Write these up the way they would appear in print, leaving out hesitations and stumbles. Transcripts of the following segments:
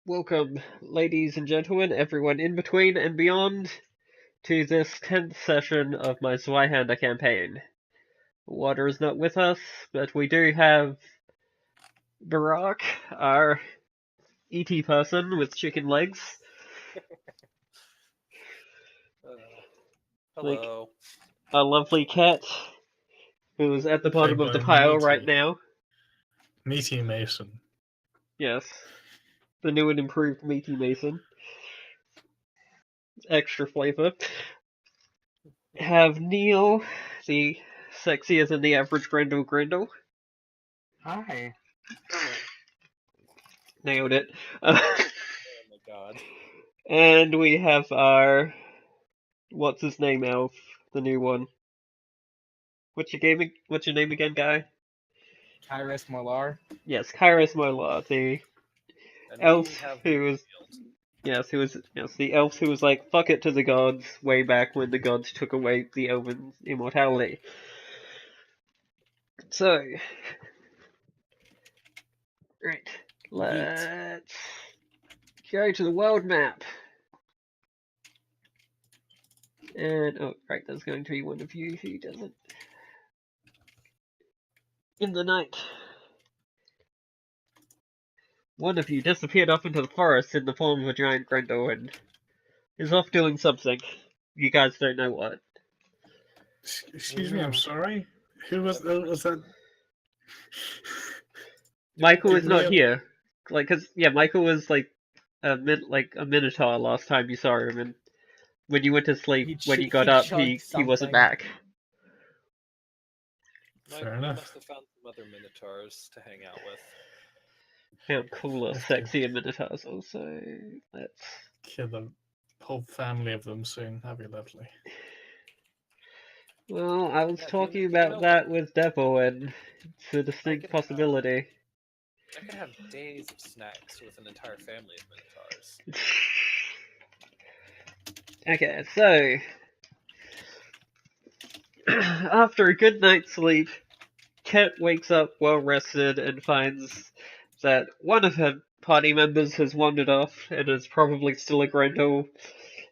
Welcome, ladies and gentlemen, everyone in between and beyond, to this 10th session of my Zweihander campaign. Water is not with us, but we do have Barack, our ET person with chicken legs. Hello. A lovely cat who is at the bottom of the pile right now. Meaty Mason. Yes. The new and improved Meaty Mason. Extra flavor. Have Neil, the sexier than the average Grendel. Hi. Nailed it. Oh my god. And we have our... What's his name, elf? The new one. What's your name again, guy? Kairos Molar. Yes, Kairos Molar, the And elf we have who was... Yes, the elf who was like, fuck it to the gods, way back when the gods took away the elven's immortality. So... Right, let's go to the world map. And, oh, right, there's going to be one of you who doesn't. In the night, one of you disappeared off into the forest in the form of a giant Grendel and is off doing something. You guys don't know what. Excuse me, I'm sorry. Who was that? Michael is not here. Michael was like a minotaur last time you saw him, and when you went to sleep, when you got up, he wasn't back. Fair enough. Must have found some other minotaurs to hang out with. Found cooler, sexier minotaurs also. Let's kill the whole family of them soon. That'd be lovely. Well, I was talking about that with Devil, and it's a distinct possibility. I could have days of snacks with an entire family of minotaurs. Okay, so after a good night's sleep, Kat wakes up well rested and finds that one of her party members has wandered off and is probably still a Grendel,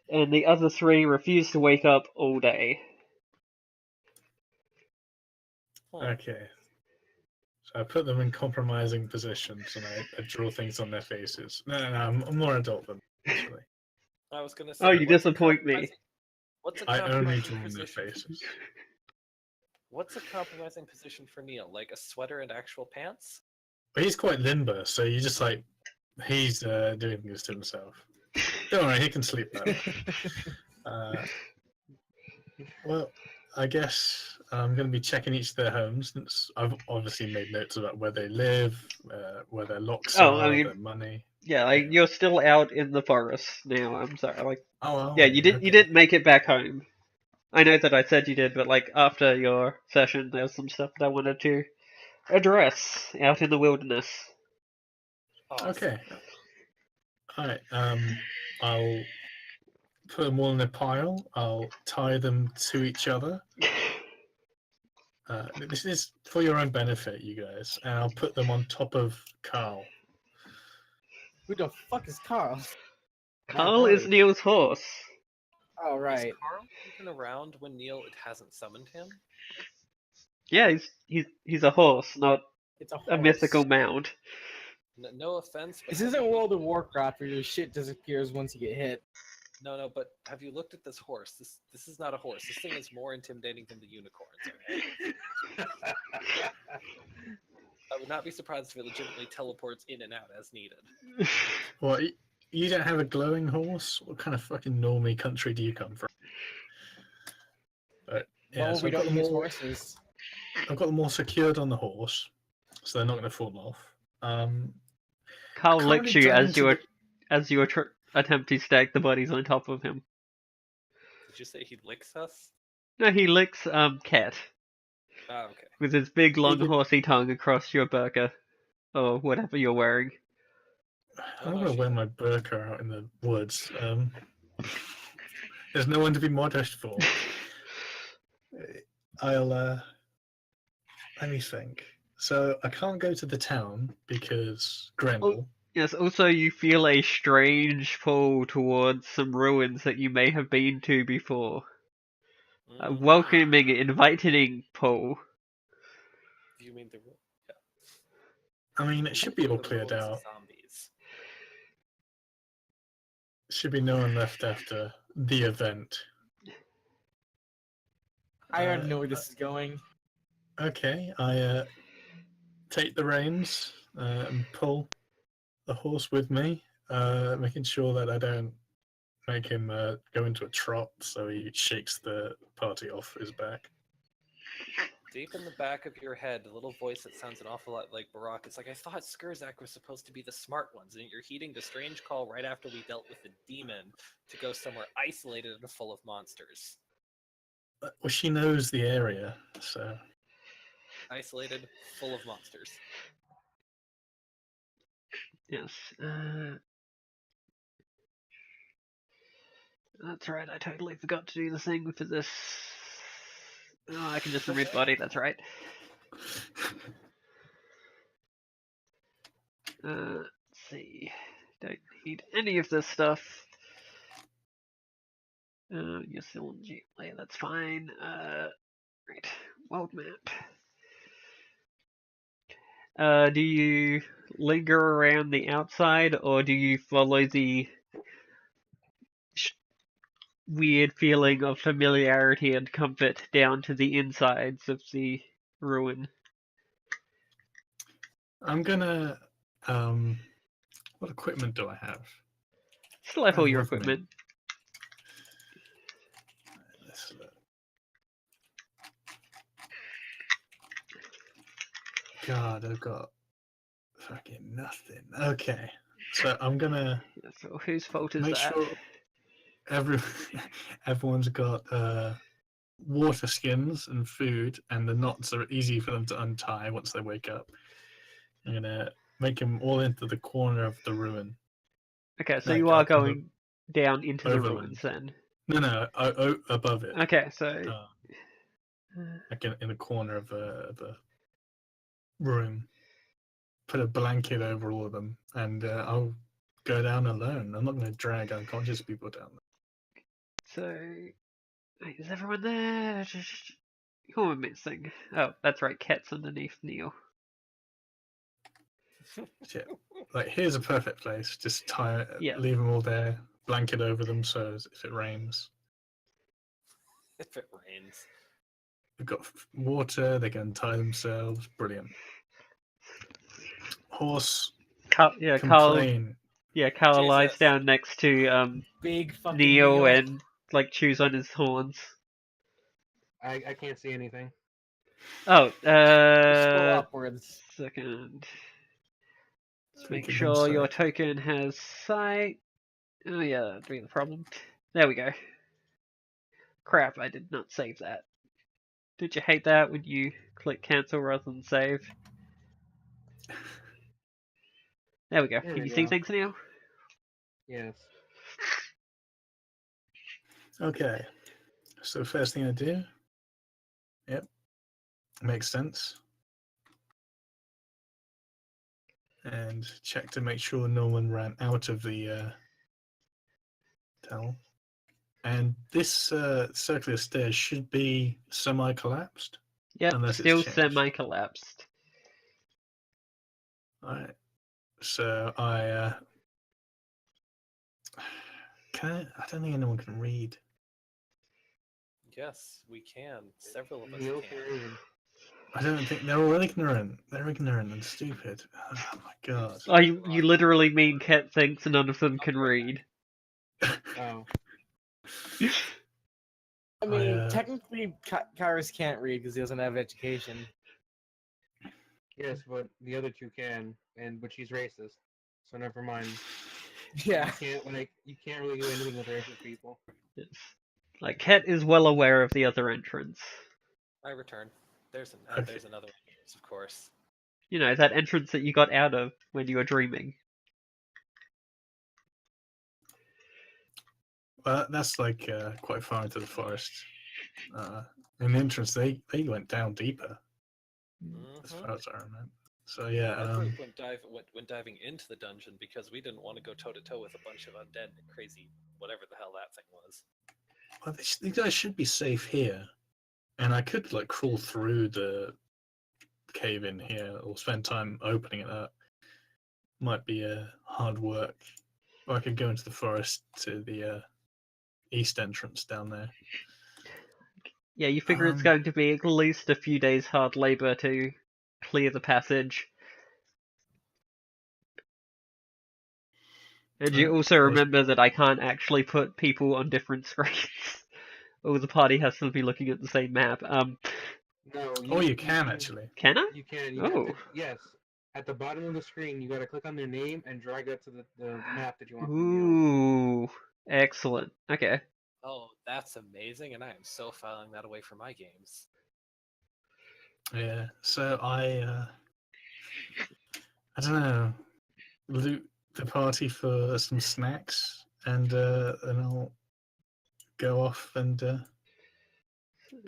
and the other three refuse to wake up all day. Okay. So I put them in compromising positions and I draw things on their faces. No, I'm more adult than actually. I was gonna say. Oh, you disappoint me. I only draw on their faces. What's a compromising position for Neil? Like a sweater and actual pants? But he's quite limber, so you just like he's doing this to himself. Don't worry, he can sleep now. Well, I guess I'm going to be checking each of their homes. Since I've obviously made notes about where they live, where their locks are, their money. Yeah, you're still out in the forest now. I'm sorry. You didn't make it back home. I know that I said you did, but after your session, there's some stuff that I wanted to address out in the wilderness. Awesome. Okay. Alright, I'll put them all in a pile. I'll tie them to each other. This is for your own benefit, you guys. And I'll put them on top of Carl. Who the fuck is Carl? Carl is Neil's horse. Oh, right. Is Carl even around when Neil hasn't summoned him? Yeah, he's a horse, not a mythical mound. No offense, but this isn't World of Warcraft where your shit disappears once you get hit. No, but have you looked at this horse? This is not a horse. This thing is more intimidating than the unicorns. Okay? I would not be surprised if it legitimately teleports in and out as needed. What? You don't have a glowing horse? What kind of fucking normie country do you come from? But, yeah, well, so we don't use horses. I've got them all secured on the horse, so they're not going to fall off. Carl licks you as you attempt to stack the bodies on top of him. Did you say he licks us? No, he licks Cat. Oh, okay. With his big long horsey tongue across your burqa. Or whatever you're wearing. I'm going to wear my burqa out in the woods. There's no one to be modest for. Let me think. So I can't go to the town because Grendel. Yes, also you feel a strange pull towards some ruins that you may have been to before. A Mm. welcoming, inviting pull. You mean the yeah. I mean, it should be all The cleared ruins of out. zombies. Should be no one left after the event. I already know where this is going. Okay, I take the reins and pull the horse with me, making sure that I don't make him go into a trot so he shakes the party off his back. Deep in the back of your head, a little voice that sounds an awful lot like Barack. It's like, I thought Skurzak was supposed to be the smart ones, and you're heeding the strange call right after we dealt with the demon to go somewhere isolated and full of monsters. Well, she knows the area, so Isolated, full of monsters. Yes. That's right, I totally forgot to do the thing for this. Oh, I can just remove body, that's right. Let's see. Don't need any of this stuff. Yes, LNG layer, that's fine. Right. World map. Do you linger around the outside, or do you follow the weird feeling of familiarity and comfort down to the insides of the ruin? I'm gonna. What equipment do I have? Still have all your With me. equipment. Let's look. God, I've got fucking nothing. Okay, so I'm gonna Yeah, so whose fault is make that? sure every everyone's got water skins and food, and the knots are easy for them to untie once they wake up. I'm gonna make them all into the corner of the ruin. Okay, so Like, you are on the going down into the overland. ruins then. No, above it. Okay, so Like in a corner of a room. Put a blanket over all of them, and I'll go down alone. I'm not going to drag unconscious people down so wait, is everyone there? Who am I missing? Oh, that's right, Ket's underneath Neil. there. Shit. Like, here's a perfect place. Just Yeah. leave them all there, blanket over them, so if it rains, If it rains. they've got water. They can tie themselves. Brilliant. Horse Carl complain. lies Jesus. down next to Big fucking Neil Neil. and like chews on his horns. I can't see anything. Oh, Scroll upwards. second. Let's make Speaking sure your insight. token has sight. Oh yeah, that'd be the problem. There we go. Crap, I did not save that. Did you hate that when you click cancel rather than save? There we go. There Can we you see go. things now? Yes. Okay. So first thing I do. Yep. Makes sense. And check to make sure no one ran out of the tunnel. And this circular stairs should be semi-collapsed, Yep, unless still it's changed. semi-collapsed. Alright. So I I don't think anyone can read. Yes, we can. Several of us Neil can. Carrion. I don't think they're all ignorant. They're ignorant and stupid. Oh my god. Oh, you literally mean Cat thinks none of them can read. Oh. I mean, I, technically, Kyrus can't read because he doesn't have education. Yes, but the other two can, but she's racist. So never mind. Yeah. You can't really do anything with racist people. Yes. Like, Cat is well aware of the other entrance. I return. There's Okay. another entrance, of course. You know, that entrance that you got out of when you were dreaming. well, that's like quite far into the forest. In the entrance, they went down deeper, as Mhm. far as I remember. So yeah, Edward went diving into the dungeon because we didn't want to go toe to toe with a bunch of undead and crazy whatever the hell that thing was. well, these guys should be safe here, and I could like crawl through the cave in here or spend time opening it up. Might be hard work. Or I could go into the forest to the east entrance down there. Yeah, you figure it's going to be at least a few days hard labor to clear the passage. And you also remember that I can't actually put people on different screens. Or the party has to be looking at the same map. No. You can actually. Can I? You can. You have to. Yes. At the bottom of the screen, you got to click on their name and drag that to the map that you want them to be on. Ooh, excellent. Okay. Oh, that's amazing, and I am so filing that away from my games. Yeah. So I don't know, loot the party for some snacks, and I'll go off and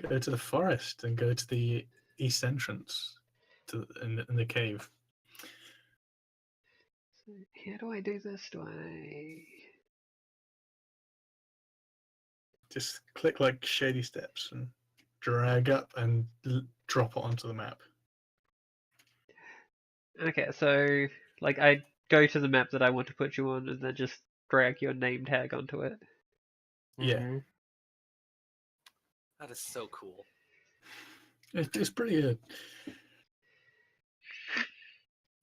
go to the forest and go to the east entrance in the cave. How do I do this? Do I... Just click like shady steps and drag up and drop it onto the map. Okay, so like I go to the map that I want to put you on and then just drag your name tag onto it. Yeah. Mhm. That is so cool. It's pretty good.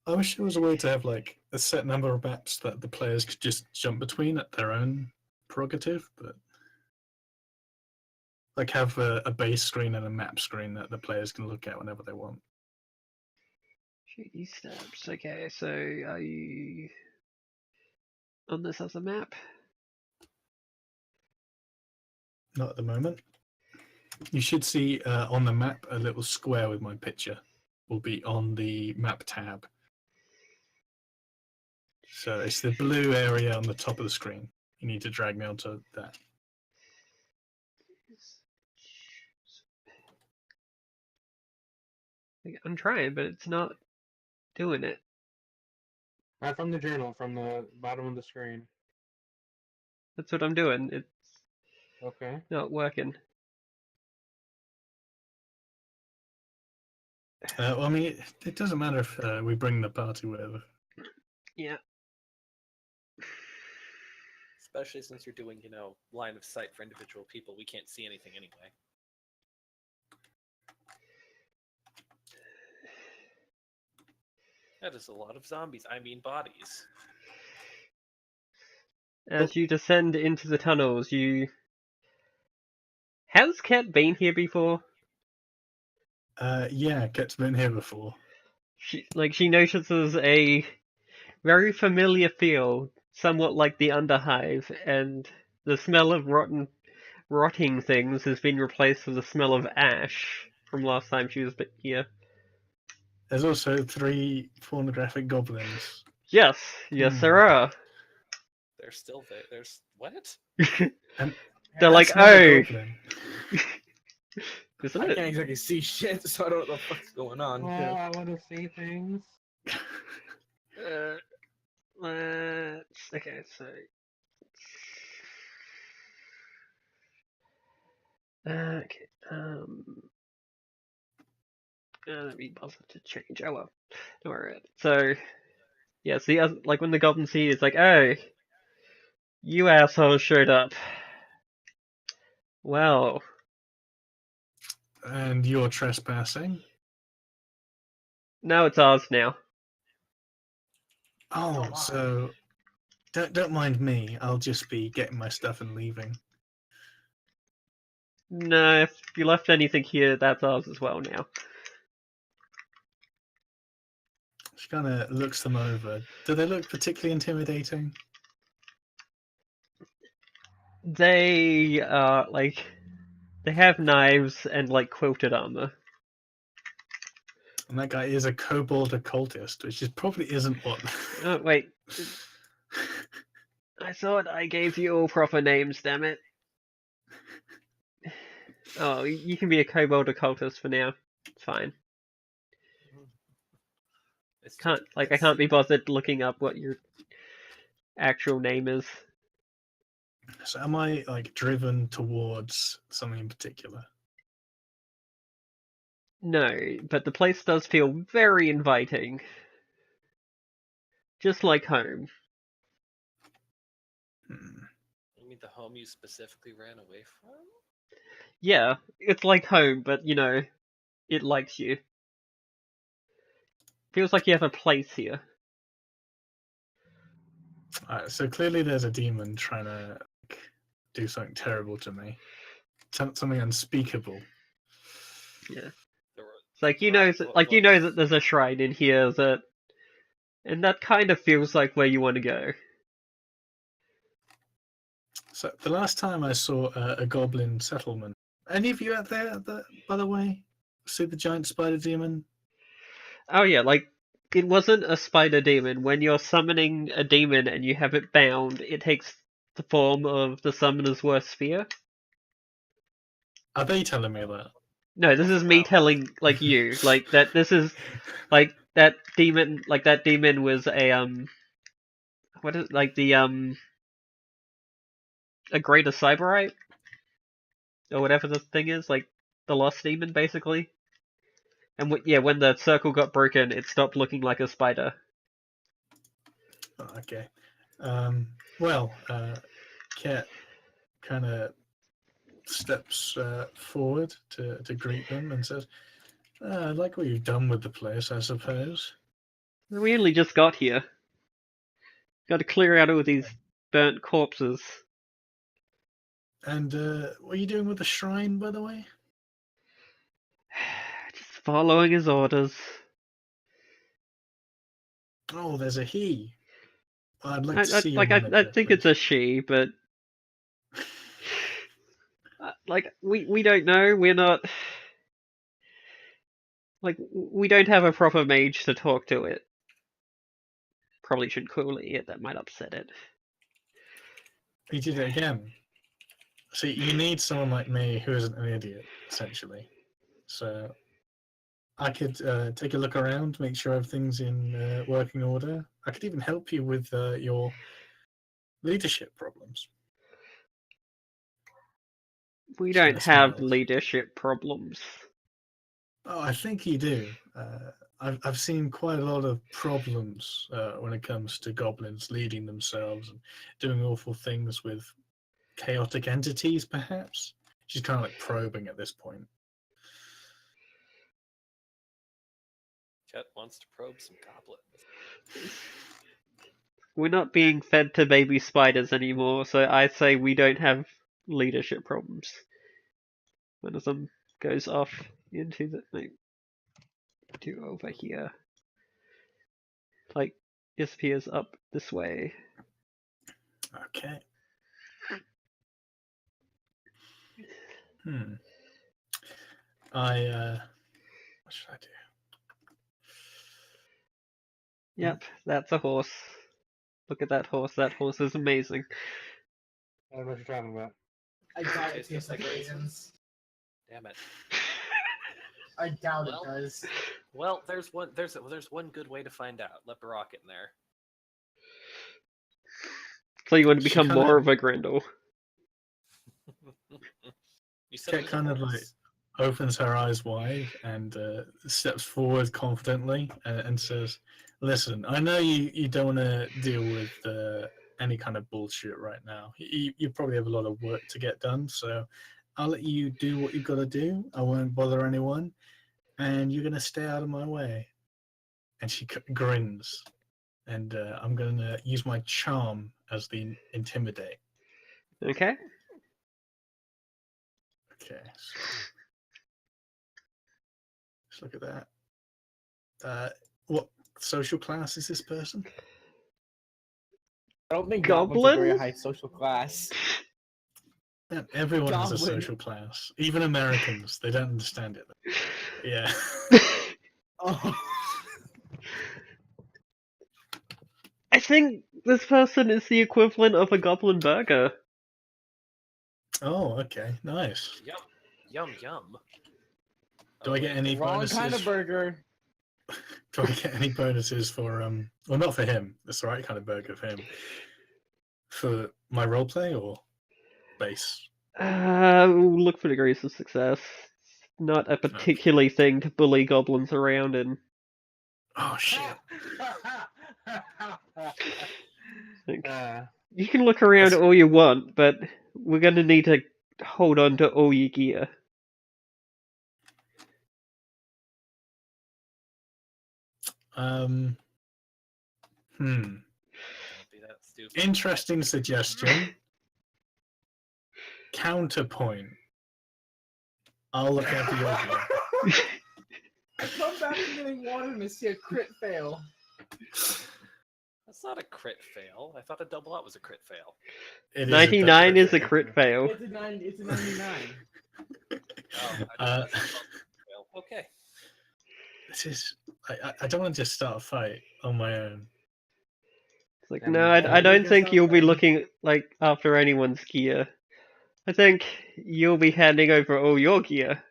I wish there was a way to have like a set number of maps that the players could just jump between at their own prerogative, but like have a base screen and a map screen that the players can look at whenever they want. Shady steps. Okay, so are you on this as a map? Not at the moment. You should see on the map a little square with my picture will be on the map tab. So it's the blue area on the top of the screen. You need to drag me onto that. I'm trying, but it's not doing it. Not from the journal, from the bottom of the screen. That's what I'm doing. It's Okay. not working. Well, I mean, it doesn't matter if we bring the party with. Yeah. Especially since you're doing, line of sight for individual people. We can't see anything anyway. That is a lot of zombies. I mean bodies. As you descend into the tunnels, you... Has Kat been here before? Yeah, Ket's been here before. She notices a very familiar feel, somewhat like the Underhive, and the smell of rotting things has been replaced with the smell of ash from last time she was here. There's also 3 pornographic goblins. Yes, there are. They're still there. There's what? And they're like, not a oh, goblin. isn't I it? can't exactly see shit, so I don't know what the fuck's going on. Well, I want to see things. Okay, so okay, let me bother to change. Oh well, don't worry. So yeah, see, like when the goblin see, it's like, oh, you assholes showed up. Well, And you're trespassing. now it's ours now. Oh, so don't mind me. I'll just be getting my stuff and leaving. No, if you left anything here, that's ours as well now. She kind of looks them over. Do they look particularly intimidating? They they have knives and like quilted armor. And that guy is a kobold occultist, which probably isn't what. Oh wait, I thought I gave you all proper names. Damn it! Oh, you can be a kobold occultist for now. It's fine. It's I it's- can't be bothered looking up what your actual name is. So am I like driven towards something in particular? No, but the place does feel very inviting. Just like home. Hmm. You mean the home you specifically ran away from? Yeah, it's like home, but you know, it likes you. Feels like you have a place here. So clearly there's a demon trying to like, do something terrible to me. Something unspeakable. Yeah. There were, It's like you Right, know, you know that there's a shrine in here that, and that kind of feels like where you want to go. So the last time I saw a goblin settlement, any of you out there, by the way, see the giant spider demon? Oh yeah, like it wasn't a spider demon. When you're summoning a demon and you have it bound, it takes the form of the summoner's worst fear. Are they telling me that? No, this is me Wow. telling like you, like that. This is like that demon. Like that demon was a. What is like the a greater cyberite or whatever the thing is, like the lost demon basically. And yeah, when the circle got broken, it stopped looking like a spider. Oh, okay. Well, Cat kind of steps forward to greet them and says, "I like what you've done with the place, I suppose." We only just got here. Got to clear out all these burnt corpses. And what are you doing with the shrine, by the way? Just following his orders. Oh, there's a he. Well, I'd like to see your I manager, think please. it's a she, but like we don't know. We're not like we don't have a proper mage to talk to it. Probably shouldn't call it. That might upset it. He did it again. See, you need someone like me who isn't an idiot, essentially. So I could take a look around, make sure everything's in working order. I could even help you with your leadership problems. We She don't kind of have smiles. leadership problems. Oh, I think you do. I've seen quite a lot of problems when it comes to goblins leading themselves and doing awful things with chaotic entities, perhaps. She's kind of like probing at this point. Chet wants to probe some goblins. We're not being fed to baby spiders anymore, so I say we don't have leadership problems. One of them goes off into the to over here. Like disappears up this way. Okay. What should I do? Yep, that's a horse. Look at that horse. That horse is amazing. I don't know what you're talking about. I doubt it Tastes tastes like like raisins. Damn it. I doubt Well. it does. Well, there's one good way to find out. Let Barack in there. So you want to She become kinda- more of a Grendel. You said Cat it was kind a of like horse. opens her eyes wide and steps forward confidently and says, "Listen, I know you don't want to deal with any kind of bullshit right now. You probably have a lot of work to get done, so I'll let you do what you've got to do. I won't bother anyone, and you're gonna stay out of my way." And she grins, and I'm gonna use my charm as the intimidate. Okay. Okay, so let's look at that. What social class is this person? I don't think goblins are very Goblin? high social class. Yeah, everyone has a Goblin. social class. Even Americans, they don't understand it. Yeah. Oh. I think this person is the equivalent of a goblin burger. Oh, okay, nice. Yum, yum, yum. Do I get any Wrong bonuses? kind of burger. Do I get any bonuses for well, not for him. That's the right kind of burger for him. For my roleplay or base? We'll look for degrees of success. Not a particularly thing to bully goblins around in. Oh shit! Like, Uh, you can look around That's- all you want, but we're gonna need to hold on to all your gear. Um. Don't be that stupid. Interesting suggestion. Counterpoint. I'll look after your gear. I come back from getting water and I see a crit fail. That's not a crit fail. I thought a double out was a crit fail. It is 99 is a fail. crit fail. It's a 99. Oh, Uh, fail. Okay. This is. I don't want to just start a fight on my own. It's like, Then no, why I you don't guess think I'll you'll be then- looking like after anyone's gear. I think you'll be handing over all your gear.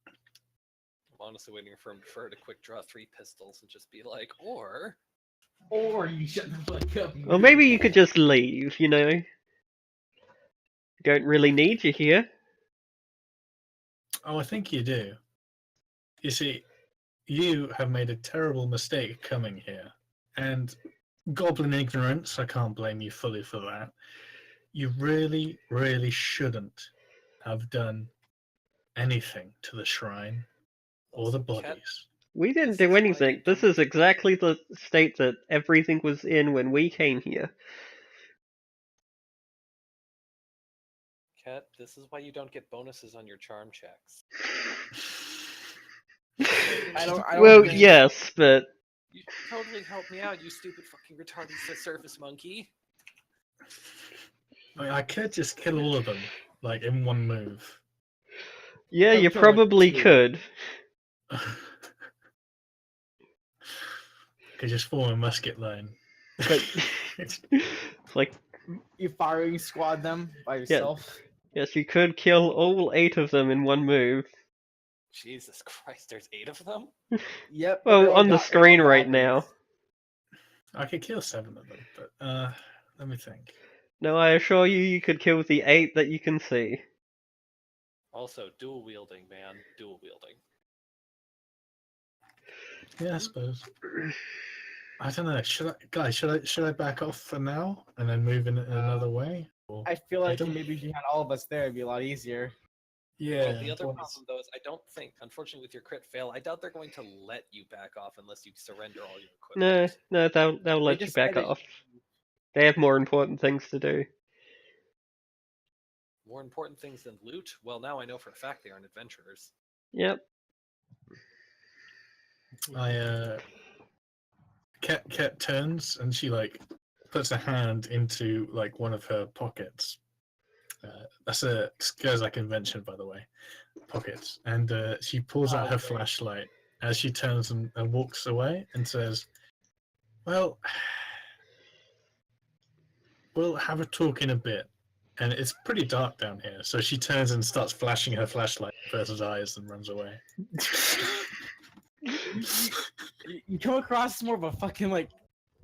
I'm honestly waiting for him to quick draw 3 pistols and just be like, or Or you shut the fuck up. Or maybe you could just leave, you know? Don't really need you here. Oh, I think you do. You see, you have made a terrible mistake coming here, and goblin ignorance. I can't blame you fully for that. You really, really shouldn't have done anything to the shrine or the Also, Cat- bodies. We didn't This do is why you anything. This don't- is exactly the state that everything was in when we came here. Cat, this is why you don't get bonuses on your charm checks. I don't Well, think- yes, but You should totally help me out, you stupid fucking retarded surface monkey. I mean, I could just kill all of them, like in one move. yeah, That you would kill, like, probably 2. could. Could just form a musket line. But it's like, You firing squad them by yourself. yes, you could kill all 8 of them in one move. Jesus Christ, there's 8 of them? Yep. Well, they're all on the they're all screen right goblins. now. I could kill 7 of them, but let me think. No, I assure you, you could kill the 8 that you can see. Also, dual wielding, man. Dual wielding. Yeah, I suppose. I don't know. Should I back off for now and then move in another way? Or... I feel like don't- maybe if you had all of us there, it'd be a lot easier. Yeah. Well, the other well, problem, though, is I don't think, unfortunately, with your crit fail, I doubt they're going to let you back off unless you surrender all your equipment. No, they'll let you just back said it- off. They have more important things to do. More important things than loot? Well, now I know for a fact they aren't adventurers. Yep. Cat turns and she like puts a hand into like one of her pockets. That's a Skurza convention, by the way. Pockets, and she pulls out her Okay. flashlight as she turns and walks away and says, "Well, we'll have a talk in a bit." And it's pretty dark down here, so she turns and starts flashing her flashlight in the person's eyes and runs away. You come across as more of a fucking like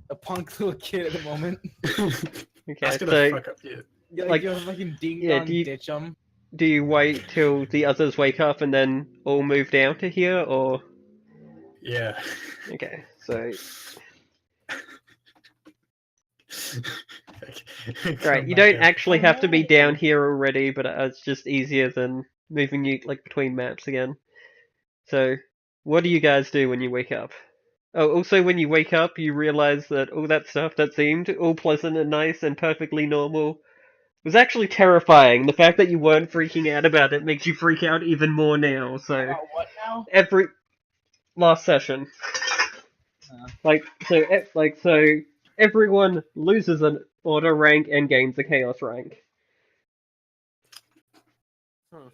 a punk little kid at the moment. Okay, That's gonna so fuck up you. You Like, you fucking ding yeah, dong do you- ditch them. do you wait till the others wake up and then all move down to here, or... Yeah. Okay, so... Right, you don't actually have to be down here already, but it's just easier than moving you, like, between maps again. So, what do you guys do when you wake up? Oh, also when you wake up, you realize that all that stuff that seemed all pleasant and nice and perfectly normal was actually terrifying. The fact that you weren't freaking out about it makes you freak out even more now, so... About what now? Every... Last session. So everyone loses an order rank and gains a chaos rank. Well,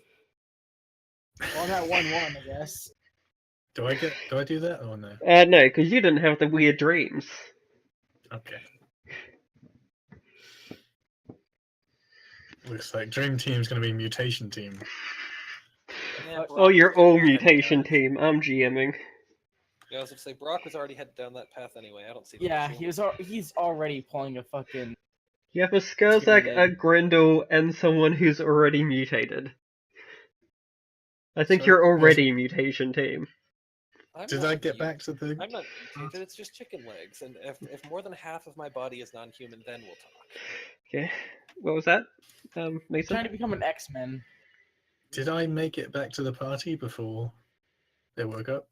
I'm at 1-1, I guess. Do I do that or no? No, because you didn't have the weird dreams. Okay. Looks like Dream Team's gonna be Mutation Team. Yeah, Oh, Brock you're was all already headed down mutation it. team. I'm GMing. Yeah, I was gonna say Brock was already headed down that path anyway. I don't see. Yeah, the he's already pulling a fucking. You have a Skurzak, a Tyranid. Grendel, and someone who's already mutated. I think So, you're was- already mutation team. I'm Did not I get mute- back to the? I'm not mutated. It's just chicken legs, and if more than half of my body is non-human, then we'll talk. Okay. What was that? Trying Mason? to become an X-Men. Did I make it back to the party before they woke up?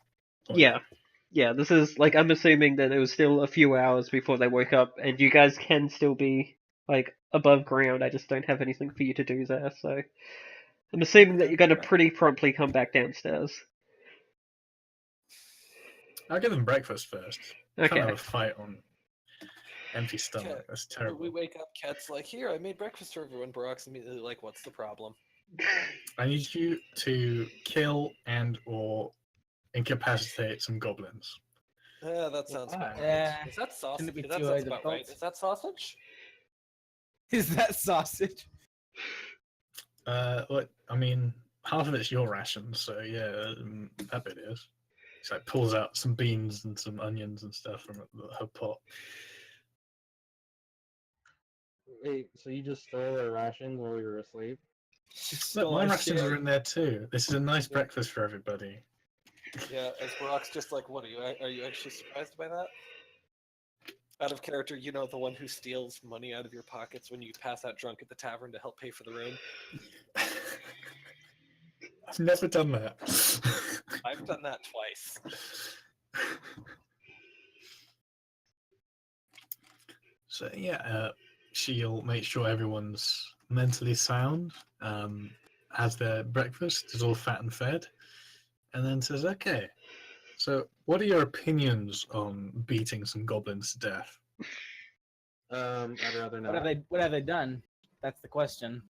Or Yeah. not? Yeah, this is, like, I'm assuming that it was still a few hours before they woke up, and you guys can still be, like, above ground. I just don't have anything for you to do there, so. I'm assuming that Okay, you're gonna right. pretty promptly come back downstairs. I'll give them breakfast first. Can't Okay. have a fight on empty stomach. Okay. That's We terrible. wake up, Ket's like, "Here, I made breakfast for everyone." Brock's immediately like, "What's the problem?" I need you to kill and/or incapacitate some goblins. That sounds about Why? right. Yeah. Is that sausage? Shouldn't it be That too sounds about right. difficult? Is that sausage? Is that sausage? What? I mean, half of it's your ration, so yeah, that bit is. She like pulls out some beans and some onions and stuff from her pot. Wait, so you just stole our rations while we were asleep? Look, Stole my our rations shit. are in there too. This is a nice Yeah. breakfast for everybody. Yeah. As Brock's just like, "What are you actually surprised by that?" Out of character, you know, the one who steals money out of your pockets when you pass out drunk at the tavern to help pay for the room. I've never done that. I've done that twice. So yeah, she'll make sure everyone's mentally sound, has their breakfast, is all fat and fed, and then says, "Okay, so what are your opinions on beating some goblins to death?" I'd rather not. What have they done? That's the question.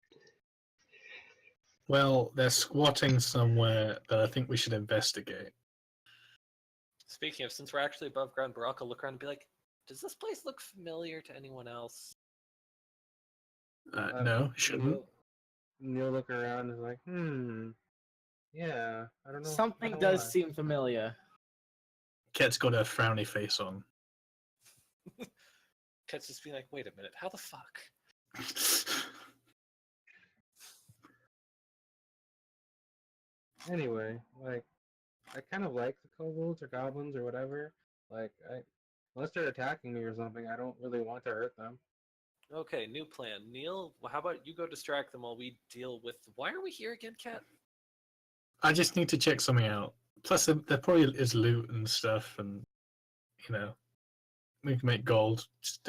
Well, they're squatting somewhere that I think we should investigate. Speaking of, since we're actually above ground, Brock will look around and be like, "Does this place look familiar to anyone else?" No, shouldn't. Neil look around and is like, yeah, I don't know. I Something don't know does why. seem familiar. Ket's got a frowny face on. Ket's just being like, "Wait a minute, how the fuck?" Anyway, like, I kind of like the kobolds or goblins or whatever. Like, unless they're attacking me or something, I don't really want to hurt them. Okay, new plan. Neil, how about you go distract them while we deal with... Why are we here again, Cat? I just need to check something out. Plus, there probably is loot and stuff, and you know, we can make gold. Just,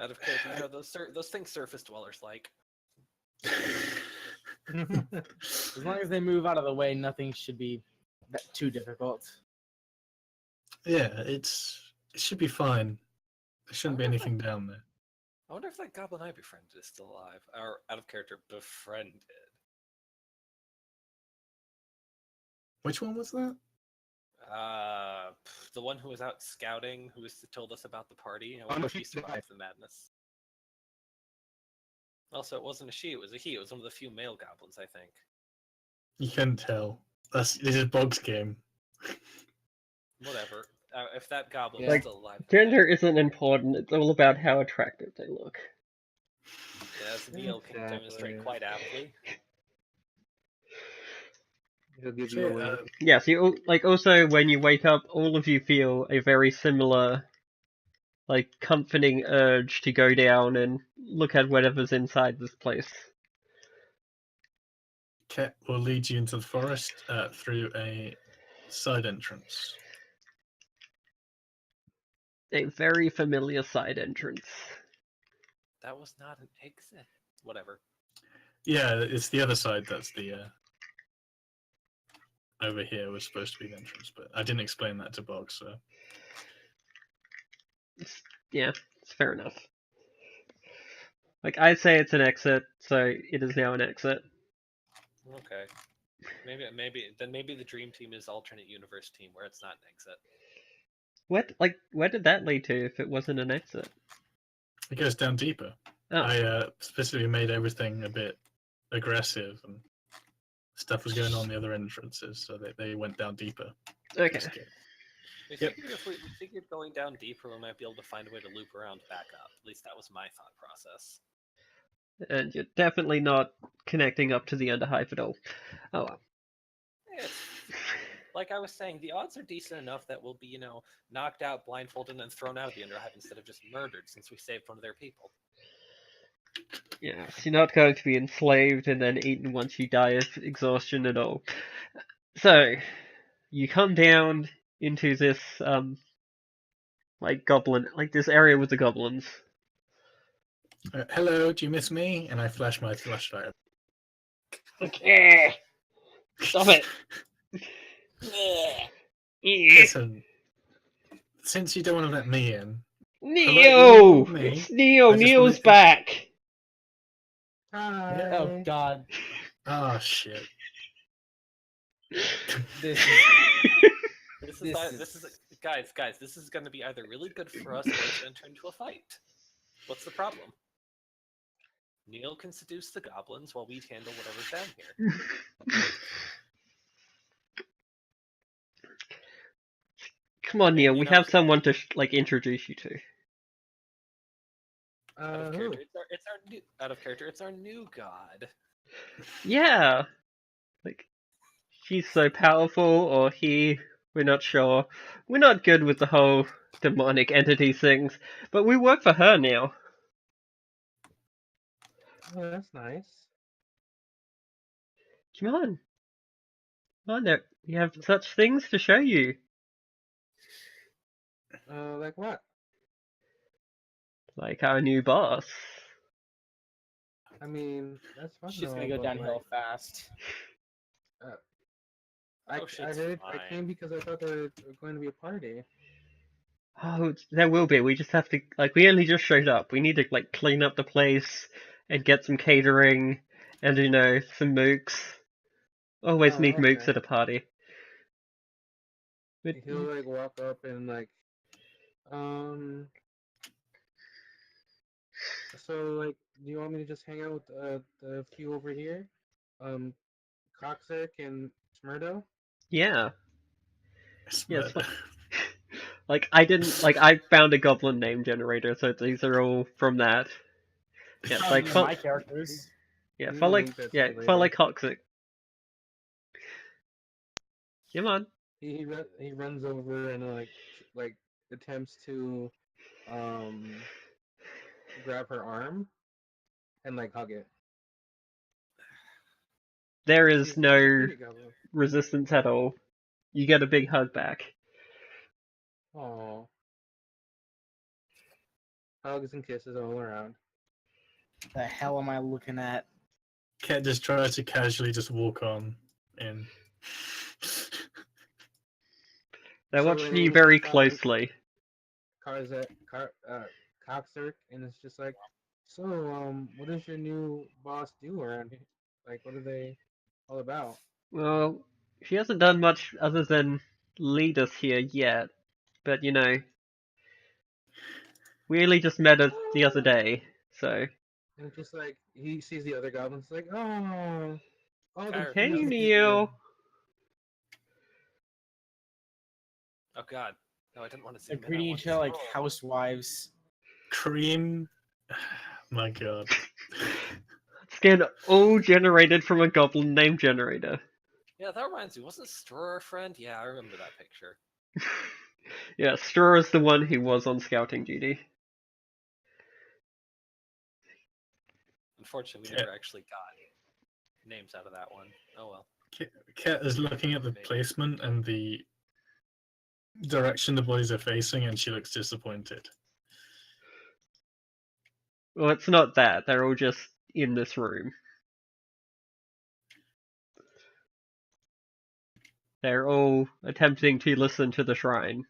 Out of character, you know, those things surface dwellers like. As long as they move out of the way, nothing should be too difficult. Yeah, it should be fine. There shouldn't be anything down there. I wonder if that goblin I befriended is still alive. Or, out of character, befriended. Which one was that? The one who was out scouting, who told us about the party. I Oh, wonder no, if he she's dead. survived the madness. Also, it wasn't a she, it was a he. It was one of the few male goblins, I think. You couldn't tell. This is Bog's game. Whatever. If that goblin Like, is still alive. Gender isn't important, it's all about how attractive they look. Yeah, as Neil can demonstrate Exactly. quite aptly. He'll give So, you a win. Yeah, so you, like, also when you wake up, all of you feel a very similar, like, comforting urge to go down and look at whatever's inside this place. Ket will lead you into the forest through a side entrance. A very familiar side entrance. That was not an exit. Whatever. Yeah, it's the other side that's the over here was supposed to be the entrance, but I didn't explain that to Bog, so Yeah, it's fair enough. Like, I say it's an exit, so it is now an exit. Okay. Maybe the dream team is alternate universe team where it's not an exit. What? Like, where did that lead to if it wasn't an exit? it goes down deeper. Oh, I specifically made everything a bit aggressive and stuff was going on the other entrances, so they went down deeper. Okay. Escape. We Yep. figured we figured going down deeper, we might be able to find a way to loop around back up. At least that was my thought process. And you're definitely not connecting up to the Underhive at all. Oh well. It's like I was saying, the odds are decent enough that we'll be, knocked out, blindfolded, and thrown out of the Underhive instead of just murdered, since we saved one of their people. Yeah, so you're not going to be enslaved and then eaten once you die of exhaustion at all. So, you come down into this, this area with the goblins. Hello, do you miss me? And I flash my flashlight. Okay. Stop it! Listen, since you don't want to let me in, Neo! me, It's Neo! I just Neo's wanna- back! Hi. Oh God, oh shit. this Guys, this is going to be either really good for us or it's going to turn into a fight. What's the problem? Neil can seduce the goblins while we handle whatever's down here. Come on, Neo, we have someone to, introduce you to. Out of Who? character, it's our new god. Yeah! She's so powerful, or he, we're not sure. We're not good with the whole demonic entity things, but we work for her now. Oh, that's nice. Come on. Come on, there. We have such things to show you. Like what? Like our new boss. I mean, that's fun. she's gonna though, go but, downhill fast. I shit's I fine. came because I thought there was going to be a party. Oh, there will be. We just have to, we only just showed up. We need to, clean up the place and get some catering and, some mooks. Always Oh, need mooks okay. at a party. But, He'll walk up and um. So do you want me to just hang out with the few over here? Coxerk and Smurdo? yeah. Yeah, it's Smurder. I found a goblin name generator, so these are all from that. Yeah, it's like, My characters. yeah, I'm felt gonna like, link that to yeah, you felt later. like Toxic. Come on. He runs over and attempts to grab her arm and hug it. There She's is a no pretty goblin. resistance at all. You get a big hug back. Aww. Hugs and kisses all around. The hell am I looking at? Cat just tries to casually just walk on in. They're So watching you anyone very comes up and- closely. Coxerk, and it's just so what does your new boss do around here? What are they all about? Well, she hasn't done much other than lead us here yet. But, we only just met her the other day, so... And it's just he sees the other goblins, oh, the Hey, beautiful Neo! Oh god. No, I didn't want to They're zoom in. I greeting wanted each to other like zoom in. housewives. Cream. My god. It's again all generated from a goblin name generator. Yeah, that reminds me. Wasn't Stroh our friend? Yeah, I remember that picture. Yeah, Straw is the one who was on scouting duty. Unfortunately, we Yeah. never actually got names out of that one. Oh well. Cat is looking at the placement and the direction the boys are facing, and she looks disappointed. Well, it's not that. They're all just in this room. They're all attempting to listen to the shrine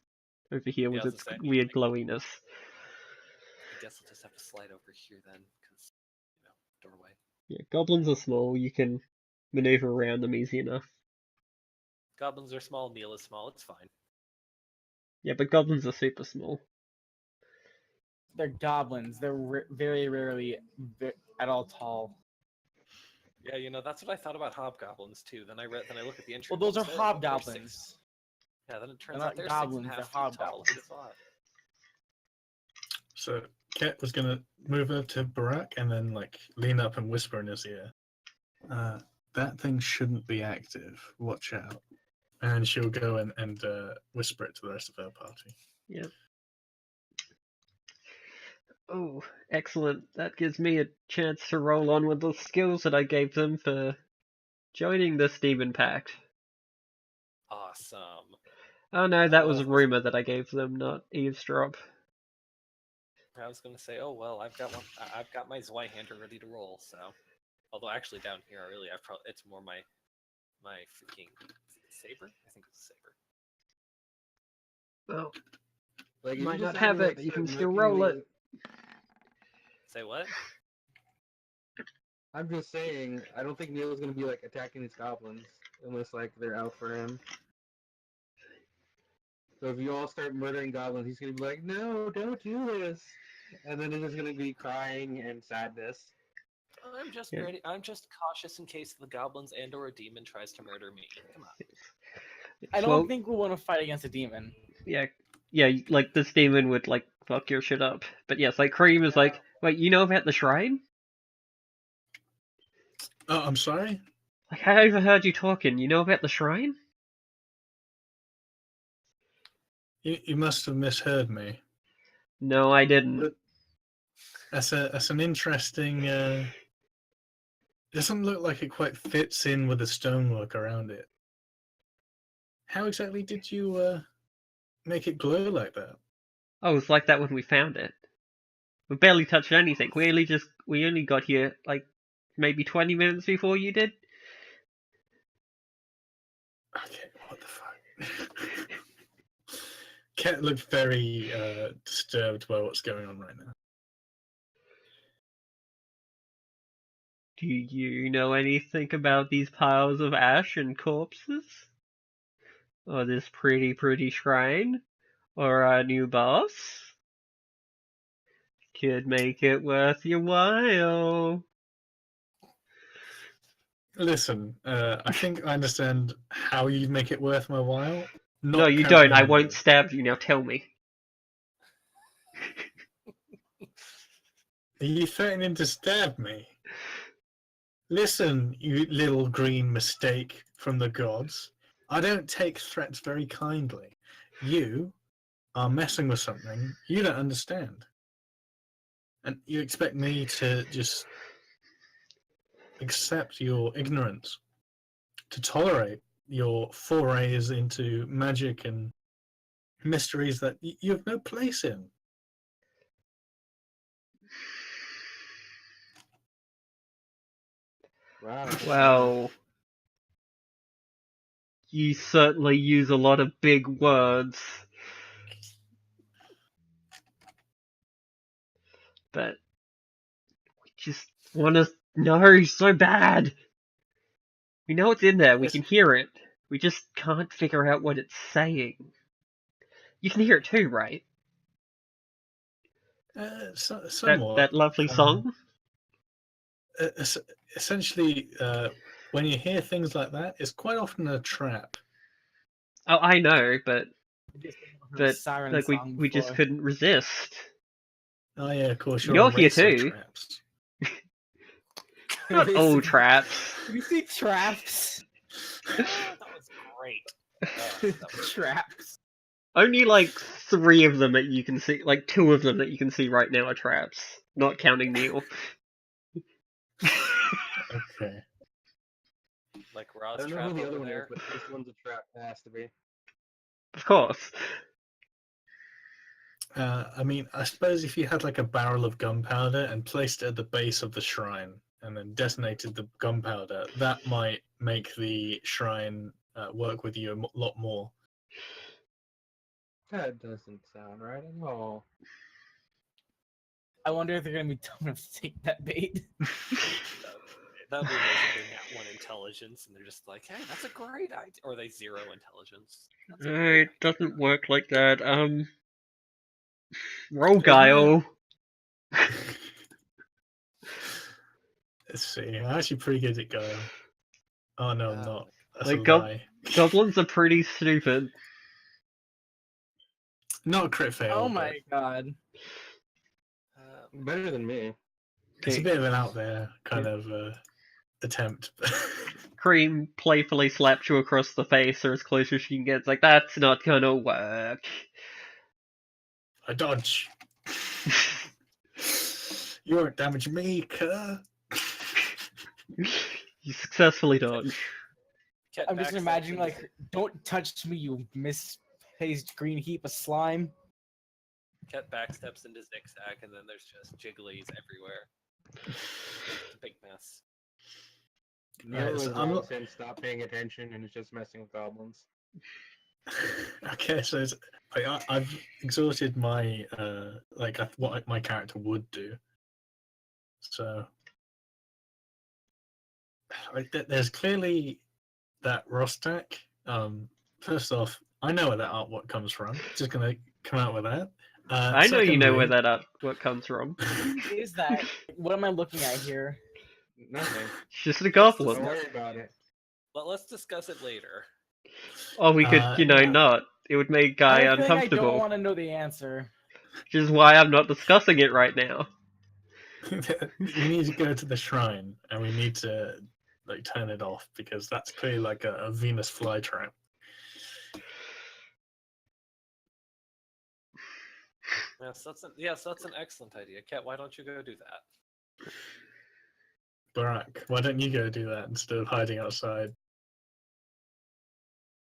over here with Yeah, I was its gonna say, weird I glowiness. guess I'll just have to slide over here then, because doorway. Yeah, goblins are small. You can maneuver around them easy enough. Goblins are small. Neil is small. It's fine. Yeah, but goblins are super small. They're goblins. They're very rarely at all tall. Yeah, that's what I thought about hobgoblins too. Then I look at the entry. Well, those are rules, they're six- hobgoblins. Yeah, then it turns They're out not they're goblins, 6.5 they're feet tall. hobgoblins. Who'd have thought? So Ket was gonna move over to Barak and then like lean up and whisper in his ear. That thing shouldn't be active. Watch out. And she'll go and whisper it to the rest of her party. Yep. Oh, excellent. That gives me a chance to roll on with the skills that I gave them for joining this demon pact. Awesome. Oh no, that was a Oh. rumor that I gave them, not eavesdrop. I was gonna say, oh well, I've got my Zweihander ready to roll. So, although actually down here, really, it's more my freaking saber. I think it's a saber. Well, Like, you if might just not have hadn't, it, like, but you can started still murking roll me- it. Say what? I'm just saying, I don't think Neil's gonna be like attacking these goblins unless like they're out for him. So if you all start murdering goblins, he's gonna be like, "No, don't do this," and then it's just gonna be crying and sadness. I'm just Yeah. ready. I'm just cautious in case the goblins and/or a demon tries to murder me. Come on. I don't Well, think we want to fight against a demon. yeah, like this demon would like fuck your shit up. But yes, like Cream is like, wait, you know about the shrine? Oh, I'm sorry? Like I overheard you talking. You know about the shrine? You must have misheard me. No, I didn't. But that's an interesting. Doesn't look like it quite fits in with the stonework around it. How exactly did you make it glow like that? Oh, it's like that when we found it. We barely touched anything. We only got here like maybe 20 minutes before you did. Okay, what the fuck? Ket looked very disturbed by what's going on right now. Do you know anything about these piles of ash and corpses? Or this pretty shrine? Or our new boss? Could make it worth your while. Listen, I think I understand how you make it worth my while. No, you currently don't. I on won't board. stab you. Now tell me. Are you threatening to stab me? Listen, you little green mistake from the gods. I don't take threats very kindly. You are messing with something you don't understand. And you expect me to just accept your ignorance, to tolerate your forays into magic and mysteries that you have no place in. Wow. Well, you certainly use a lot of big words. But we just want to know so bad. We know it's in there. We can hear it. We just can't figure out what it's saying. You can hear it too, right? Somewhat. That lovely song? Essentially, when you hear things like that, it's quite often a trap. Oh, I know, but Siren like song we just before. couldn't resist. Oh yeah, of course, You're you're a here race of too. traps. Not all traps. You see traps? That was great. That was Traps. Only like 3 of them that you can see, like 2 of them that you can see right now are traps. Not counting Neil. Okay. like I Rod's don't know trap who the over other one is, there. but this one's a trap. It has to be. Of course. I mean, I suppose if you had like a barrel of gunpowder and placed it at the base of the shrine and then detonated the gunpowder, that might make the shrine work with you a lot more. That doesn't sound right at all. I wonder if they're gonna be dumb enough to take that bait. That would be amazing. They got 1 intelligence, and they're just like, "Hey, that's a great idea." Or they 0 intelligence. That's a great It doesn't idea. work like that. Roll There's no- guile. Let's see. I'm actually pretty good at Guile. Oh no, I'm Oh not. my That's Like, a lie. Goblins are pretty stupid. Not a crit fail, Oh but my god. Better than me. it's a Okay. bit of an out there kind of attempt. Cream playfully slaps you across the face or as close as she can get. It's like, that's not gonna work. I dodge. You're a damage maker. You successfully dodge. Cat I'm just backstabs imagining, into like, don't touch me, you misplaced green heap of slime. Cat backsteps into Zigzag, and then there's just jigglies everywhere. It's a big mess. Neil Right, was so I'm wrong not- saying stop paying attention and it's just messing with goblins. Okay, so I've exhausted my what my character would do. So there's clearly that Rostak. First off, I know where that artwork comes from. Just gonna come out with that. I know you know where Secondly- that artwork comes from. Is that? What am I looking at here? Nothing. It's just a Let's goblin. Don't discuss- worry about it. Let's discuss it later. Or we could, no. not. It would make I Guy have a feeling I don't uncomfortable. want to know the answer. Which is why I'm not discussing it right now. we need to go to the shrine and we need to like turn it off because that's clearly like a Venus flytrap. Yes, that's an excellent idea. Cat, why don't you go do that? Barak, why don't you go do that instead of hiding outside?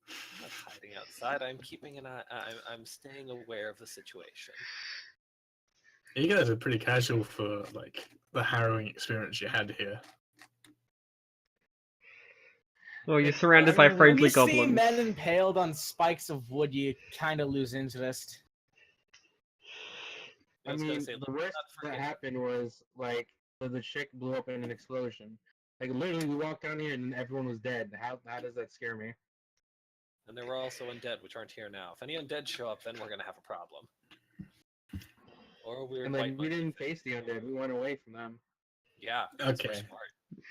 I'm not hiding outside. I'm keeping an eye. I'm staying aware of the situation. You guys are pretty casual for like the harrowing experience you had here. Well, you're surrounded by When friendly you see goblins. men impaled on spikes of wood, you kind of lose interest. I I was gonna mean, say, the let's worst not that forget- happened was like the chick blew up in an explosion. Like literally, we walked down here and everyone was dead. How does that scare me? And there were also undead, which aren't here now. If any undead show up, then we're gonna have a problem. Or a weird And white like we monkey didn't thing. face the undead. We went away from them. Yeah. because we're Okay. smart.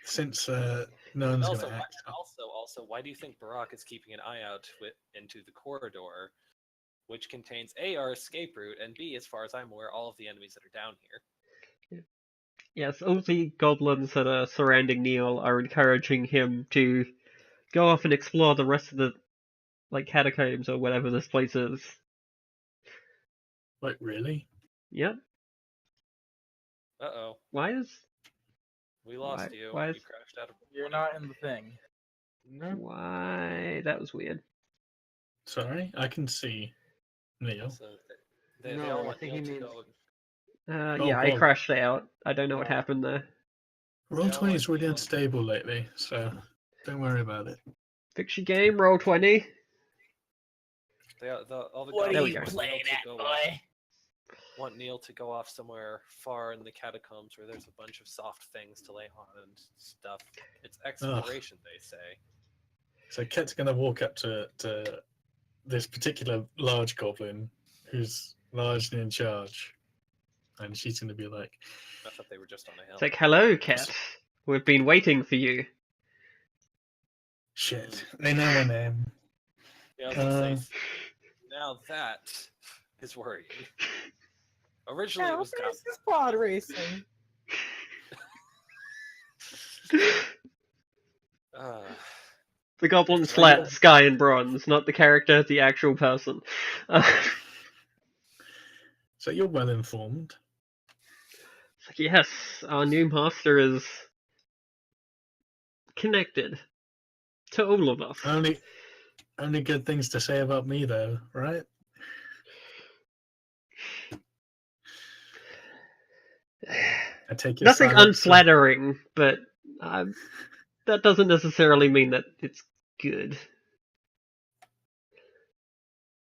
Since no one's Also, gonna why, act. also, why do you think Barak is keeping an eye out into the corridor, which contains A, our escape route, and B, as far as I'm aware, all of the enemies that are down here. Yes, all the goblins that are surrounding Neil are encouraging him to go off and explore the rest of the catacombs or whatever this place is. Like really? Yep. Uh-oh. Why is We lost Why- you. why is- You crashed out of You're not in the thing. No. why that was weird. Sorry, I can see Neil. So they No, all I want think Neil he to means. go. Yeah, I Bob. crashed out. I don't know what Yeah. happened there. Roll Yeah, 20 is like really Neil. unstable lately, so don't worry about it. Fix your game, roll 20. All the What There are we goblins you go. want playing Neil to at, go boy? want Neil to go off somewhere far in the catacombs where there's a bunch of soft things to lay on and stuff. It's exploration, they say. So Ket's gonna walk up to this particular large goblin who's large and in charge, and she's gonna be like, I thought they were just on a hill. It's like, hello, cat. We've been waiting for you. "Shit, they know my name." Yeah, I was gonna Uh, say, now that is worrying. Originally, it was this goblins. is pod racing. Uh, The goblin's Right. flat, sky and bronze, not the character, the actual person. So you're well informed. It's like, yes, our new master is connected to all of us. Only good things to say about me, though, right? I take your Nothing silence, unflattering, but that doesn't necessarily mean that it's good.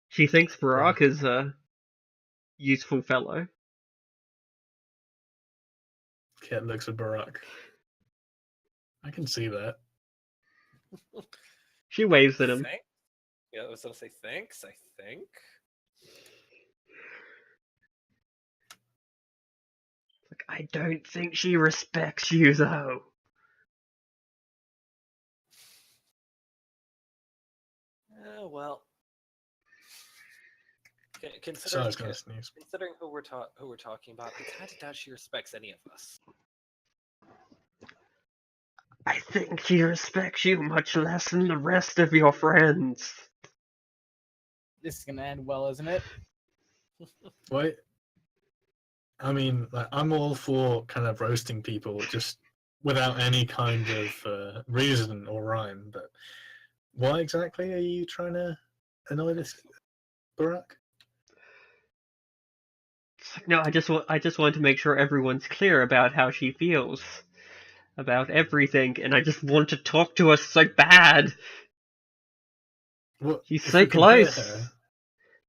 She thinks Barak is a useful fellow. Ket looks at Barak. I can see that. She waves at him. thanks? Yeah, I was gonna say thanks. I think. I don't think she respects you, though. Well, So I considering was going to sneeze. considering who we're talking about, I kind of doubt she respects any of us. I think she respects you much less than the rest of your friends. This is gonna end well, isn't it? Wait. I mean, like, I'm all for kind of roasting people just without any kind of reason or rhyme, but why exactly are you trying to annoy this Barack? It's like, no, I just want to make sure everyone's clear about how she feels about everything, and I just want to talk to her so bad. What, She's if so you can hear close. her,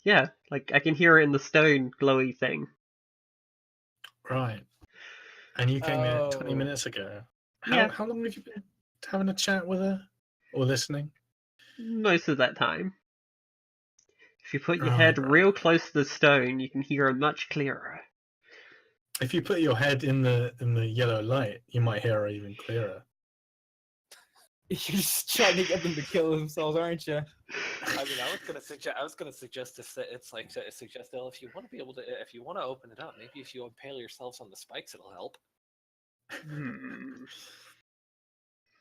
Yeah, like I can hear her in the stone glowy thing. right? And you came here 20 Oh. minutes ago. Yeah. How long have you been having a chat with her or listening? Most of that time. If you put your Right, head right. real close to the stone, you can hear her much clearer. If you put your head in the yellow light, you might hear her even clearer. You're just trying to get them to kill themselves, aren't you? I mean, I was gonna suggest it's like to suggest that if you want to be able to, if you want to open it up, maybe if you impale yourselves on the spikes, it'll help.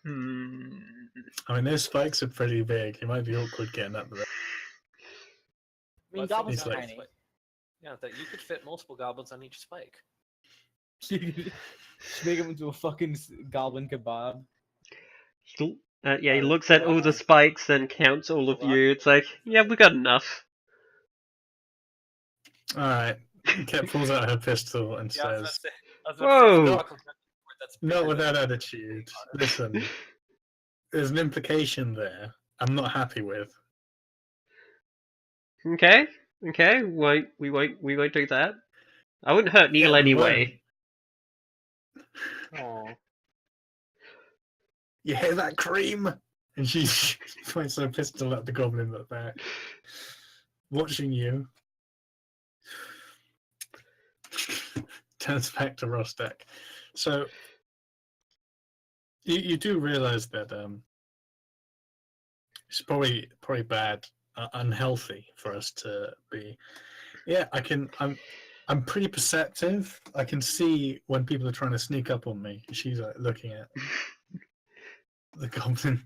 Hmm. I mean, those spikes are pretty big. It might be awkward getting up there. I mean, Let's goblins He's are like- tiny. Yeah, that you could fit multiple goblins on each spike. Should make him into a fucking goblin kebab. He looks at all the spikes and counts all of you. It's like, yeah, we got enough. All right. Ket pulls out her pistol and Yeah, I was about says, to say, Whoa! that's "Not bigger with than- that attitude. Listen, there's an implication there. I'm not happy with." Okay, we won't do that. I wouldn't hurt Neil Yeah, we anyway. Oh, You hear that cream? And she points her pistol at the goblin at the back, watching you. Turns back to Rostek. So you do realize that it's probably bad, unhealthy for us to be. Yeah, I'm pretty perceptive. I can see when people are trying to sneak up on me. She's like looking at the goblin.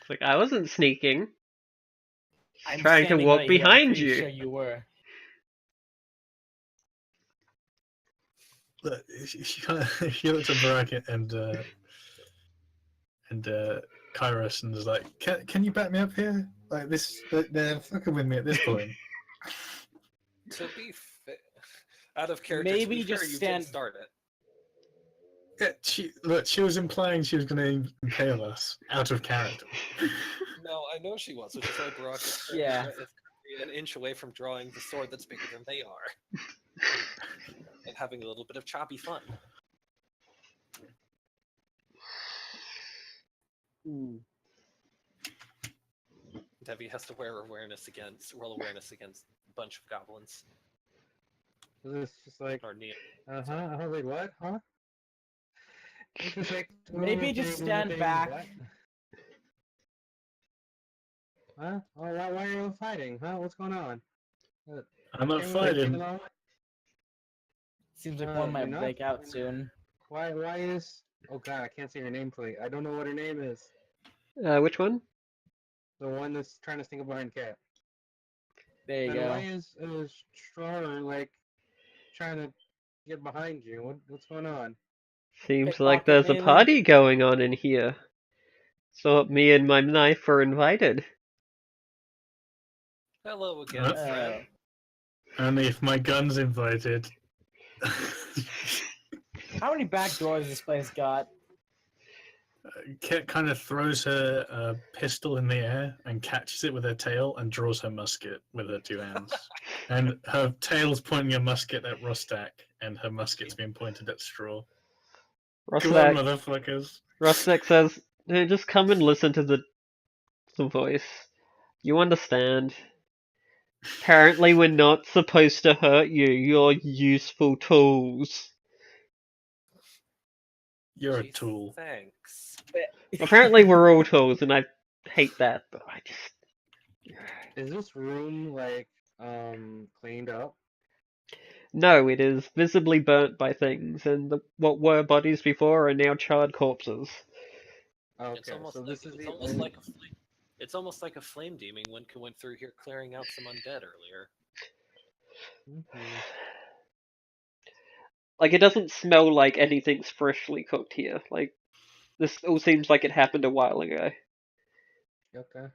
It's like, I wasn't sneaking. I'm Trying to standing walk right here, I'm behind pretty you. Sure you were. Look, she kind of she looks at Barack and Kairos and is like, "Can you back me up here? Like this, they're fucking with me at this point." To be fair, out of character, Maybe to be fair, just you stand- did start it. Yeah, she was implying she was going to impale us out of character. No, I know she was, which is why Brock is Yeah. an inch away from drawing the sword that's bigger than they are. And having a little bit of choppy fun. Ooh. Debbie has to roll awareness against a bunch of goblins. is this just like, Or Neil. wait, what? Huh? Is this like, Maybe just stand back. What? Huh? Oh, why are you fighting? Huh? What's going on? I'm not Anyone get fighting. along? Seems like you're one might not? break out soon. Why is? Oh God, I can't see her nameplate. I don't know what her name is. Which one? The one that's trying to sneak up behind Cat. There you And go. why is Stroller like trying to get behind you? What's going on? Seems like there's a maybe? party going on in here. So me and my knife are invited. Hello again, Uh, friend. Only if my gun's invited. How many back doors has this place got? Kit kind of throws her pistol in the air and catches it with her tail and draws her musket with her two hands. And her tail's pointing a musket at Rostak, and her musket's being pointed at Straw. Come on, motherfuckers. Rustic says, "Hey, just come and listen to the voice. You understand. Apparently we're not supposed to hurt you. You're useful tools." You're a Gee, tool. Thanks. Apparently we're all tools, and I hate that, but I just... Is this room like cleaned up? No, it is visibly burnt by things, and what were bodies before are now charred corpses. It's Okay, almost so like this is it's the almost only. like a flame. It's almost like a flame demon when went through here clearing out some undead earlier. Mhm. Like, it doesn't smell like anything's freshly cooked here. Like, this all seems like it happened a while ago. Okay.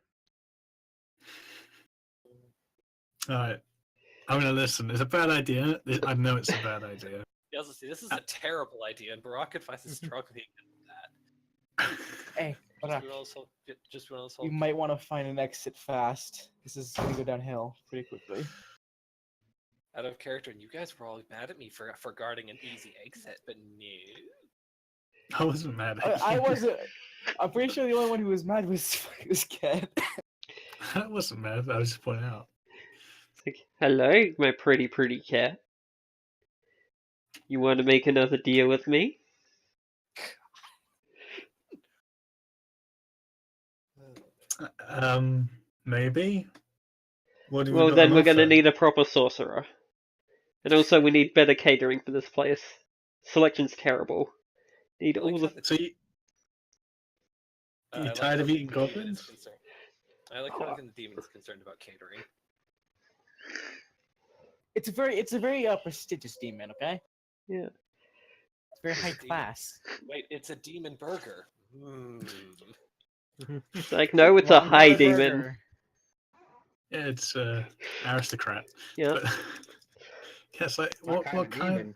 Alright. I'm gonna listen. It's a bad idea. I know it's a bad idea. Yeah, let's see. This is a terrible idea, and Barack advice is struggling with that. Hey, Just Barak, one of those whole- just one of those you whole- might want to find an exit fast. This is gonna go downhill pretty quickly. out of character, and you guys were all mad at me for guarding an easy exit, but no. I wasn't mad at I you. wasn't. I'm pretty sure the only one who was mad was Ken. I wasn't mad. I was just pointing out. It's like, hello, my pretty cat. You want to make another deal with me? Maybe. What have you Well, got then on we're gonna offer? need a proper sorcerer. And also, we need better catering for this place. Selection's terrible. Need I like all how the... So you I like tired how of the eating demon is goblins? concerned. I like how the demon is concerned about catering. It's a very prestigious demon. Okay, Yeah. it's very high Demon. class. Wait, it's a demon burger. It's like, no, it's a Wrong high kind of demon. burger. Yeah, it's aristocrat. Yeah. But yes, like What kind what of kind? demon?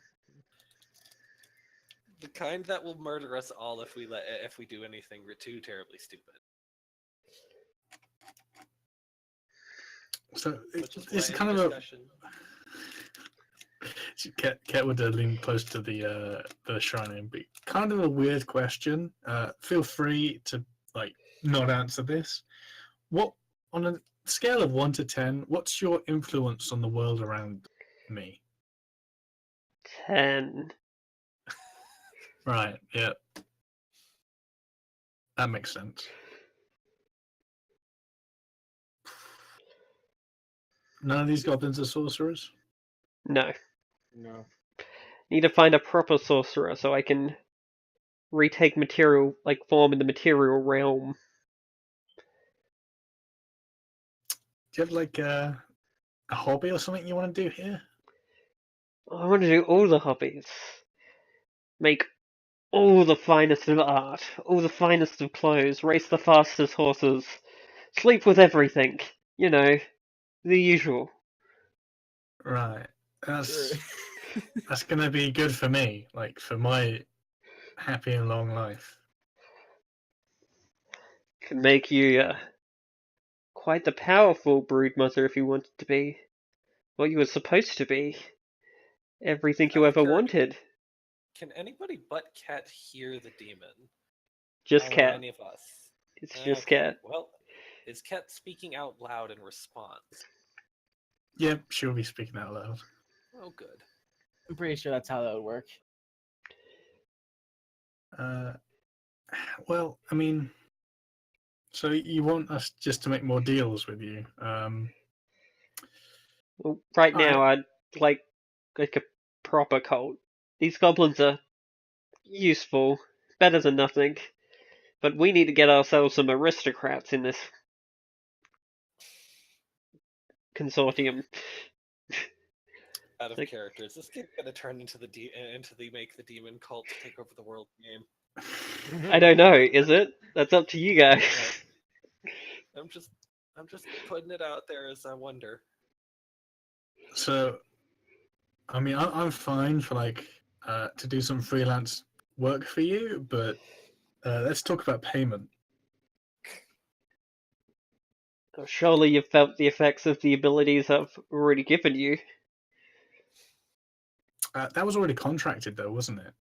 The kind that will murder us all if we do anything too terribly stupid. So Which is it's why kind any of discussion. Ket would lean close to the shrine and be kind of a weird question. Feel free to like not answer this. What on a scale of 1 to 10, what's your influence on the world around me? 10. Right, yeah. That makes sense. None of these goblins are sorcerers? No. No. Need to find a proper sorcerer so I can retake material, like, form in the material realm. Do you have like a hobby or something you want to do here? I want to do all the hobbies. Make all the finest of art, all the finest of clothes, race the fastest horses, sleep with everything. You know, the usual. Right. Sure. That's gonna be good for me, like for my happy and long life. Can make you quite the powerful broodmother if you wanted to be. What you were supposed to be. Everything you Out of ever character, wanted. Can anybody but Cat hear the demon? Just Out of cat. Any of us? It's just Okay, cat. well, is Cat speaking out loud in response? Yep, she'll be speaking out loud. Oh, good. I'm pretty sure that's how that would work. Well, I mean, so you want us just to make more deals with you? Well, right now, Alright. I'd like a proper cult. These goblins are useful, better than nothing. But we need to get ourselves some aristocrats in this consortium. Out of Like- character, is this game gonna turn into the make the demon cult to take over the world game? I don't know, is it? That's up to you guys. I'm just putting it out there as I wonder. So, I mean, I'm fine for like to do some freelance work for you, but let's talk about payment. Surely you've felt the effects of the abilities I've already given you. That was already contracted, though, wasn't it?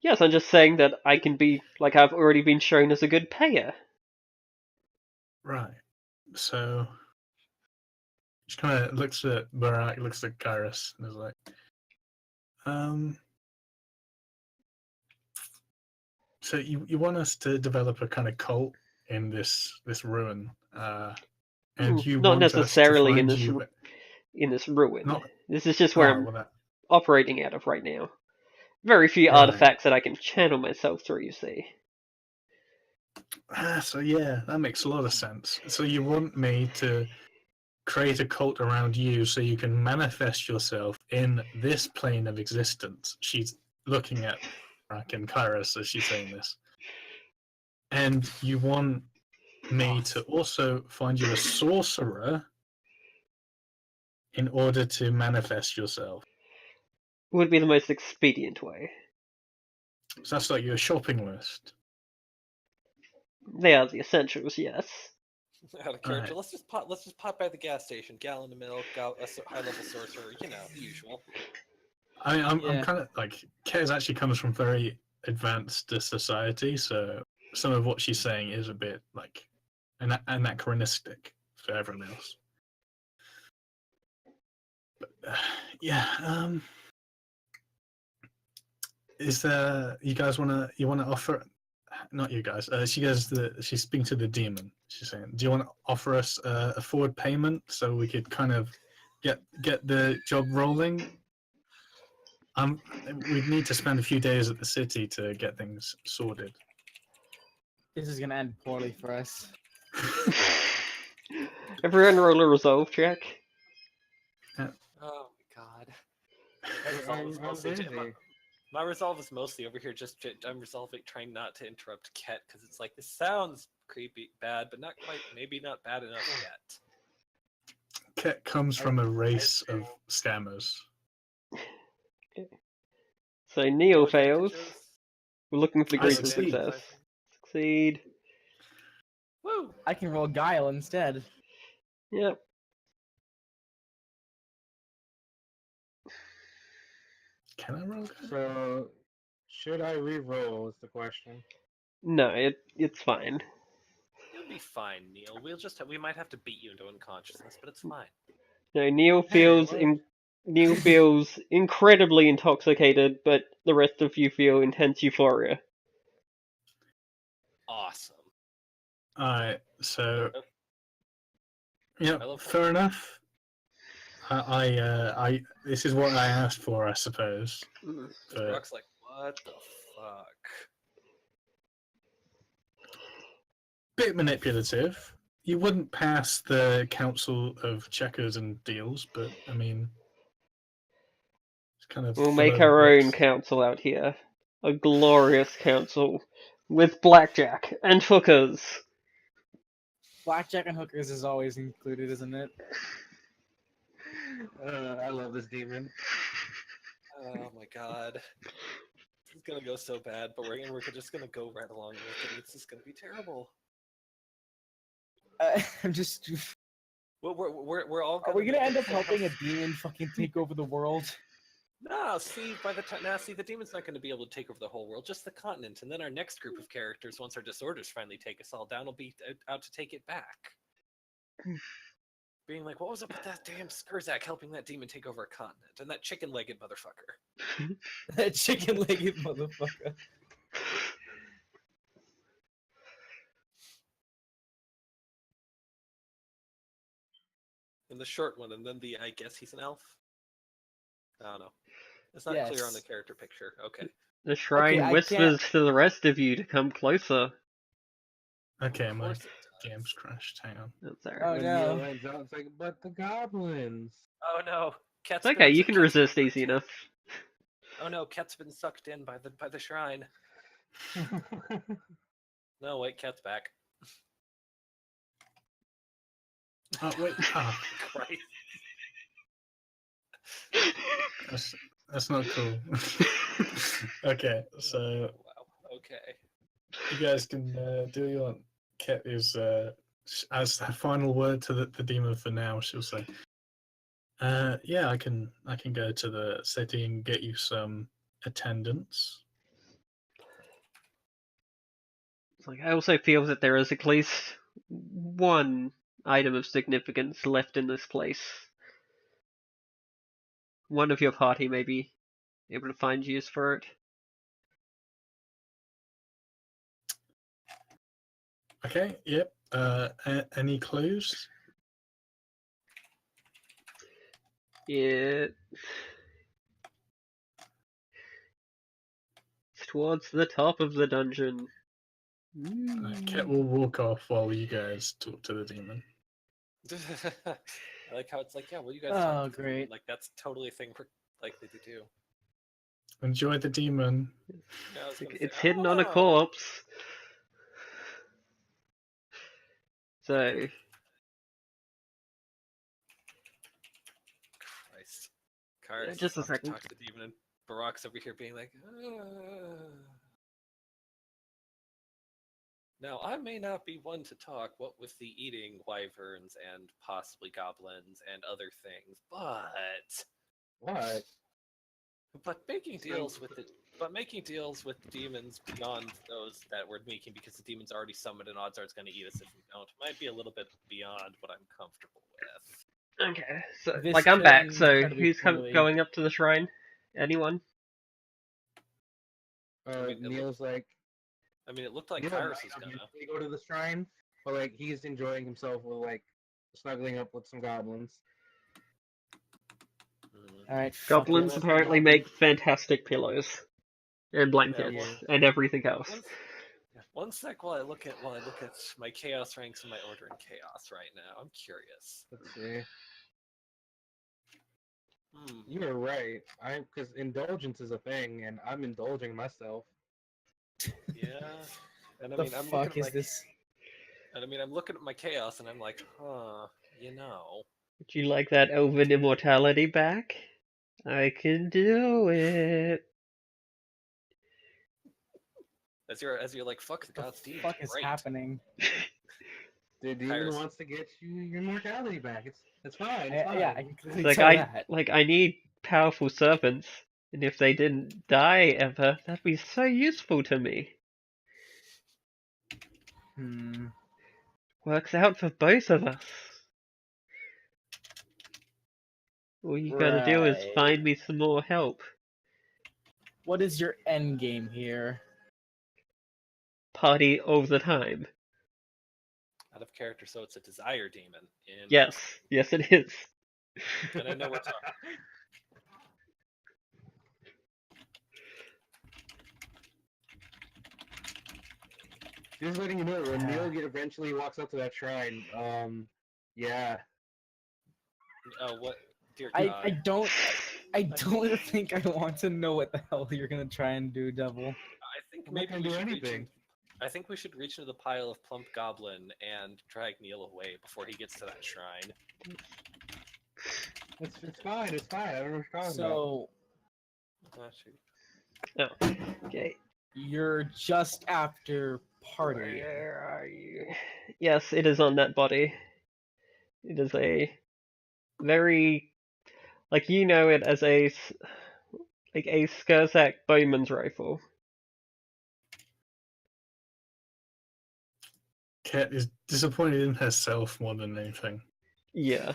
Yes, I'm just saying that I can be, like, I've already been shown as a good payer. Right. So, she kind of looks at Barak, looks at Kairos, and is like, So you want us to develop a kind of cult in this ruin, and you Not want us to necessarily find you in this ruin. not. This is just where Oh I'm well, that operating out of right now. Very few right. artifacts that I can channel myself through, you see. So yeah, that makes a lot of sense. So you want me to create a cult around you so you can manifest yourself in this plane of existence. She's looking at Rack and Kairos as she's saying this. And you want me to also find you a sorcerer in order to manifest yourself. Would be the most expedient way. So that's like your shopping list. They are the essentials, yes. Out of character. Alright. Let's just pop by the gas station. Gallon of milk, high level sorcerer. You know, the usual. I mean, I'm Yeah. kind of like Kez actually comes from very advanced society, so some of what she's saying is a bit like anachronistic for everyone else. But yeah, is there you guys wanna offer? Not you guys. She's speaking to the demon. She's saying, "Do you want to offer us a forward payment so we could kind of get the job rolling?" We'd need to spend a few days at the city to get things sorted. This is gonna end poorly for us. Everyone roll a resolve check. Oh my god. I'm My resolve is mostly over here. I'm resolving, trying not to interrupt Ket because it's like this sounds creepy, bad, but not quite. Maybe not bad enough yet. Ket comes from a race of scammers. So Neo No fails. advantages. We're looking for I degrees of succeed. success. Succeed. Woo! I can roll guile instead. Yep. Can I roll? So, should I re-roll? Is the question. No, it's fine. You'll be fine, Neil. We might have to beat you into unconsciousness, but it's fine. No, Neo Hey, feels Neo feels incredibly intoxicated, but the rest of you feel intense euphoria. Awesome. Alright, so yeah, I love- fair enough. I this is what I asked for, I suppose. But Brock's like, what the fuck? bit manipulative. You wouldn't pass the Council of Checkers and Deals, but I mean, it's kind of We'll below make the our own books. council out here. A glorious council. With blackjack and hookers. Blackjack and hookers is always included, isn't it? I love this demon. Oh my god. This is gonna go so bad, but we're just gonna go right along with it. It's just gonna be terrible. I'm just. Well, we're all. Are we gonna make end up somehow- helping a demon fucking take over the world? No, see, by the time the demon's not going to be able to take over the whole world, just the continent, and then our next group of characters, once our disorders finally take us all down, will be out to take it back. Being like, what was up with that damn Skurzak helping that demon take over a continent, and that chicken-legged motherfucker? That chicken-legged motherfucker. And the short one, and then I guess he's an elf. I don't know. It's not clear on the Yes. character picture. Okay. The shrine I whispers can't- to the rest of you to come closer. Okay, Of my course it does. game's crashed. Hang on. That's alright. Oh When no. Neil ends out, it's like, but the goblins. Oh no. It's okay, you can resist easy enough. Oh no, Ket's been sucked in by the shrine. No, wait, Ket's back. Oh wait, Christ. that's not cool. Okay, so Wow. Okay. you guys can do what you want. Ket is as a final word to the demon for now. She'll say, "Yeah, I can go to the city and get you some attendance." It's like, I also feel that there is at least one item of significance left in this place. One of your party may be able to find use for it. Okay, yep. Any clues? It's towards the top of the dungeon. Ket will walk off while you guys talk to the demon. I like how it's like, yeah, well, you guys Oh, talk to the demon, great. like that's totally a thing we're likely to do. Enjoy the demon. Yeah, I was gonna It's say, hidden on a "Oh." corpse. So, Christ. Karis just a off to second. talk to the demon, and Barak's over here being like, "Ah." Now, I may not be one to talk, what with the eating wyverns and possibly goblins and other things, What? but making deals with it. But making deals with demons beyond those that we're making because the demon's already summoned and odds are it's going to eat us if we don't might be a little bit beyond what I'm comfortable with. okay. So, This like, I'm could back. end So, incredibly who's poorly. going up to the shrine? Anyone? Neil's like, I mean, it looked like Neil Kyrus might was gonna. eventually go to the shrine, but like he's enjoying himself with like snuggling up with some goblins. All right. Goblins Fuck it. apparently make fantastic pillows and blankets Yeah, and everything else. One sec while I look at my chaos ranks and my order in chaos right now. I'm curious. Let's see. Hmm. You were right. Because indulgence is a thing, and I'm indulging myself. Yeah. And I The mean, I'm fuck looking is at this? And I mean, I'm looking at my chaos, and I'm like, huh, you know. Would you like that elven immortality back? I can do it. As you're like, fuck the The gods, demons, fuck is great. happening? The demon Kyrus. wants to get you your mortality back. It's fine. It's fine. Yeah, I can clearly Like tell I that. I need powerful servants, and if they didn't die ever, that'd be so useful to me. Hmm. Works out for both of us. All you gotta do is Right. find me some more help. What is your end game here? Party all the time. Out of character, so it's a desire demon. Yes, yes it is. And I know we're talking. Just letting you know, when Neil eventually walks up to that shrine, yeah. Oh, what? Dear God. I don't think I want to know what the hell you're gonna try and do, Devil. I think I'm not maybe gonna we do should anything. I think we should reach into the pile of plump goblin and drag Neil away before he gets to that shrine. It's fine. It's fine. I don't know what you're talking about. So Oh, shoot. Oh, okay. you're just after party. Where are you? Yes, it is on that body. It is a very, like, you know it as a Skurzak bowman's rifle. Ket is disappointed in herself more than anything. Yeah.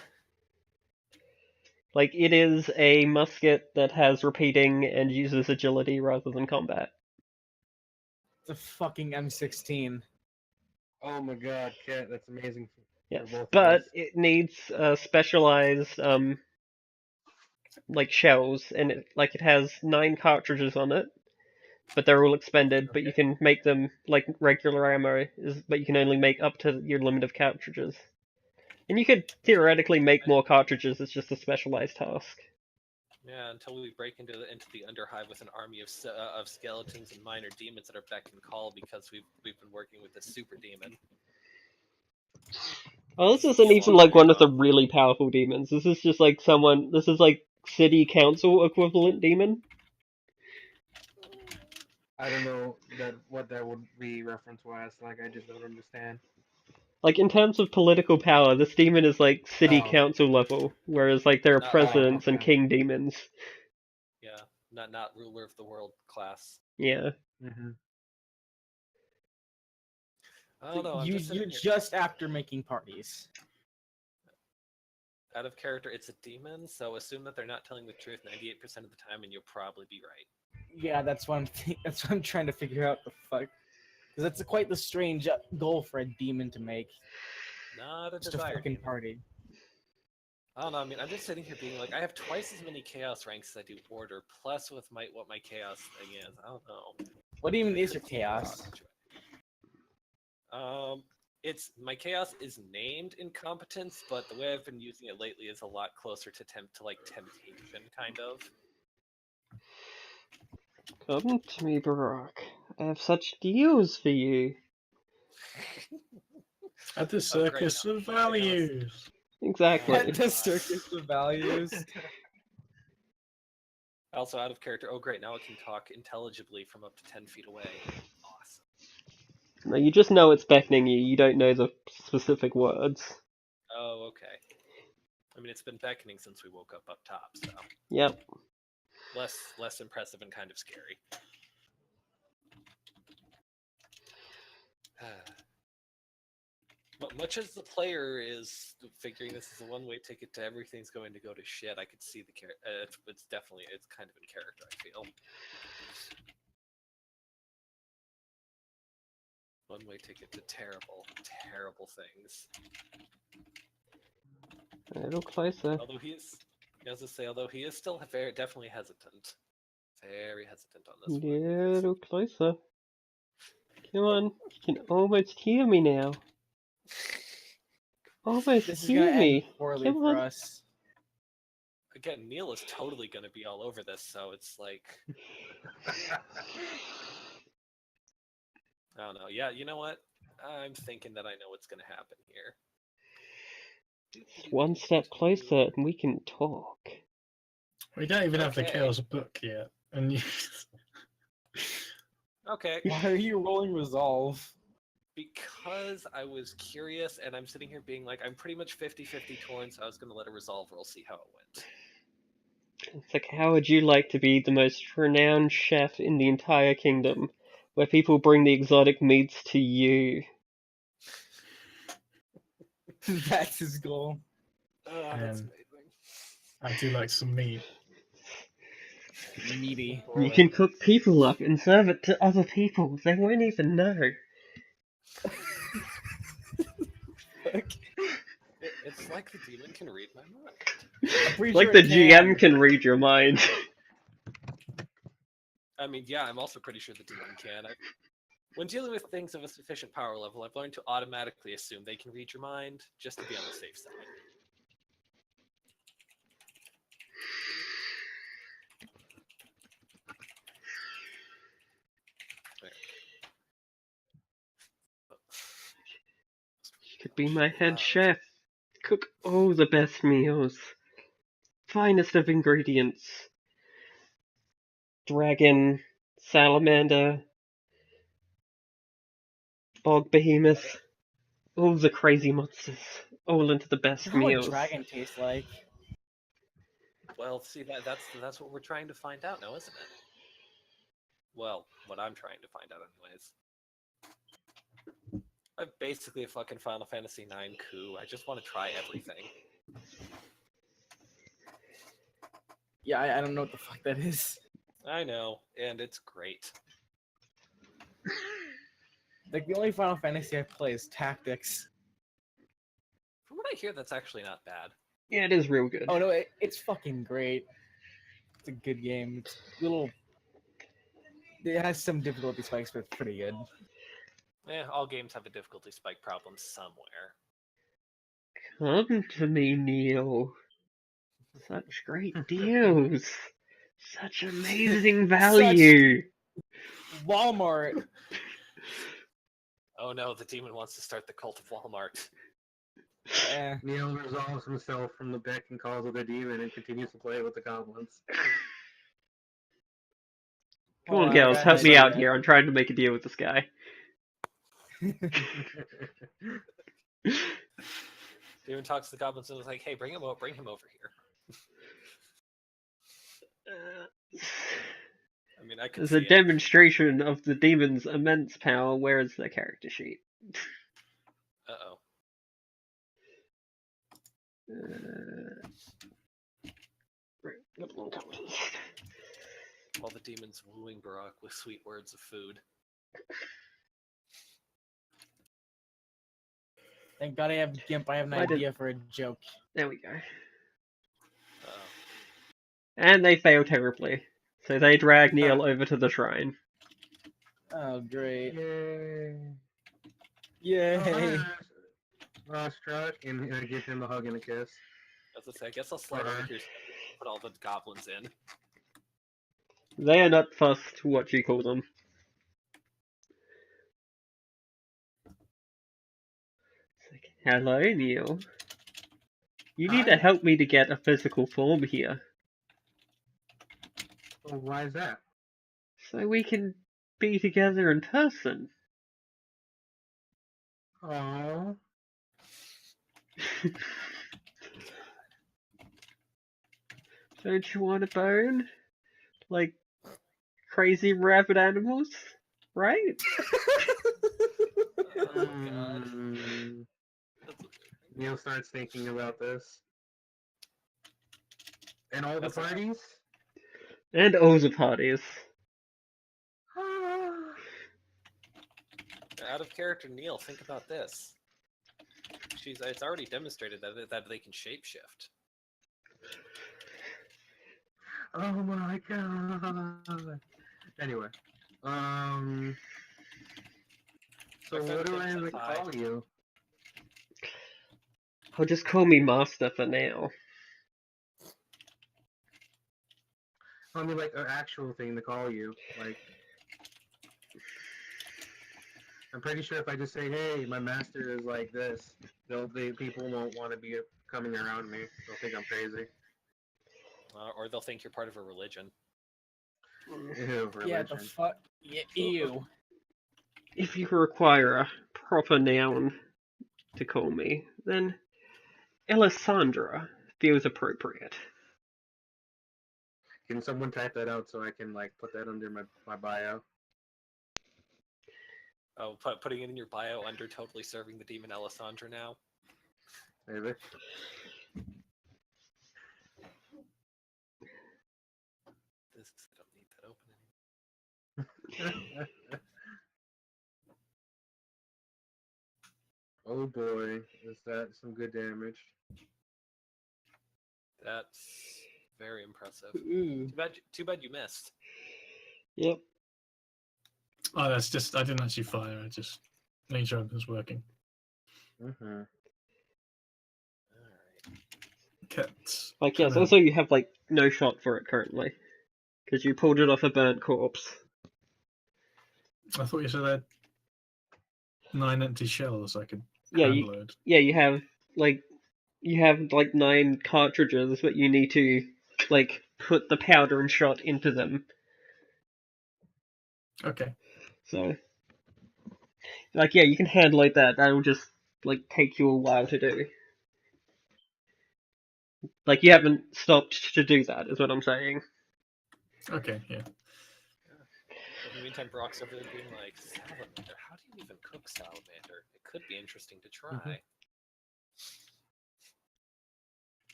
Like, it is a musket that has repeating and uses agility rather than combat. It's a fucking M16. Oh my God, Kat, that's amazing. Yes, both of but us. it needs specialized like shells, and it has 9 cartridges on it, but they're all expended. But you can make them like regular ammo, but you can only make up to your limit of cartridges. And you could theoretically make more cartridges. It's just a specialized task. Yeah, until we break into the Underhive with an army of skeletons and minor demons that are beck and call because we've been working with this super demon. Oh, this isn't even like one of the really powerful demons. This is just like someone. This is like city council equivalent demon. I don't know what that would be reference wise. Like, I just don't understand. Like, in terms of political power, this demon is like city Oh. council level, whereas like there are presidents and okay. king demons. Yeah, not ruler of the world class. Yeah. Mm-hmm. I don't know. You're just after making parties. Out of character, it's a demon, so assume that they're not telling the truth 98% of the time, and you'll probably be right. Yeah, that's what I'm trying to figure out. The fuck. Because that's quite the strange goal for a demon to make. Not a Just a desire freaking demon. party. I don't know. I mean, I'm just sitting here being like, I have twice as many chaos ranks as I do order, plus with what my chaos thing is. I don't know. What even is your It's chaos? It's my chaos is named incompetence, but the way I've been using it lately is a lot closer to temptation, kind of. Come to me, Barack. I have such deals for you. At the Oh, great, circus no, of my chaos. values. Exactly. At the circus of values. Also out of character. Oh, great! Now it can talk intelligibly from up to 10 feet away. Awesome. No, you just know it's beckoning you. You don't know the specific words. Oh, okay. I mean, it's been beckoning since we woke up top, so Yep. less impressive and kind of scary. Much as the player is figuring this is a one-way ticket to everything's going to go to shit, I could see the character. It's definitely kind of in character. I feel one-way ticket to terrible, terrible things. A little closer. Although as I say, although he is still definitely hesitant, very hesitant on this one. A little closer. Come on, you can almost hear me now. Almost This is hear gonna end me. poorly Come for on. us. Again, Neil is totally going to be all over this, so it's like, I don't know. Yeah, you know what? I'm thinking that I know what's going to happen here. Just one step closer and we can talk. We don't even have the Okay. Chaos book yet, and you... Okay. Why are you rolling resolve? Because I was curious, and I'm sitting here being like, I'm pretty much 50-50 torn, so I was going to let a resolve roll, see how it went. It's like, how would you like to be the most renowned chef in the entire kingdom, where people bring the exotic meats to you? That's his goal. Oh, that's And- amazing. I do like some meat. Meaty. You can cook people up and serve it to other people. They won't even know. It's like the demon can read my mind. I'm pretty Like sure the it GM can read your mind. I mean, yeah, I'm also pretty sure the demon can. When dealing with things of a sufficient power level, I've learned to automatically assume they can read your mind, just to be on the safe side. Could be my head chef. Cook all the best meals. Finest of ingredients. Dragon, salamander, bog behemoth. All the crazy monsters. All into the best How would meals. dragon taste like? Well, see, that's what we're trying to find out now, isn't it? Well, what I'm trying to find out, anyways. I'm basically a fucking Final Fantasy IX coup. I just want to try everything. Yeah, I don't know what the fuck that is. I know, and it's great. Like, the only Final Fantasy I play is Tactics. From what I hear, that's actually not bad. Yeah, it is real good. Oh no, it's fucking great. It's a good game. It's a little... It has some difficulty spikes, but it's pretty good. All games have a difficulty spike problem somewhere. Come to me, Neil. Such great deals. Such amazing value. Walmart! Oh no, the demon wants to start the cult of Walmart. Neil resolves himself from the beck and calls of the demon and continues to play with the goblins. Come Hold on, I girls, got help an me out idea. here. I'm trying to make a deal with this guy. Demon talks to the goblins and is like, "Hey, bring him over here." I mean, I could There's see a it. demonstration of the demon's immense power. Where is their character sheet? Uh-oh. While the demon's wooing Barak with sweet words of food. Thank God I have GIMP. I have an Why did- idea for a joke. There we go. Oh. And they fail terribly. So they drag Neil over to the shrine. Oh, great. Yay! Yay. Struck and give him a hug and a kiss. As I say, I guess I'll slide over here, put all the goblins in. They are not fussed what you call them. It's like, hello, Neil. You need to Hi. help me to get a physical form here. Oh, why is that? So we can be together in person. Oh, Don't you want a bone? Like crazy rabid animals? Right? Oh god. Neil starts thinking about this. And all the That's not- parties? And all the parties. Out of character, Neil, think about this. It's already demonstrated that they can shapeshift. Oh my god. Anyway. So My what do I friend even thinks I'm call you? Oh, just call me Master for now. I mean, like, an actual thing to call you. Like, I'm pretty sure if I just say, hey, my master is like this, people won't want to be coming around me. They'll think I'm crazy. Or they'll think you're part of a religion. Ew, Yeah, the religion. fuck? Yeah, ew. If you require a proper noun to call me, then Alessandra feels appropriate. Can someone type that out so I can, like, put that under my bio? Oh, putting it in your bio under totally serving the demon Alessandra now. Maybe. I don't need that open anymore. Oh boy, is that some good damage. That's very impressive. Ooh. Too bad you missed. Yep. Oh, that's just, I didn't actually fire, I just made sure it was working. Mm-hmm. Alright. Kept. Like, yes, kinda- also you have, like, no shot for it currently. Because you pulled it off a burnt corpse. I thought you said I had 9 empty shells I could Yeah, hand you, load. yeah, you have 9 cartridges, but you need to, like, put the powder and shot into them. Okay. So, like, yeah, you can hand load that. That'll just, like, take you a while to do. Like, you haven't stopped to do that, is what I'm saying. Okay, yeah. In the meantime, Brock's over there being like, salamander, how do you even cook salamander? It could be interesting to try.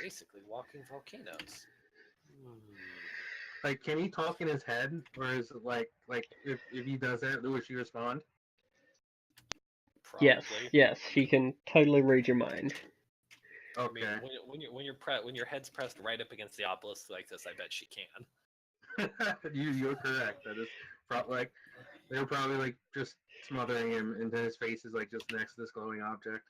Basically, walking volcanoes. Like, can he talk in his head, or is it like if he does that, would she respond? Probably. Yes, he can totally read your mind. I mean, Okay. when your head's pressed right up against the obelisk like this, I bet she can. You're correct. That is like they're probably like just smothering him, and then his face is like just next to this glowing object.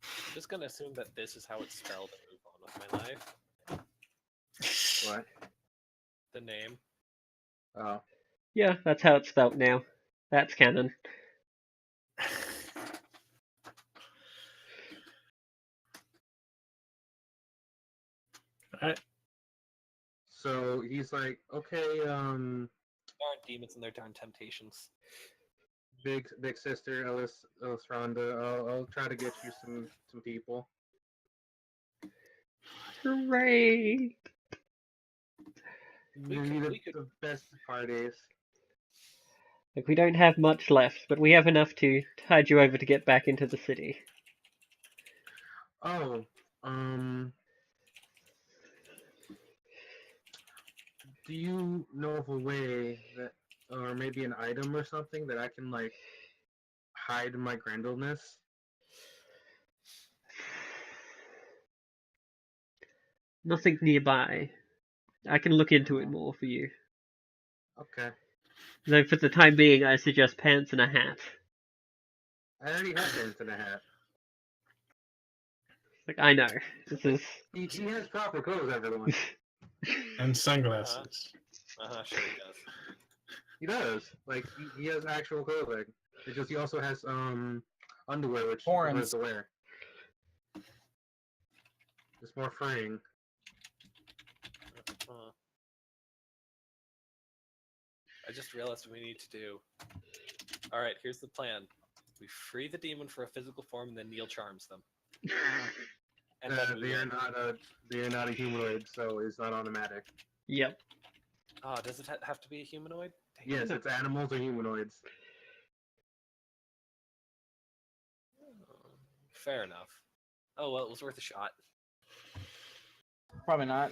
I'm just gonna assume that this is how it's spelled and move on with my life. What? The name. Oh. Yeah, that's how it's spelt now. That's canon. Alright. So he's like, okay, There aren't demons and their darn temptations. big sister Elisranda, I'll try to get you some people. Hooray! You could- need we could- the best parties. Like, we don't have much left, but we have enough to tide you over to get back into the city. Oh, do you know of a way that, or maybe an item or something that I can like hide my Grendelness? Nothing nearby. I can look into it more for you. Okay. Though for the time being, I suggest pants and a hat. I already have pants and a hat. Like, I know. This is... He has proper clothes, everyone. And sunglasses. Sure he does. He does. Like, he has actual clothing. It's just he also has, underwear, which he Horns. prefers to wear. It's more freeing. I just realized what we need to do. Alright, here's the plan. We free the demon for a physical form, and then Neil charms them. And then They are not a humanoid, so it's not automatic. Yep. Oh, does it have to be a humanoid? Dang. Yes, it's animals or humanoids. Fair enough. Oh, well, it was worth a shot. Probably not.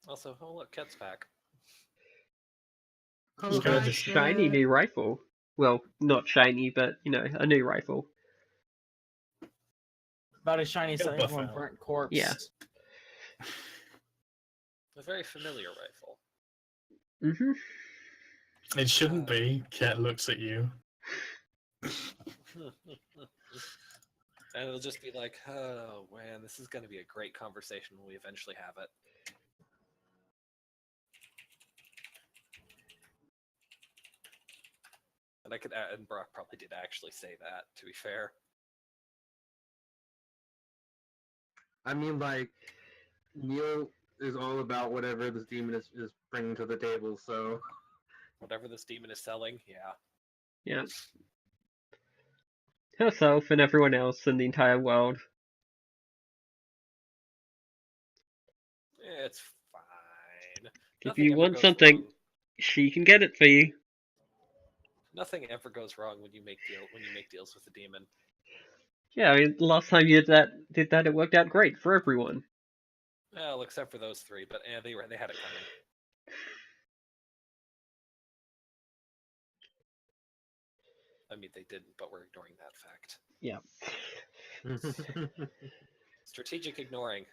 Also, oh look, Ket's back. Oh, He's got hi, a Shiny Kat. new rifle. Well, not shiny, but, you know, a new rifle. About as shiny as Get something buff from a out. burnt corpse. Yeah. A very familiar rifle. Mm-hmm. It shouldn't be. Cat looks at you. And it'll just be like, oh man, this is going to be a great conversation when we eventually have it. And and Brock probably did actually say that, to be fair. I mean, like, Neil is all about whatever this demon is bringing to the table, so... Whatever this demon is selling, yeah. Yeah. Herself and everyone else in the entire world. It's fine. If Nothing you ever want goes something, wrong. she can get it for you. Nothing ever goes wrong when you make deals with the demon. Yeah, I mean, the last time you did that, it worked out great for everyone. Well, except for those three, but they had it coming. I mean, they didn't, but we're ignoring that fact. Yeah. Strategic ignoring.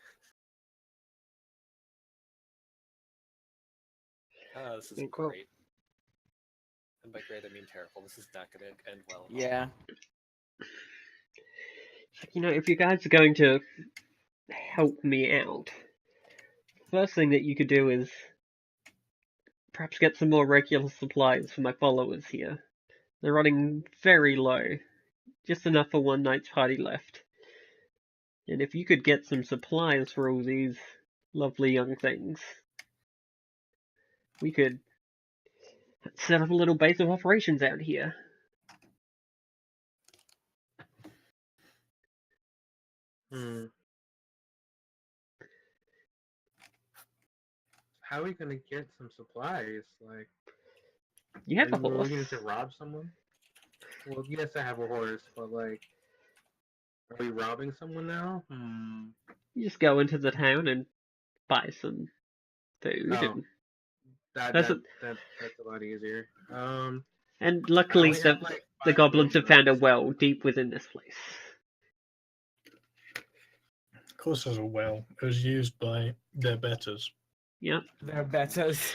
This is Cool. great. And by great, I mean terrible. This is not going to end well at all. Yeah. You know, if you guys are going to help me out, first thing that you could do is perhaps get some more regular supplies for my followers here. They're running very low. Just enough for one night's party left. And if you could get some supplies for all these lovely young things, we could set up a little base of operations out here. How are we gonna get some supplies? Like, You have a are we horse. going to rob someone? Well, yes, I have a horse, but like, are we robbing someone now? You just go into the town and buy some food. Oh. And That's a lot easier. and luckily, I only have, like, the 5 goblins have gold found a nuts. well deep within this place. Of course, there's a well. It was used by their betters. Yep. They're betas.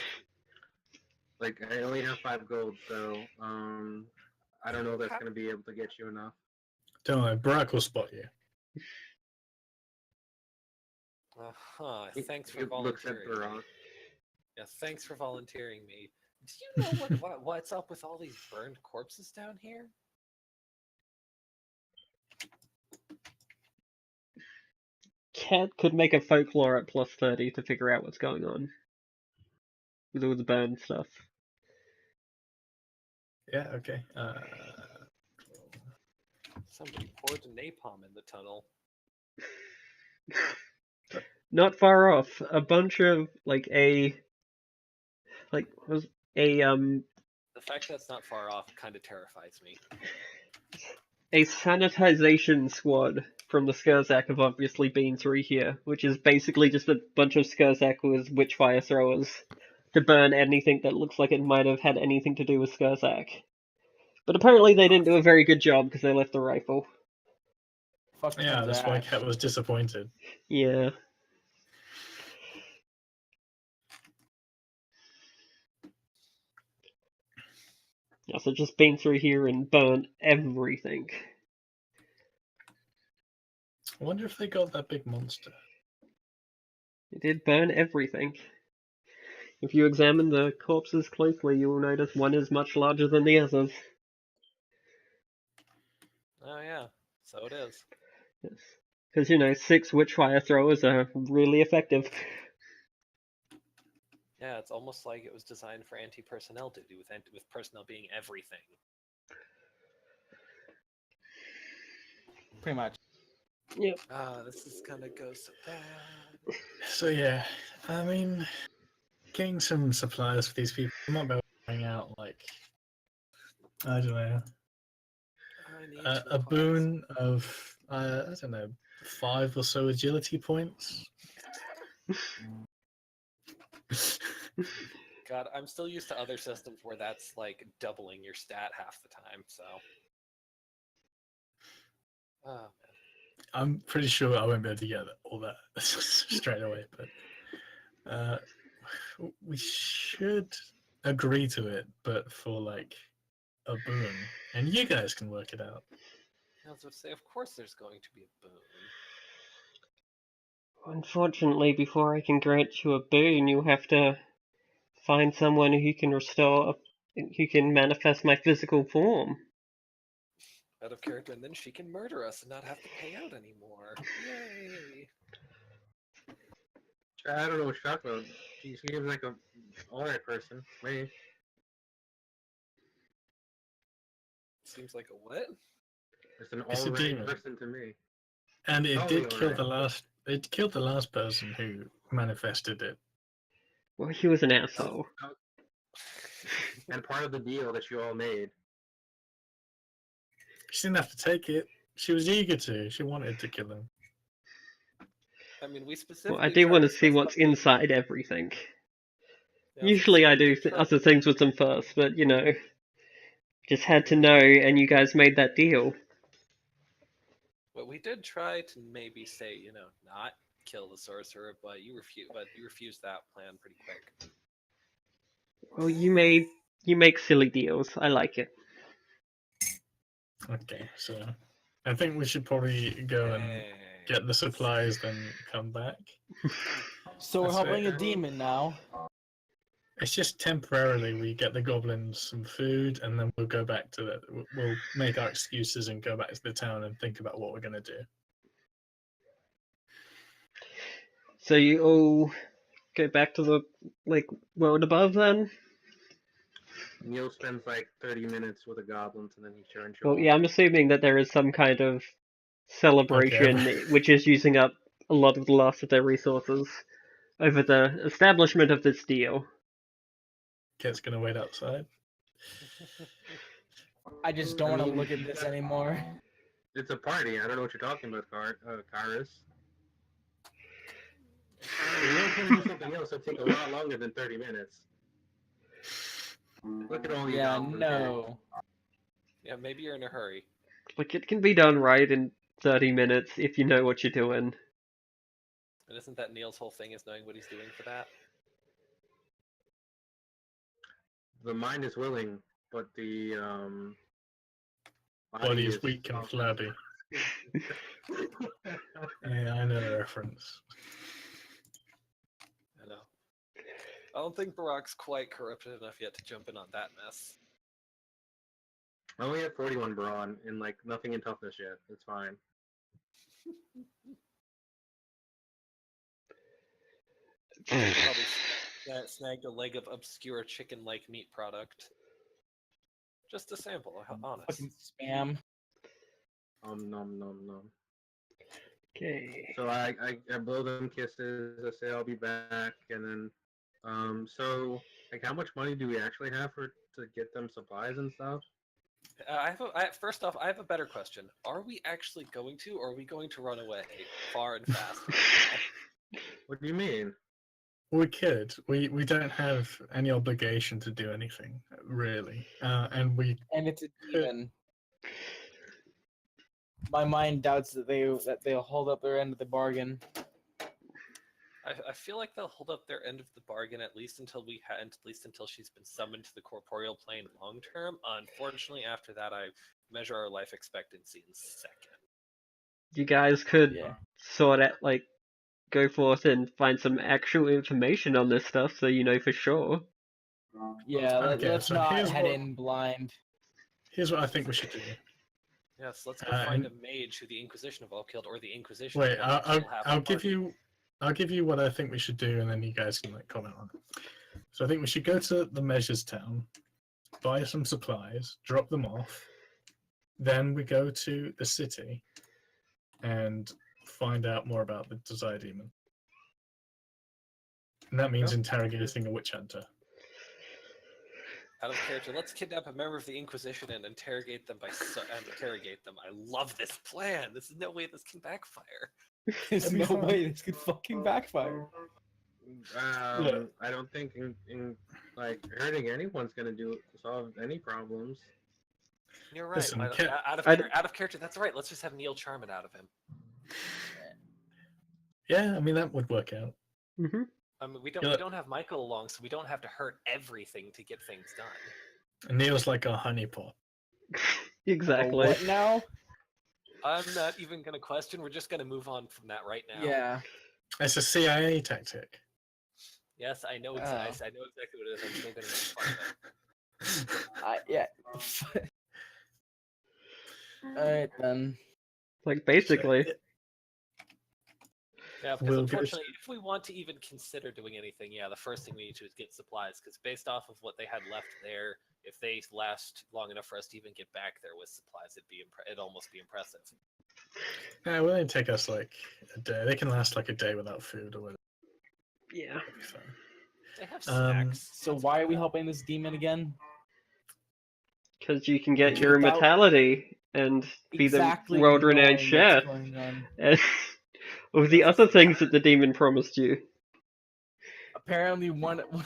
Like, I only have 5 gold, so I don't know if that's gonna be able to get you enough. Don't worry, Brock will spot you. Thanks for It looks at volunteering. Barak. Yeah, thanks for volunteering me. Do you know what's up with all these burned corpses down here? Cat could make a folklore at plus 30 to figure out what's going on with all the burn stuff. Yeah, okay. Somebody poured a napalm in the tunnel. Not far off. A bunch of the fact that it's not far off kind of terrifies me. A sanitization squad from the Skurzak have obviously been through here, which is basically just a bunch of Skurzak with witchfire throwers to burn anything that looks like it might have had anything to do with Skurzak. But apparently they didn't do a very good job because they left the rifle. Fuck Yeah, that's why Zach. Cat was disappointed. Yeah. Yeah, so just been through here and burnt everything. I wonder if they got that big monster. It did burn everything. If you examine the corpses closely, you will notice one is much larger than the others. Oh yeah, so it is. Yes. Because, 6 witchfire throwers are really effective. Yeah, it's almost like it was designed for anti-personnel duty, with personnel being everything. Pretty much. Yep. This is gonna go so bad. So yeah, I mean, getting some supplies for these people might be able to bring out like, I don't know, I need a toolbox. boon of I don't know, 5 or so agility points. God, I'm still used to other systems where that's like doubling your stat half the time, so. Oh, man. I'm pretty sure I won't be able to get all that straight away, but we should agree to it, but for like a boon, and you guys can work it out. I was about to say, of course there's going to be a boon. Unfortunately, before I can grant you a boon, you have to find someone who can who can manifest my physical form. Out of character, and then she can murder us and not have to pay out anymore. Yay! I don't know what you're talking about. She seems like a alright person to me. Seems like a what? Just an It's a alright demon. person to me. And it Totally did kill alright. the last. It killed the last person who manifested it. Well, he was an That asshole. was- and part of the deal that you all made. She didn't have to take it. She was eager to. She wanted to kill him. I mean, we specifically. Well, I do want to tried see what's specify- inside everything. Yeah, I was Usually I gonna say, we do did try- other things with them first, but just had to know, and you guys made that deal. Well, we did try to maybe say, not kill the sorcerer, but you refused that plan pretty quick. Well, you make silly deals. I like it. Okay, so I think we should probably go and Hey. get the supplies, then come back. So we're That's helping it. a demon now. It's just temporarily we get the goblins some food, and then we'll go back to we'll make our excuses and go back to the town and think about what we're gonna do. So you all go back to the world above then? Neil spends like 30 minutes with the goblins and then he turns you Well, off. yeah, I'm assuming that there is some kind of celebration Okay. which is using up a lot of the last of their resources over the establishment of this deal. Kit's gonna wait outside. I just don't I want to mean, look at this anymore. It's a party. I don't know what you're talking about, Karis. If you want to do something else, it'll take a lot longer than 30 minutes. Look at all these Yeah, goblins. no. Yeah, maybe you're in a hurry. It can be done right in 30 minutes if you know what you're doing. And isn't that Neil's whole thing, is knowing what he's doing for that? The mind is willing, but the Body is weak and flabby. Yeah, I know the reference. I know. I don't think Barack's quite corrupted enough yet to jump in on that mess. I only have 41 brawn and like nothing in toughness yet. It's fine. Probably snagged a leg of obscure chicken-like meat product. Just a sample, honest. Fucking spam. Nom nom nom. Okay. So I blow them kisses. I say I'll be back, and then so like how much money do we actually have to get them supplies and stuff? First off, I have a better question. Are we actually going to, or are we going to run away far and fast? What do you mean? We could. We don't have any obligation to do anything, really. And we And it's a could. demon. My mind doubts that they'll hold up their end of the bargain. I feel like they'll hold up their end of the bargain at least until she's been summoned to the corporeal plane long term. Unfortunately, after that, I measure our life expectancy in second. You guys could Yeah. sort out, like, go forth and find some actual information on this stuff so you know for sure. Yeah, Okay, let's so not here's head what- in blind. Here's what I think we should do. Yes, let's go find a and- mage who the Inquisition have all killed, or the Inquisition. Wait, have all kill half the I'll give you what I think we should do, and then you guys can like comment on it. So I think we should go to the Measures Town, buy some supplies, drop them off. Then we go to the city and find out more about the Desire Demon. And that means interrogating a witch hunter. Out of character, let's kidnap a member of the Inquisition and interrogate them interrogate them. I love this plan. There's no way this can backfire. There's That'd be no fun. way this could fucking backfire. Yeah. I don't think like hurting anyone's gonna solve any problems. You're right. Listen, Out of character. That's right. Let's just have Neil charm it out of him. Yeah, I mean that would work out. Mm-hmm. I mean, we Yeah. don't have Michael along, so we don't have to hurt everything to get things done. And Neil's like a honeypot. Exactly. What now? I'm not even gonna question. We're just gonna move on from that right now. Yeah. It's a CIA tactic. Yes, I know. Oh. I know exactly what it is. I'm still gonna make fun of it. Yeah. Alright then. Like, basically. Yeah, because We'll unfortunately, if we want to even consider doing anything, yeah, the first thing we need to do is get supplies. Because based off of what they had left there, if they last long enough for us to even get back there with supplies, it'd almost be impressive. Yeah, it will only take us like a day. They can last like a day without food or whatever. Yeah. It'll be fine. They have Um, snacks. So why are we helping this demon again? Because you can get Without- your immortality and be Exactly the world-renowned knowing what's chef. going on. And of the other things that the demon promised you. Apparently one a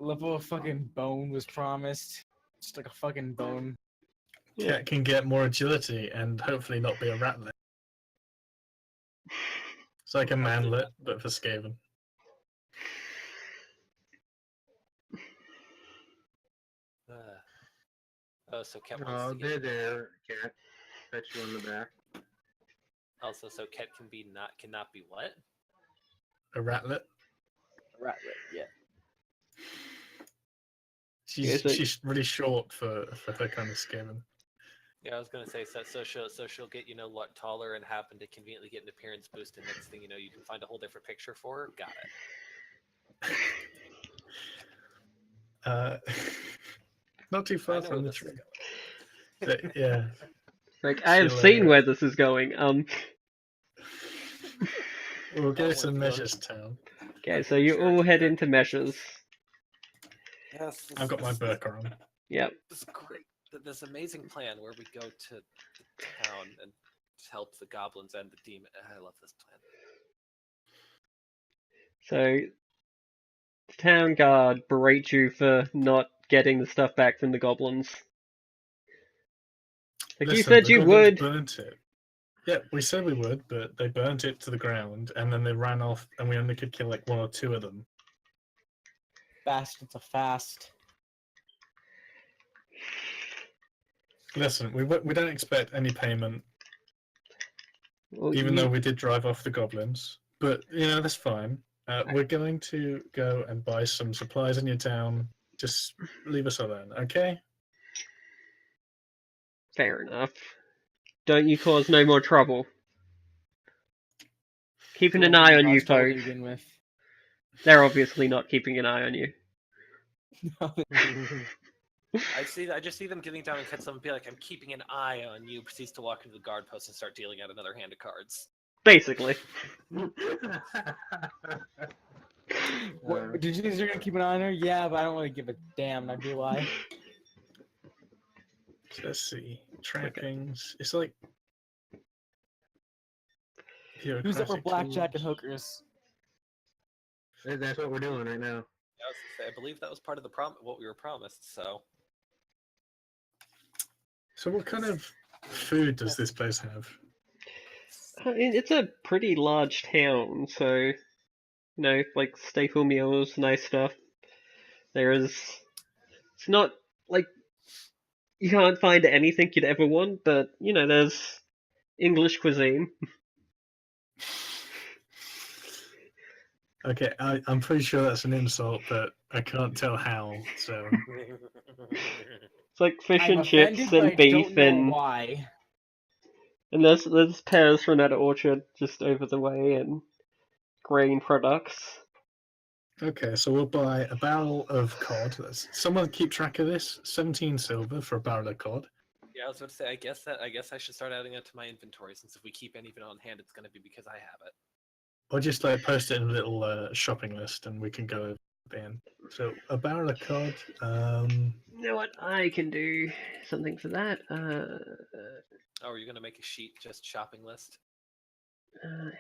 level of fucking bone was promised. Just like a fucking bone. Cat can get more agility and hopefully not be a ratlet. It's like a manlet, but for Skaven. Oh, so Ket Oh, wants to they're get. there, cat. Pat you on the back. Also, so Ket cannot be what? A ratlet. Ratlet, yeah. She's really short for her kind of Skaven. Yeah, I was gonna say so she'll get taller and happen to conveniently get an appearance boost, and next thing you know, you can find a whole different picture for her. Got it. Not too I far know from the this is tree. But, yeah. Like, I have She'll, seen where this is going. We'll go That to one Measures Town. Okay, so you all head into Measures. Yes, I've got my burqa on. Yep. This great, this amazing plan where we go to the town and help the goblins and the demon. I love this plan. So, the town guard berate you for not getting the stuff back from the goblins. Like you Listen, said the you goblins would. Burnt it. Yeah, we said we would, but they burnt it to the ground, and then they ran off, and we only could kill like one or two of them. Bastards are fast. Listen, we don't expect any payment, Well, even you- though we did drive off the goblins. But that's fine. We're going to go and buy some supplies in your town. Just leave us alone, okay? Fair enough. Don't you cause no more trouble. Keeping an eye on you, Cause trouble to folks. begin with. They're obviously not keeping an eye on you. I just see them getting down and cut someone and be like, I'm keeping an eye on you, proceeds to walk into the guard post and start dealing out another hand of cards. Basically. What, did you say you're gonna keep an eye on her? Yeah, but I don't really give a damn, not do I? Let's see. Trappings. It's like. Who's up for bureaucratic blackjack and tools. hookers? That's what we're doing right now. I was gonna say, I believe that was part of the what we were promised. So So what kind of food does this place have? It's a pretty large town, so like staple meals, nice stuff. There is. It's not like you can't find anything you'd ever want, but there's English cuisine. Okay, I'm pretty sure that's an insult, but I can't tell how. So It's like fish I'm and offended, chips but I and beef, don't know why. and there's pears from that orchard just over the way, and grain products. okay, so we'll buy a barrel of cod. Someone keep track of this. 17 silver for a barrel of cod. yeah, I was about to say, I guess I should start adding it to my inventory, since if we keep anything on hand, it's gonna be because I have it. Or just like post it in a little shopping list, and we can go in. So a barrel of cod. You know what? I can do something for that. Oh, are you gonna make a sheet just shopping list?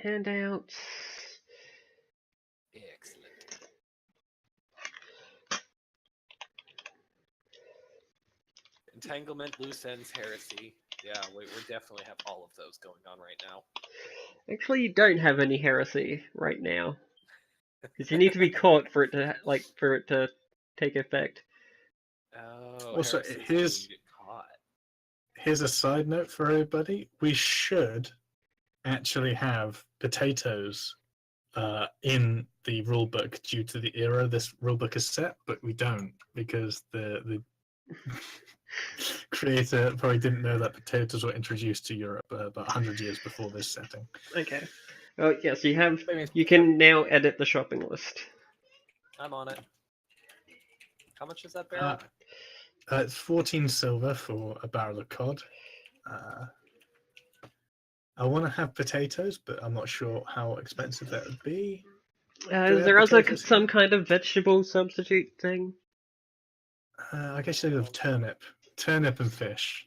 Handouts. Excellent. Entanglement, loose ends, heresy. Yeah, we definitely have all of those going on right now. Actually, you don't have any heresy right now, because you need to be caught for it to take effect. Oh, Also, heresy is when you get caught. here's a side note for everybody. We should actually have potatoes in the rulebook due to the era this rulebook is set, but we don't because the creator probably didn't know that potatoes were introduced to Europe about 100 years before this setting. Okay. Oh yes, you Wait, you can now edit the shopping list. I'm on it. How much is that barrel? It's 14 silver for a barrel of cod. I want to have potatoes, but I'm not sure how expensive that would be. Is have there also potatoes some here? kind of vegetable substitute thing? I guess you have turnip and fish.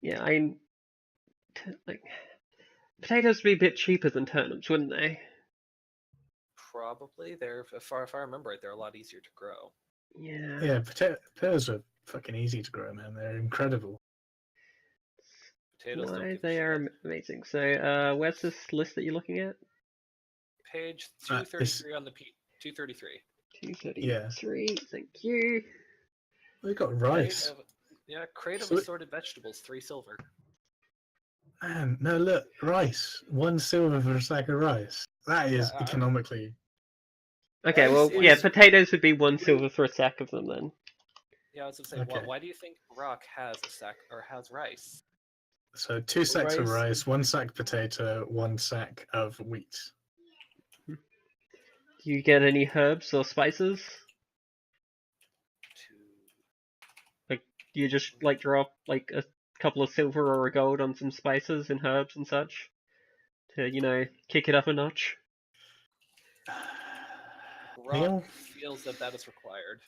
Yeah, like potatoes would be a bit cheaper than turnips, wouldn't they? Probably. If I remember right, they're a lot easier to grow. Yeah. Yeah, potatoes are fucking easy to grow, man. They're incredible. Potatoes don't Why give a they shit. are amazing. So, where's this list that you're looking at? Page This 233 on the 233. 233. Thank you. we got Crate rice. of, crate of So- assorted vegetables, 3 silver. Man, no, look, rice. 1 silver for a sack of rice. That is Yeah, economically. Okay, Rice well, yeah, is- potatoes would be 1 silver for a sack of them then. Yeah, I was gonna say, Okay. why do you think Rock has a sack or has rice? So 2 sacks of Rice- rice, 1 sack potato, 1 sack of wheat. Do you get any herbs or spices? Two. Do you just drop a couple of silver or a gold on some spices and herbs and such to kick it up a notch? Rock Neil? feels that is required.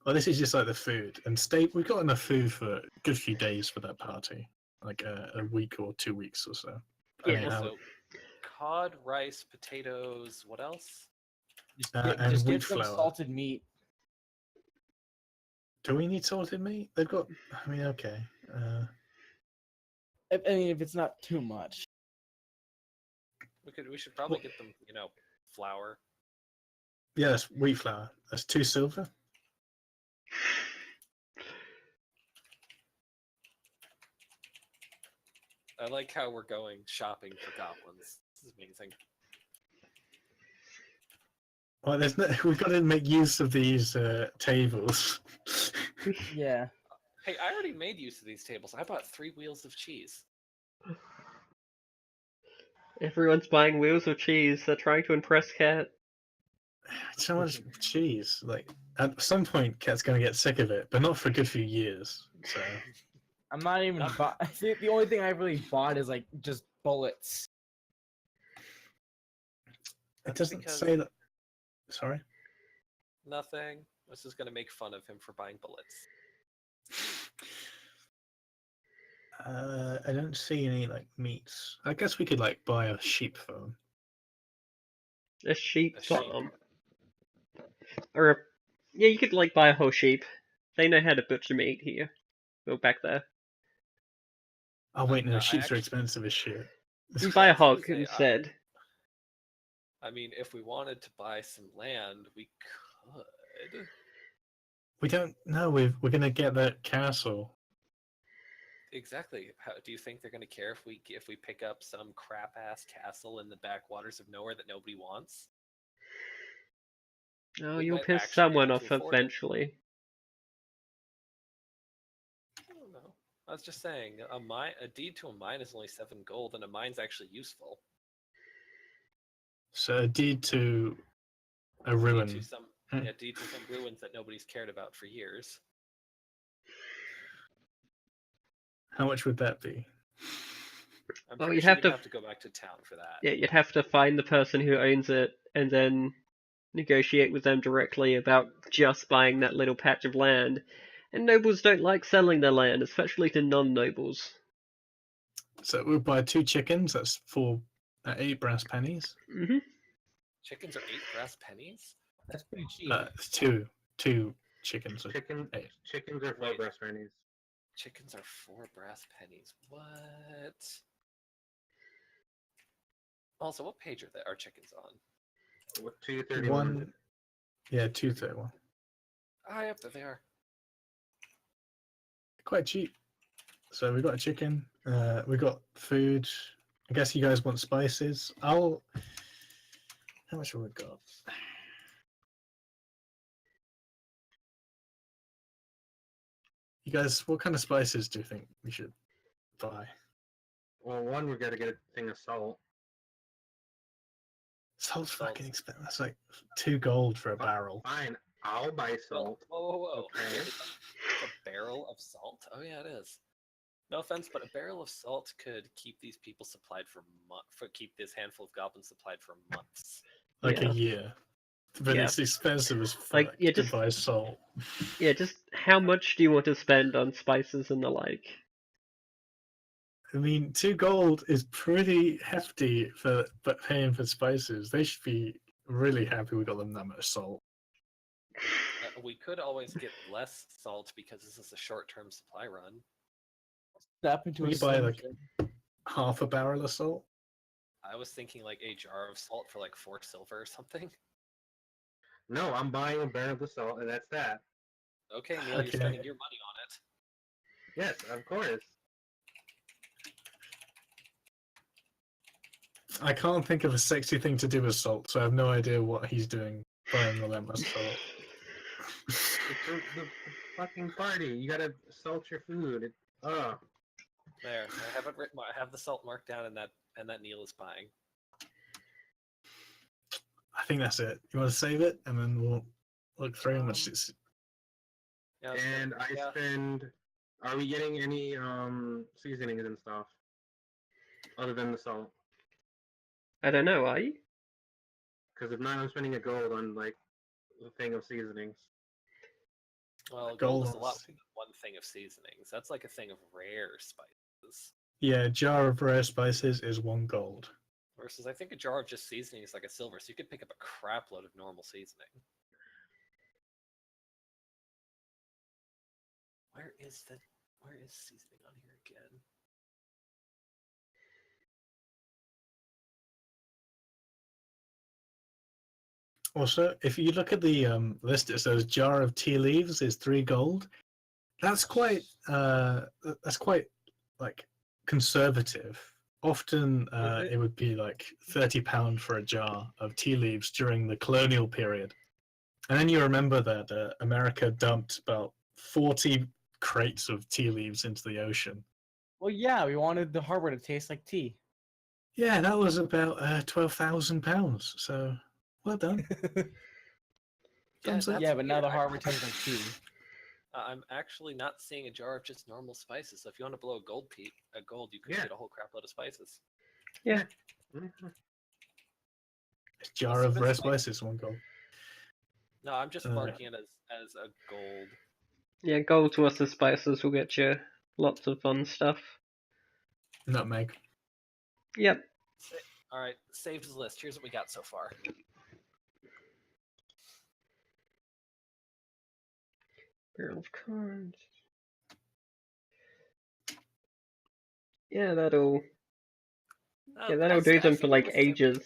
Well, this is just like the food and steak. We've got enough food for a good few days for that party, like a week or 2 weeks or so. Yeah. Depending how- So, cod, rice, potatoes. What else? and just wheat get some flour. salted meat. Do we need salted meat? They've got. I mean, okay. I mean, if it's not too much. We should probably get them. Flour. Yeah, that's wheat flour. That's 2 silver. I like how we're going shopping for goblins. This is amazing. Well, there's no. We've got to make use of these tables. Yeah. Hey, I already made use of these tables. I bought 3 wheels of cheese. Everyone's buying wheels of cheese. They're trying to impress Cat. So much cheese. Like at some point, Cat's going to get sick of it, but not for a good few years. So I'm not even. I think the only thing I really bought is just bullets. it doesn't because- say that. Sorry. Nothing. This is gonna make fun of him for buying bullets. I don't see any like meats. I guess we could like buy a sheep farm. A sheep A sheep. farm. Or, yeah, you could like buy a whole sheep. They know how to butcher meat here. Go back there. Oh wait, no, I sheeps are actually- expensive as shit. You Yeah, buy I a was gonna hog say, instead. I mean, if we wanted to buy some land, we could. We don't know. We're gonna get that castle. Exactly. How, do you think they're going to care if we pick up some crap ass castle in the backwaters of nowhere that nobody wants? Oh, We you'll might piss actually be someone able to off afford it. eventually. I don't know. I was just saying, a deed to a mine is only 7 gold, and a mine's actually useful. So a deed to a Deed ruin. to some, yeah, deed to some ruins that nobody's cared about for years. How much would that be? I'm Well, pretty you'd sure have we'd to- have to go back to town for that. Yeah, you'd have to find the person who owns it and then negotiate with them directly about just buying that little patch of land. And nobles don't like selling their land, especially to non-nobles. So we'll buy 2 chickens. That's 8 brass pennies. Hmm. Chickens are 8 brass pennies? That's pretty cheap. It's two chickens. Hey. Chickens are 4 Wait. brass pennies. Chickens are 4 brass pennies. What? Also, what page are our chickens on? With 231. One, yeah, 231. Ah, yep, there they are. Quite cheap. So we got a chicken. We got food. I guess you guys want spices. How much have we got? You guys, what kind of spices do you think we should buy? Well, one, we gotta get a thing of salt. Salt's Salt. fucking expensive. That's like 2 gold for a barrel. Fine, I'll buy salt. Whoa. Okay. It's a barrel of salt? Oh, yeah, it is. No offense, but a barrel of salt could keep these people supplied for keep this handful of goblins supplied for months. Like Yeah. a year. But Yeah. it's expensive as fuck Like, yeah, to just- buy salt. Yeah, just how much do you want to spend on spices and the like? I mean, 2 gold is pretty hefty but paying for spices. They should be really happy we got them that much salt. We could always get less salt because this is a short-term supply run. Step into We a could buy Slim like Jim. half a barrel of salt. I was thinking like a jar of salt for like 4 silver or something. No, I'm buying a barrel of salt, and that's that. Okay, Neil, Okay. you're spending your money on it. Yes, of course. I can't think of a sexy thing to do with salt, so I have no idea what he's doing buying all that much salt. It's the fucking party. You gotta salt your food. Ugh. There, I have it written. I have the salt marked down, and that Neil is buying. I think that's it. You want to save it, and then we'll look through how much it's. Yeah, And I yeah. spend. Are we getting any seasonings and stuff other than the salt? I don't know, are you? Because if not, I'm spending a gold on like a thing of seasonings. Well, gold Gold is a lot on more than one thing of seasonings. That's like a thing of rare spices. Yeah, a jar of rare spices is 1 gold. Versus, I think a jar of just seasoning is like a silver, so you could pick up a crap load of normal seasoning. Where is seasoning on here again? Also, if you look at the list, it says jar of tea leaves is 3 gold. That's quite like conservative. Often it? it would be like £30 for a jar of tea leaves during the colonial period. And then you remember that America dumped about 40 crates of tea leaves into the ocean. Well, yeah, we wanted the harbor to taste like tea. Yeah, that was about £12,000. So well done. Thumbs up. Yeah, but now weird. the harbor tastes like tea. I'm actually not seeing a jar of just normal spices. So if you want to blow a gold, you could Yeah. get a whole crap load of spices. Yeah. Mhm. A jar So of this rare is like- spices, 1 gold. No, I'm just Uh, marking it as a gold. Yeah, gold's worth of spices will get you lots of fun stuff. Nutmeg. Yep. All right, saved the list. Here's what we got so far. Barrel of cards. Yeah, that'll do them for like ages.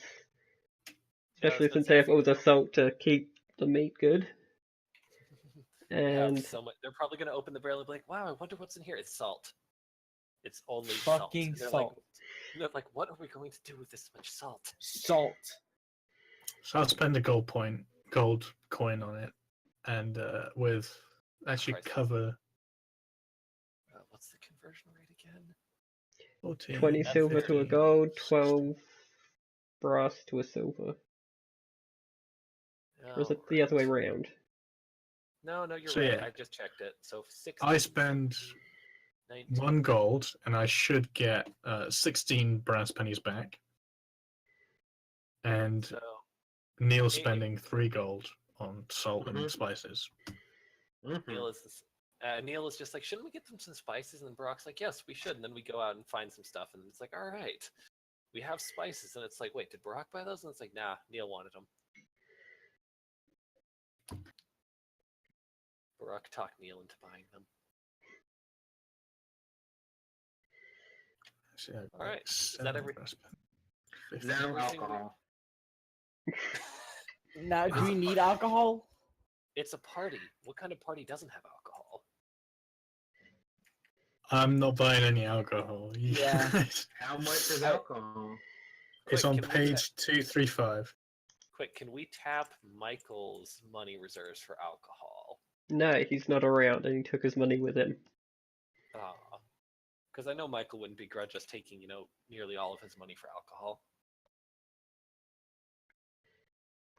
Especially since they have all the salt to keep the meat good. And so much. They're probably gonna open the barrel and be like, "Wow, I wonder what's in here." It's salt. It's only Fucking salt. salt. They're like, "What are we going to do with this much salt?" Salt. So I'll spend a gold coin on it, and with actually Christ. cover What's the conversion rate again? 14, 20 silver to a 15, gold, 16. 12 brass to a silver. Or is it the other way around? No, you're So, right. yeah. I just checked it. So 16. I spend 19. 1 gold, and I should get 16 brass pennies back. And So Neil's spending 3 gold on salt Mhm. and spices. Neil is just like, shouldn't we get them some spices? And then Brock's like, yes, we should. And then we go out and find some stuff, and it's like, all right, we have spices. And it's like, wait, did Brock buy those? And it's like, nah, Neil wanted them. Brock talked Neil into buying them. So, All right, is that 7 every? brass pennies. Now Everything alcohol. Now, do we need alcohol? It's a party. What kind of party doesn't have alcohol? I'm not buying any alcohol. Yeah. How much is alcohol? It's Quick, on can we page 235. Quick, can we tap Michael's money reserves for alcohol? No, he's not around and he took his money with him. Because I know Michael wouldn't begrudge us taking, nearly all of his money for alcohol.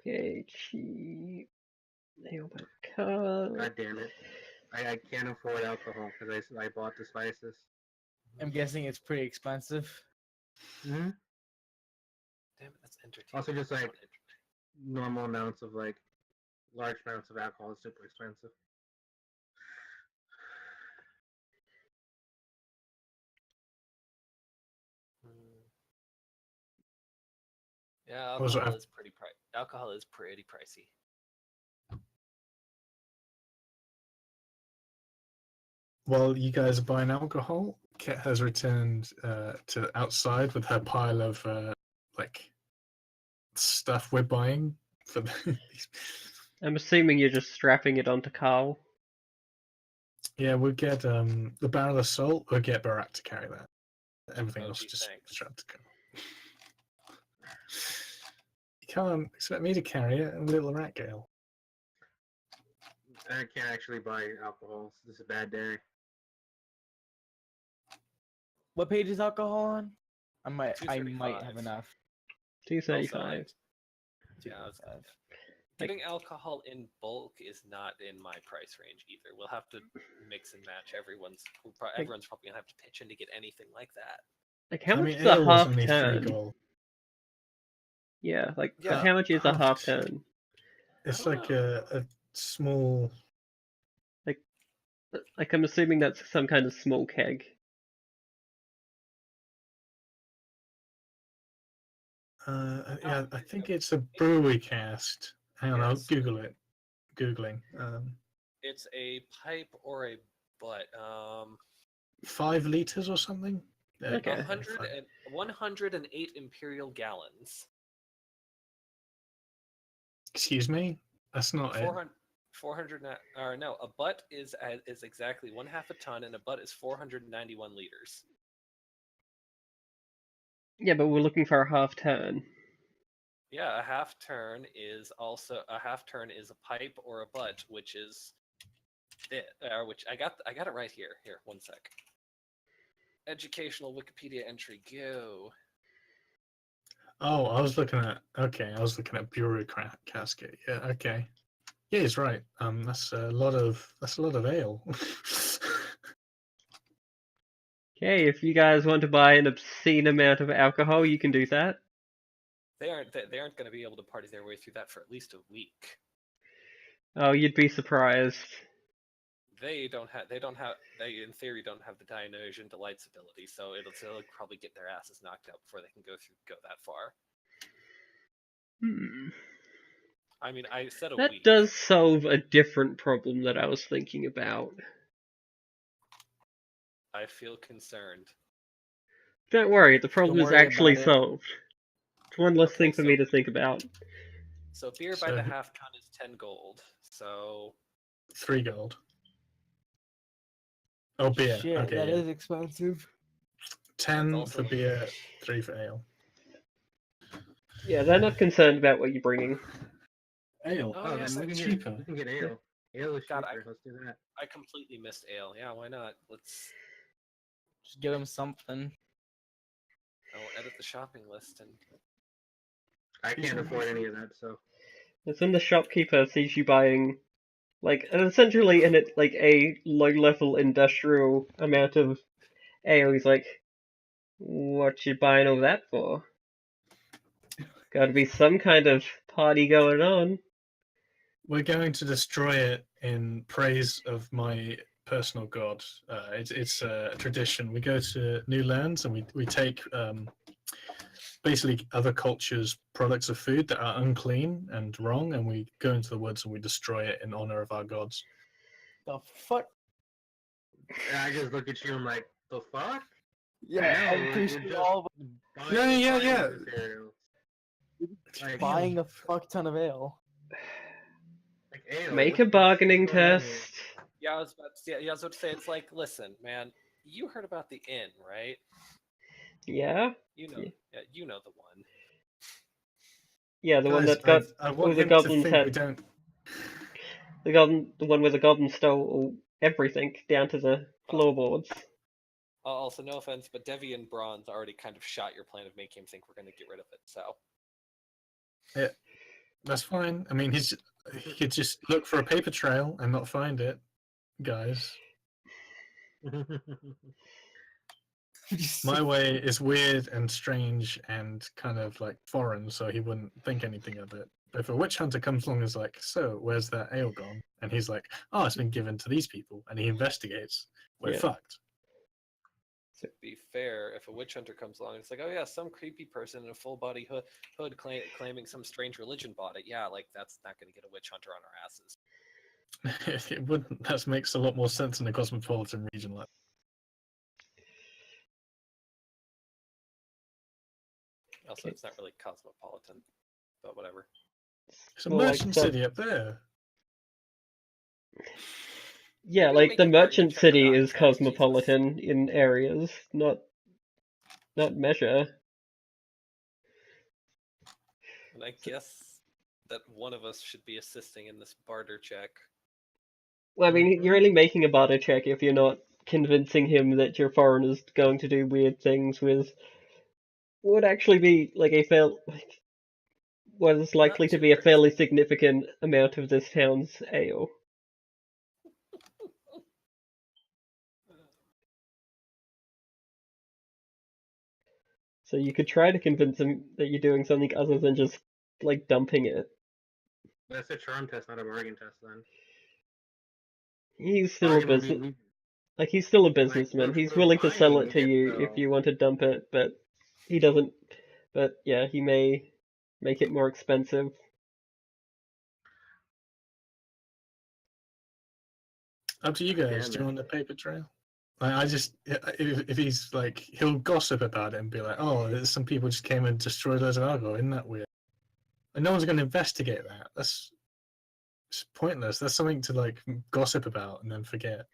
Okay, cheap. Nail by card. God damn it. I can't afford alcohol because I bought the spices. I'm guessing it's pretty expensive. Mm-hmm. Damn it, that's entertaining. Also, just like normal amounts of like large amounts of alcohol is super expensive. Yeah, Was alcohol it- is alcohol is pretty pricey. While you guys are buying alcohol, Ket has returned to outside with her pile of like stuff we're buying for these. I'm assuming you're just strapping it onto Carl. Yeah, we'll get the barrel of salt. We'll get Barak to carry that. Everything Oh, else gee, just thanks. strapped to Carl. You can't expect me to carry it, a little rat gale. I can't actually buy alcohol. This is a bad day. What page is alcohol on? I might 235. have enough. 235. Yeah, getting alcohol in bulk is not in my price range either. We'll have to mix and match. Everyone's probably gonna have to pitch in to get anything like that. Like, how I much mean, is a ale was half only 3 turn? gold. Yeah, like, Yeah, how much is a half half turn. turn? It's don't like know. a small. Like, I'm assuming that's some kind of small keg. Yeah, I think it's a brewery cast. Hang on, I'll Yes. Google it. Googling. It's a pipe or a butt. 5 liters or something. There you go, Okay. 108 imperial gallons. Excuse me. That's not it. 400 or no, a butt is exactly 1/2 a ton, and a butt is 491 liters. Yeah, but we're looking for a half turn. Yeah, a half turn is a pipe or a butt, which is which I got it right here. Here, one sec. Educational Wikipedia entry, go. Oh, I was looking at brewery casket. Yeah, okay. Yeah, he's right. That's a lot of ale. Okay, if you guys want to buy an obscene amount of alcohol, you can do that. They aren't going to be able to party their way through that for at least a week. Oh, you'd be surprised. They in theory don't have the Dionysian Delights ability, so they'll probably get their asses knocked out before they can go that far. I mean, I said a That week. does solve a different problem that I was thinking about. I feel concerned. Don't worry, the problem Don't is worry actually about it. solved. It's one less Okay, thing for me to think about. So beer by So- the half ton is 10 gold. So 3 gold. Oh, beer. Shit, Okay, that yeah. is expensive. 10 also- for beer, 3 for ale. Yeah, they're not concerned about what you're bringing. Ale? Oh, Oh, yes, then we that's can cheaper. we can get ale. Ale is God, cheaper. Let's do that. I completely missed ale. Yeah, why not? Let's. Just give him something. I'll edit the shopping list and. I can't afford any of that, so It's when the shopkeeper sees you buying, like, essentially in it, like, a low-level industrial amount of ale. He's like, what you buying all that for? Gotta be some kind of party going on. We're going to destroy it in praise of my personal god. It's a tradition. We go to new lands and we take basically other cultures' products of food that are unclean and wrong, and we go into the woods and we destroy it in honor of our gods. The fuck? I just look at you and I'm like, the fuck? Yeah, No, I'm we're pretty sure just all of buying Yeah. farming materials. Like, buying a fuck ton of ale. like ale. Make a Let's bargaining go ahead test. Yeah, I was about to say, it's like, listen, man, you heard about the inn, right? Yeah? You know, Yeah. yeah, you know the one. Yeah, the one Guys, that got I all want the him to goblins think we had. don't. The one where the goblins stole all, everything down to the floorboards. Also, no offense, but Devi and Bronze already kind of shot your plan of making him think we're going to get rid of it. So That's fine. I mean, he could just look for a paper trail and not find it, guys. My way is weird and strange and kind of like foreign, so he wouldn't think anything of it. But if a witch hunter comes along and is like, so where's that ale gone? And he's like, oh, it's been given to these people. And he investigates. We're Yeah. fucked. to be fair, if a witch hunter comes along, it's like, oh yeah, some creepy person in a full body hood claiming some strange religion bought it. Yeah, like that's not going to get a witch hunter on our asses. It wouldn't. That makes a lot more sense in a cosmopolitan region like. Also, it's not really cosmopolitan, but whatever. It's a More like merchant the- city up there. Yeah, Maybe like make the it bargain merchant check city without is tax, cosmopolitan in areas, not measure. And I guess that one of us should be assisting in this barter check. Well, I mean, you're only making a barter check if you're not convincing him that your foreigner's going to do weird things with what would actually be like what is likely to too be a crazy. fairly significant amount of this town's ale. So you could try to convince him that you're doing something other than just like dumping it. That's a charm test, not a bargain test. Then He's still a bargain would be business, like he's still a like businessman. He's we're willing to sell buying it to you if though. you want to dump it, but he doesn't. But yeah, he may make it more expensive. Up to you guys. Damn Do you it. want a paper trail? I just if he's like he'll gossip about it and be like, oh, there's some people just came and destroyed loads of alcohol. Isn't that weird? And no one's going to investigate that. That's it's pointless. That's something to like gossip about and then forget.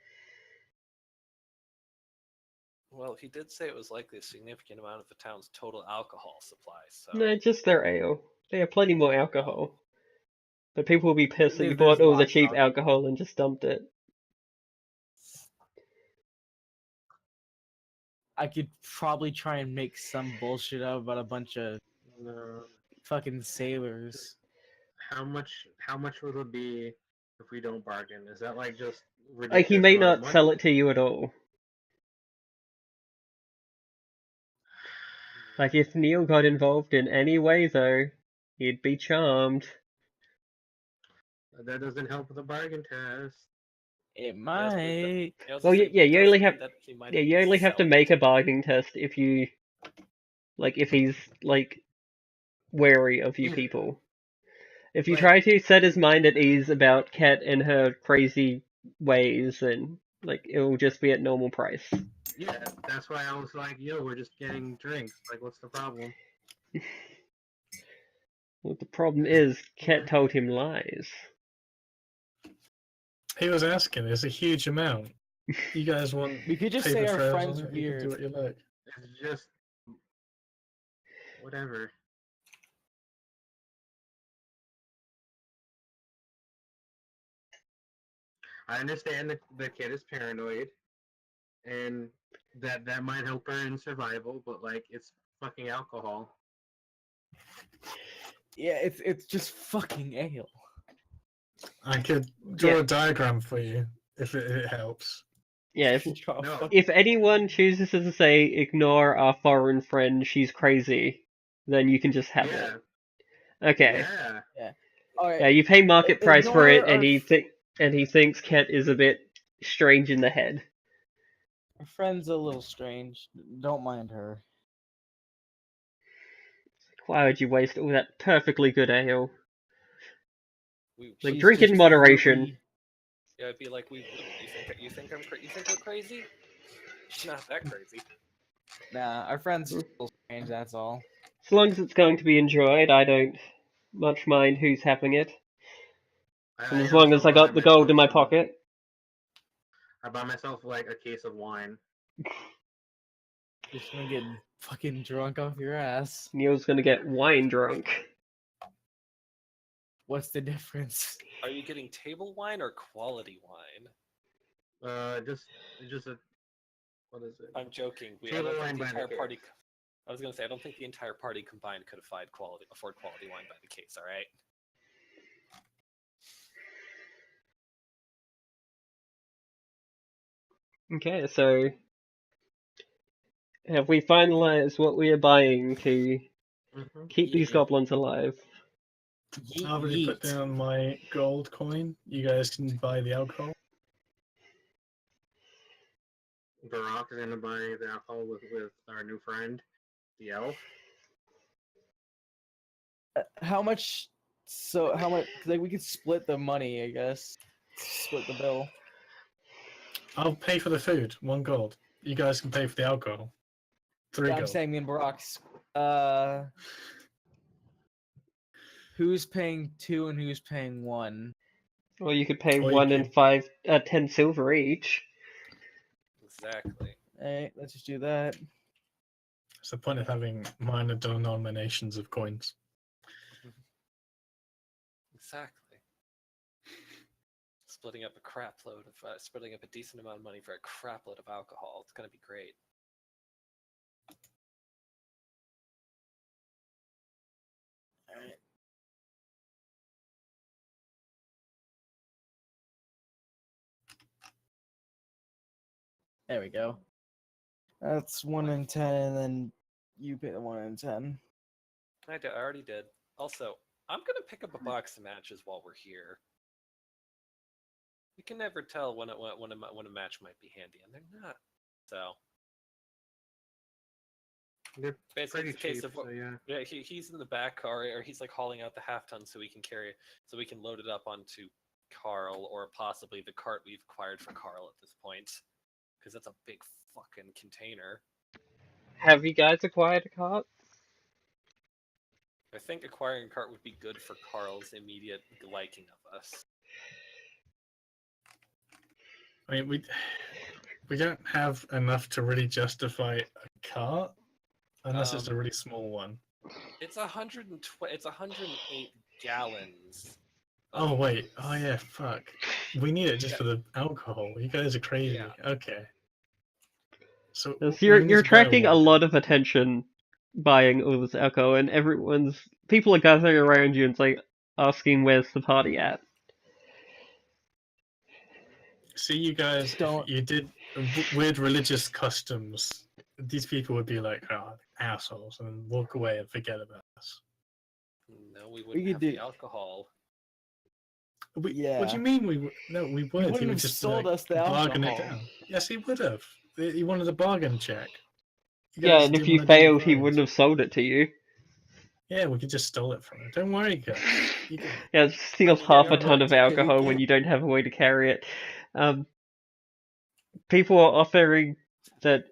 Well, he did say it was likely a significant amount of the town's total alcohol supply. So No, just their ale. They have plenty more alcohol. But people will be pissed that you There's bought all the lots of cheap alcohol and just dumped it. I could probably try and make some bullshit up about a bunch of No. fucking sailors. How much would it be if we don't bargain? Is that like just ridiculous Like, he may amount of not sell money? it to you at all. Like, if Neil got involved in any way, though, he'd be charmed. That doesn't help with the bargain test. It I might. was Well, gonna say, yeah, it you does only mean have that he might yeah, you only have to sell make it. a bargaining test if you if he's like wary of you people. If you Like- try to set his mind at ease about Cat and her crazy ways, then like it will just be at normal price. Yeah, that's why I was like, yo, we're just getting drinks. Like, what's the problem? Well, the problem is Cat told him lies. He was asking. It's a huge amount. You guys want We could just paper say our trails friend's on it? You can do weird. what you like. It's just whatever. I understand that the kid is paranoid, and that might help her in survival, but like it's fucking alcohol. Yeah, it's just fucking ale. I could draw Yeah. a diagram for you if it helps. Yeah, No. if anyone chooses to say ignore our foreign friend, she's crazy, then you can just have Yeah. it. Okay. Yeah. All Yeah, right. you pay market price for it, Ignore and our he thinks Ket is a bit strange in the head. Our friend's a little strange. Don't mind her. Why would you waste all that perfectly good ale? Like, She's drink in just moderation. really- Yeah, it'd be like we wouldn't. You think you think we're crazy? She's not that crazy. Nah, our friend's a little strange. That's all. As long as it's going to be enjoyed, I don't much mind who's having it. And as long as I got the gold in my pocket. I buy myself like a case of wine. Just gonna get fucking drunk off your ass. Neil's gonna get wine drunk. What's the difference? Are you getting table wine or quality wine? Just a what is it? I'm joking. I Table don't wine think the by the entire party. case. I was gonna say I don't think the entire party combined could afford quality wine by the case. All right. Okay, so have we finalized what we are buying to keep these Yeah. goblins alive? I already put Yeet. down my gold coin. You guys can buy the alcohol. Barack is gonna buy the alcohol with our new friend, the elf. How much? So how much? Like we could split the money, I guess. Split the bill. I'll pay for the food. 1 gold. You guys can pay for the alcohol. 3 Yeah, I'm gold. saying me and Barack's. Who's paying 2 and who's paying 1? Or you could pay Or you 1 and could- 10 silver each. Exactly. Hey, let's just do that. It's the point of having minor denominations of coins. Exactly. Splitting up splitting up a decent amount of money for a crap load of alcohol. It's gonna be great. Alright. There we go. That's 1 in 10, and then you pay the 1 in 10. I already did. Also, I'm gonna pick up a box of matches while we're here. You can never tell when a match might be handy, and they're not. So They're basically, pretty it's a case cheap, of so yeah. yeah, he's in the back car, or he's like hauling out the half ton so we can load it up onto Carl, or possibly the cart we've acquired for Carl at this point, because that's a big fucking container. Have you guys acquired a cart? I think acquiring a cart would be good for Carl's immediate liking of us. I mean, we don't have enough to really justify a cart, unless it's a really small one. It's 120. It's 108 gallons. Oh wait. Oh yeah. Fuck. We need it just for the alcohol. You guys are crazy. Yeah. Okay. So Because we you're need to buy attracting a wagon. lot of attention buying all this alcohol, and people are gathering around you and like asking where's the party at. See, you guys, Don't- you did weird religious customs. These people would be like, oh, assholes, and walk away and forget about us. No, we We wouldn't could have do- the alcohol. What Yeah. do you mean no, we would. He wouldn't would have just sold like, us the bargain it alcohol. down. Yes, he would have. He wanted a bargain check. You Yeah, guys and if didn't you want to do failed, he bargains. wouldn't have sold it to you. Yeah, we could just stole it from him. Don't worry, guys. You can... Yeah, it steals I mean, half you're a ton of right. alcohol when you don't have a way to carry it. People are offering that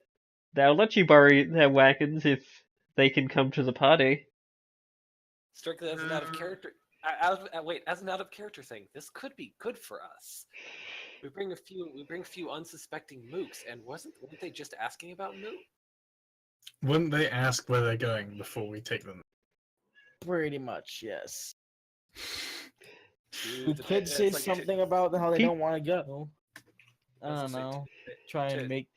they'll let you borrow their wagons if they can come to the party. Strictly as an out of character. Wait, as an out of character thing, this could be good for us. We bring a few unsuspecting mooks, and weren't they just asking about mook? Wouldn't they ask where they're going before we take them? Pretty much, yes. Dude, We the- could it's say like something about how they Pe- don't want to go. I I was don't gonna know. say, Try to- and make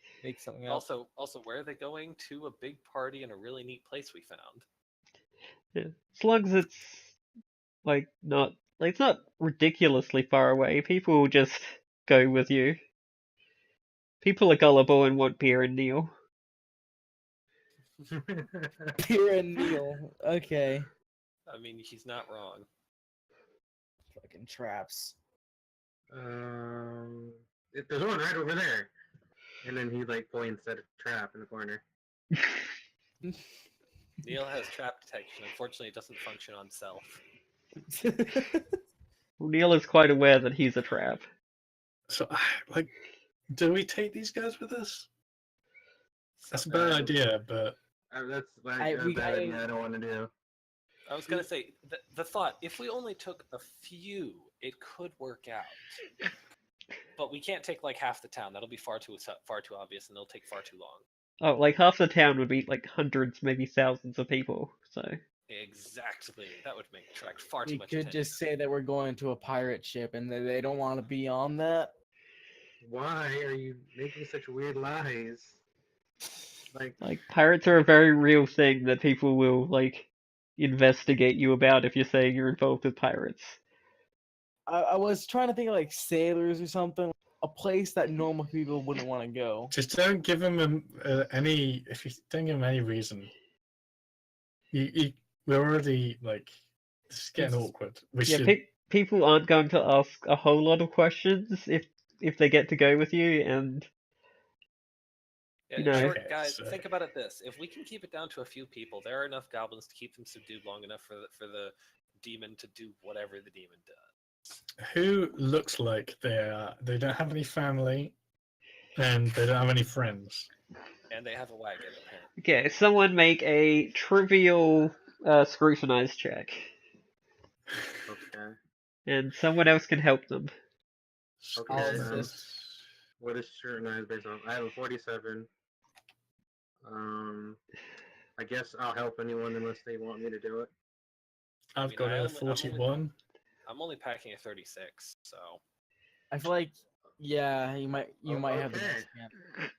something up. Also, where are they going? To a big party in a really neat place we found. Yeah. As long as it's it's not ridiculously far away, people will just go with you. People are gullible and want beer and Neil. Pierre and Neil. Okay. I mean, he's not wrong. Fucking traps. There's one right over there. And then he like points at a trap in the corner. Neil has trap detection. Unfortunately, it doesn't function on self. Neil is quite aware that he's a trap. So, like, do we take these guys with us? That's a bad idea, but That's like I don't want to do. I was gonna say the thought: if we only took a few, it could work out. But we can't take like half the town. That'll be far too obvious, and it'll take far too long. Oh, like half the town would be like hundreds, maybe thousands of people. So Exactly. That would attract far too We much could attention. just say that we're going to a pirate ship and that they don't want to be on that. Why are you making such weird lies? like pirates are a very real thing that people will like investigate you about if you're saying you're involved with pirates. I was trying to think of like sailors or something, a place that normal people wouldn't want to go. just don't give them any. If you don't give them any reason, we're already like this is getting awkward. We Yeah, should. people aren't going to ask a whole lot of questions if they get to go with you, and Yeah, you know. short, Okay, guys, so- think about it this: if we can keep it down to a few people, there are enough goblins to keep them subdued long enough for the demon to do whatever the demon does. Who looks like they don't have any family, and they don't have any friends. And they have a wagon, apparently. Okay, someone make a trivial scrutinize check, Okay. and someone else can help them. Okay. I'll assist. What is scrutinized based on? I have a 47. I guess I'll help anyone unless they want me to do it. I've got a 41. I'm only packing a 36, so I feel like, yeah, you might have the Okay. best chance.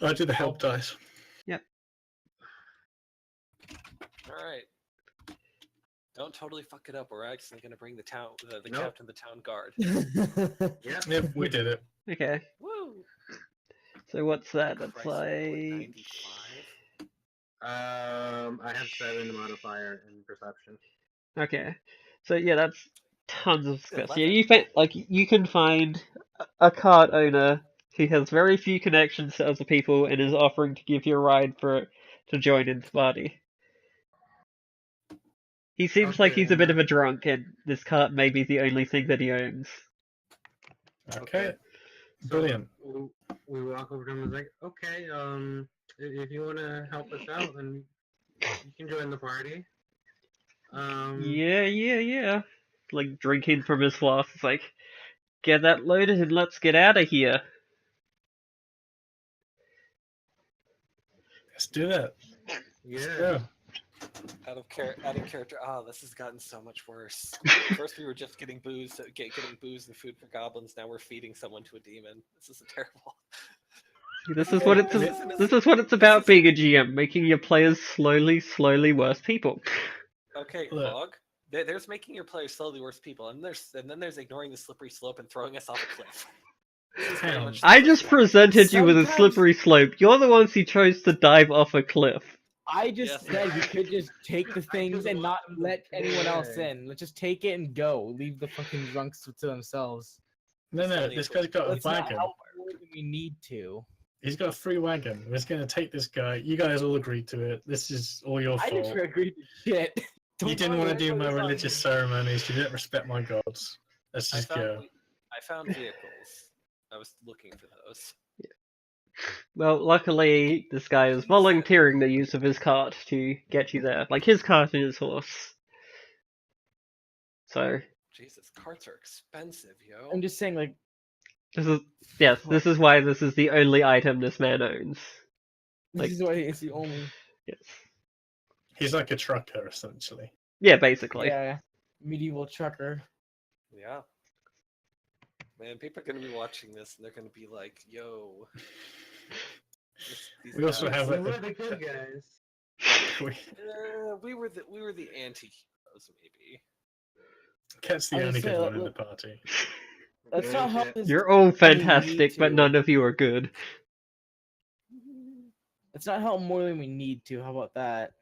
I do the help dice. all right. Don't totally fuck it up. We're actually gonna bring the Nope. captain, the town guard. Yeah. Yep, we did it. Okay, Woo! so what's that? That's Christ, what, like 95? I have 7 modifier in perception. okay. So yeah, that's tons of success. Yeah, 11. you can find a cart owner who has very few connections to other people and is offering to give you a ride to join in the party. He seems like he's a bit of a drunk, and this cart may be the only thing that he owns. Okay, So brilliant. we walk over to him and is like, okay, if you want to help us out, then you can join the party. Yeah. Like drinking from his flask. It's like, get that loaded and let's get out of here. Let's do that. Yeah. Go. Out of character. This has gotten so much worse. First, we were just getting booze, getting booze and food for goblins. Now we're feeding someone to a demon. This is terrible. This is what it's about being a GM, making your players slowly worse people. Okay, Look. Log. There's making your players slowly worse people, and then there's ignoring the slippery slope and throwing us off a cliff. This is very Hang much on. I the just first one. presented you with a Sometimes- slippery slope. You're the ones who chose to dive off a cliff. I just Yes. said we could just take the things just and not want them to let anyone else play. in. Let's just take it and go. Leave the fucking drunks to themselves. No, Still no, need this to- guy's got a Let's not wagon. help more than we need to. He's got a free wagon. We're just gonna take this guy. You guys all agreed to it. This is all your I fault. didn't agree to shit. You didn't want to do my put this on religious me. ceremonies. You didn't respect my gods. Let's I just go. found vehicles. I was looking for those. Well, luckily, this guy is volunteering the use of his cart to get you there. Like, his cart and his horse. So, Jesus, carts are expensive, yo. I'm just saying, like, this is why this is the only item this man owns. this Like- is why it's the only. Yes. He's like a trucker, essentially. Yeah, basically. Yeah, medieval trucker. Yeah. Man, people are gonna be watching this and they're gonna be like, "Yo." These We also guys- have So a- we're the good guys. We- we were the anti-heroes, maybe. Cat's the I was only gonna good say, one in the look- party. Let's not help this. You're all I mean, we need fantastic, but to. none of you are good. Let's not help more than we need to. How about that?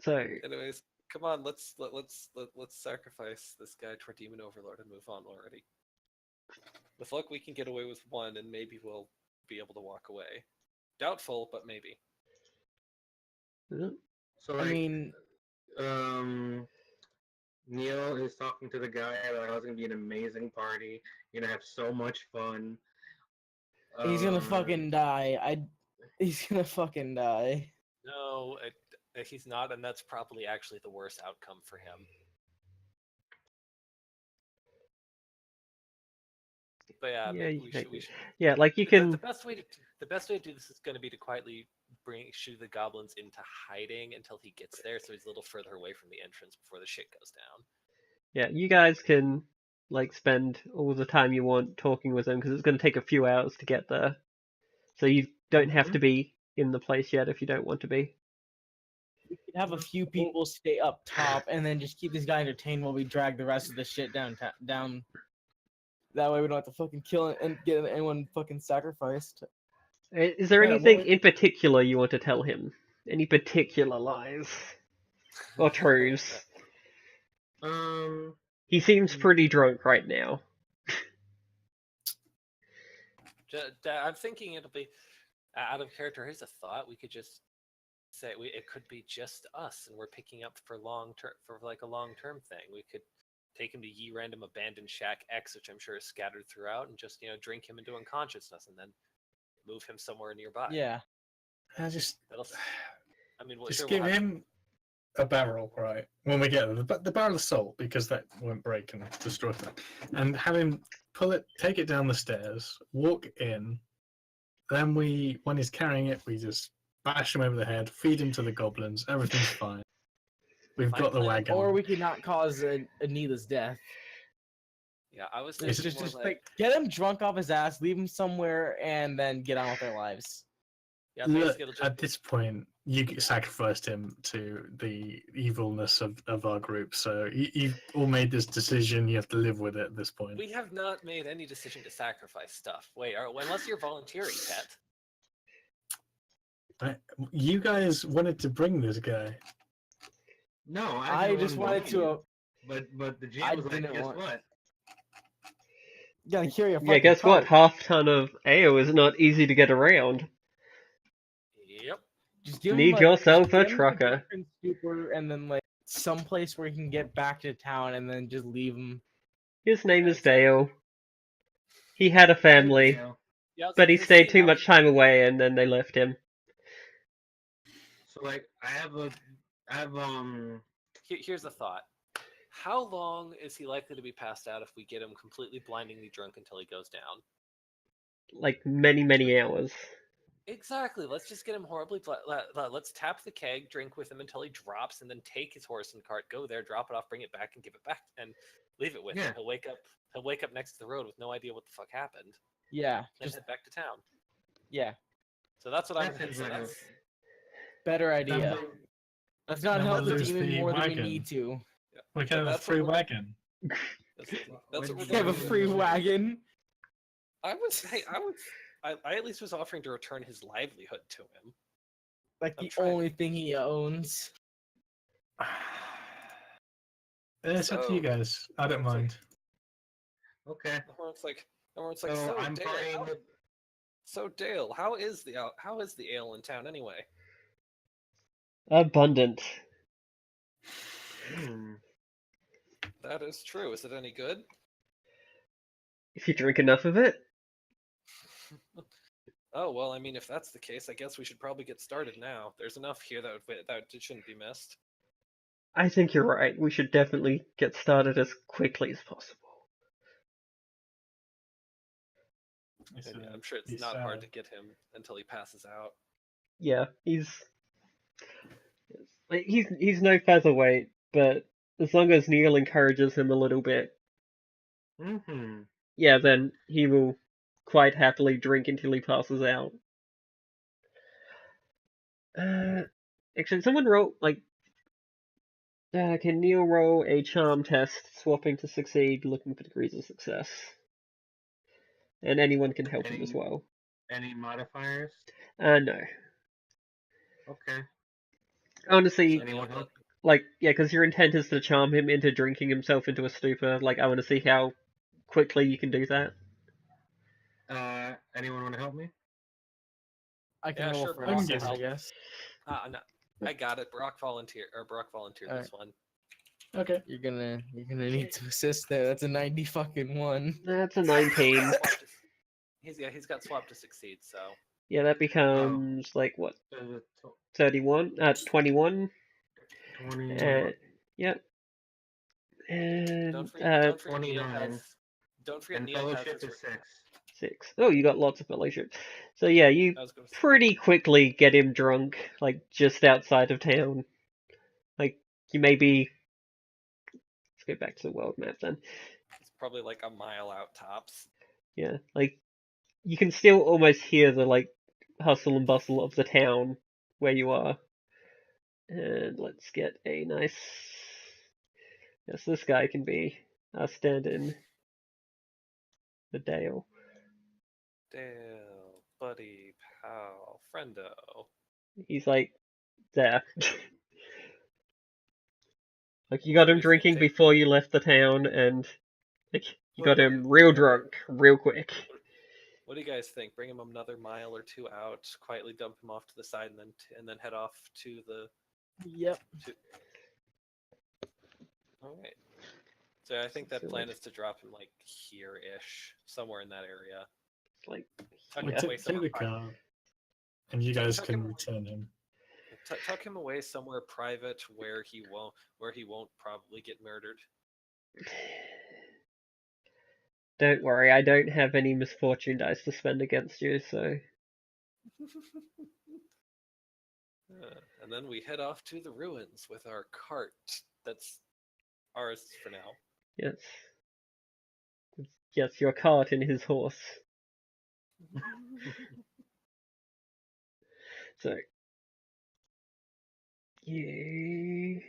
So, Anyways, come on, let's sacrifice this guy to our demon overlord and move on already. With luck, we can get away with one, and maybe we'll be able to walk away. Doubtful, but maybe. So I like, mean, Neil is talking to the guy about how it's gonna be an amazing party. You're gonna have so much fun. he's gonna Um, fucking die. He's gonna fucking die. No, he's not, and that's probably actually the worst outcome for him. But yeah, Yeah, maybe you we think- should. yeah, like you The can. best way to do this is going to be to quietly shoo the goblins into hiding until he gets there, so he's a little further away from the entrance before the shit goes down. Yeah, you guys can like spend all the time you want talking with him because it's going to take a few hours to get there. So you don't have to be in the place yet if you don't want to be. We could have a few people stay up top and then just keep this guy entertained while we drag the rest of the shit down. That way we don't have to fucking kill it and get anyone fucking sacrificed. Is there Yeah, anything well- in particular you want to tell him? Any particular lies or truths? He seems pretty drunk right now. I'm thinking it'll be out of character. Here's a thought: we could just say it could be just us, and we're picking up for like a long-term thing. We could take him to Ye Random Abandoned Shack X, which I'm sure is scattered throughout, and just drink him into unconsciousness, and then move him somewhere nearby. Yeah. I just I mean, just sure, give we'll have- him a barrel, right? When we get there, the barrel of salt, because that won't break and destroy them, and have him take it down the stairs, walk in. Then when he's carrying it, we just bash him over the head, feed him to the goblins. Everything's fine. We've Fine got the plan. wagon. Or we could not cause a needless death. Yeah, I was It's thinking Just more like get him drunk off his ass, leave him somewhere, and then get on with their lives. yeah, Look, basically it'll just at this point, you sacrificed him to the evilness of our group. So you've all made this decision. You have to live with it at this point. We have not made any decision to sacrifice stuff. Wait, unless you're volunteering, Pet. You guys wanted to bring this guy. No, I didn't just want wanted to. But the I GM was like, didn't guess want- what? Gotta carry a Yeah, fucking guess what? cart. Half ton of ale is not easy to get around. Yep. Just give him, Need like, yourself just a give him trucker. different Super, and then like someplace where he can get back to town, and then just leave him. His name is Yes. Dale. He had a family, You know, Yeah, I was but he gonna stayed say, too how- much time away and then they left him. so like I have Here's a thought. How long is he likely to be passed out if we get him completely blindingly drunk until he goes down? Like many, many hours. Exactly. Let's just get him horribly. Let's tap the keg, drink with him until he drops, and then take his horse and cart, go there, drop it off, bring it back, and give it back, and leave it with him. Yeah. He'll wake up. He'll wake up next to the road with no idea what the fuck happened, Yeah, then just head back to town. yeah, So that's what I'm That thinking. sounds like a- That's- better idea. Let's not Then help we'll the lose demon the more than we wagon. need to. We can have a That's free what we're- wagon. That's what we're We have a doing. free wagon. I at least was offering to return his livelihood to him. Like I'm the trying- only thing he owns. It's up to you guys. I don't It's like- mind. Okay. Everyone's like, So so I'm Dale, buying. so Dale, how is the ale in town anyway? Abundant. Hmm. That is true. Is it any good? If you drink enough of it. Oh well, I mean, if that's the case, I guess we should probably get started now. There's enough here that it shouldn't be missed. I think you're right. We should definitely get started as quickly as possible. And yeah, I'm sure it's not hard to get him until he passes out. Yeah, he's no featherweight, but as long as Neil encourages him a little bit, Mm-hmm. yeah, then he will quite happily drink until he passes out. Actually, someone wrote can Neil roll a charm test, swapping to succeed, looking for degrees of success, and anyone can help him as well. Any modifiers? No. Okay. Honestly, Anyone help? yeah, because your intent is to charm him into drinking himself into a stupor. I want to see how quickly you can do that. Anyone want to help me? I can Yeah, roll sure, for Brock assist, can I help. guess. No, I got it. Brock volunteered this one. Okay. You're gonna need to assist there. That's a 90 fucking one. That's a 19. He's got swap to succeed, so Yeah, that becomes what? 31? 21? 20. Yep. And don't forget 29. don't forget And Neil has fellowship his, is 6. 6. Oh, you got lots of fellowship. So yeah, you I was gonna say, pretty quickly get him drunk, just outside of town. You maybe let's go back to the world map then. it's probably like a mile out tops. Yeah, you can still almost hear the hustle and bustle of the town where you are. And let's get a nice. Yes, this guy can be our stand-in. The Dale. Dale, buddy, pal, friendo. He's there. You got him What do you think, drinking Dale? before you left the town, and you What- got what do him you- real yeah, drunk, real quick. What do you guys think? Bring him another mile or two out, quietly dump him off to the side, and then head off to the. Yep. All right. So I think that So plan is to drop him here-ish, somewhere in that area. Yeah. Tuck him We'll away take the somewhere. car, and you guys Tuck can him- return him. Tuck him away somewhere private where he won't probably get murdered. Don't worry, I don't have any misfortune dice to spend against you, so And then we head off to the ruins with our cart. That's ours for now. yes. Yes, your cart and his horse. So you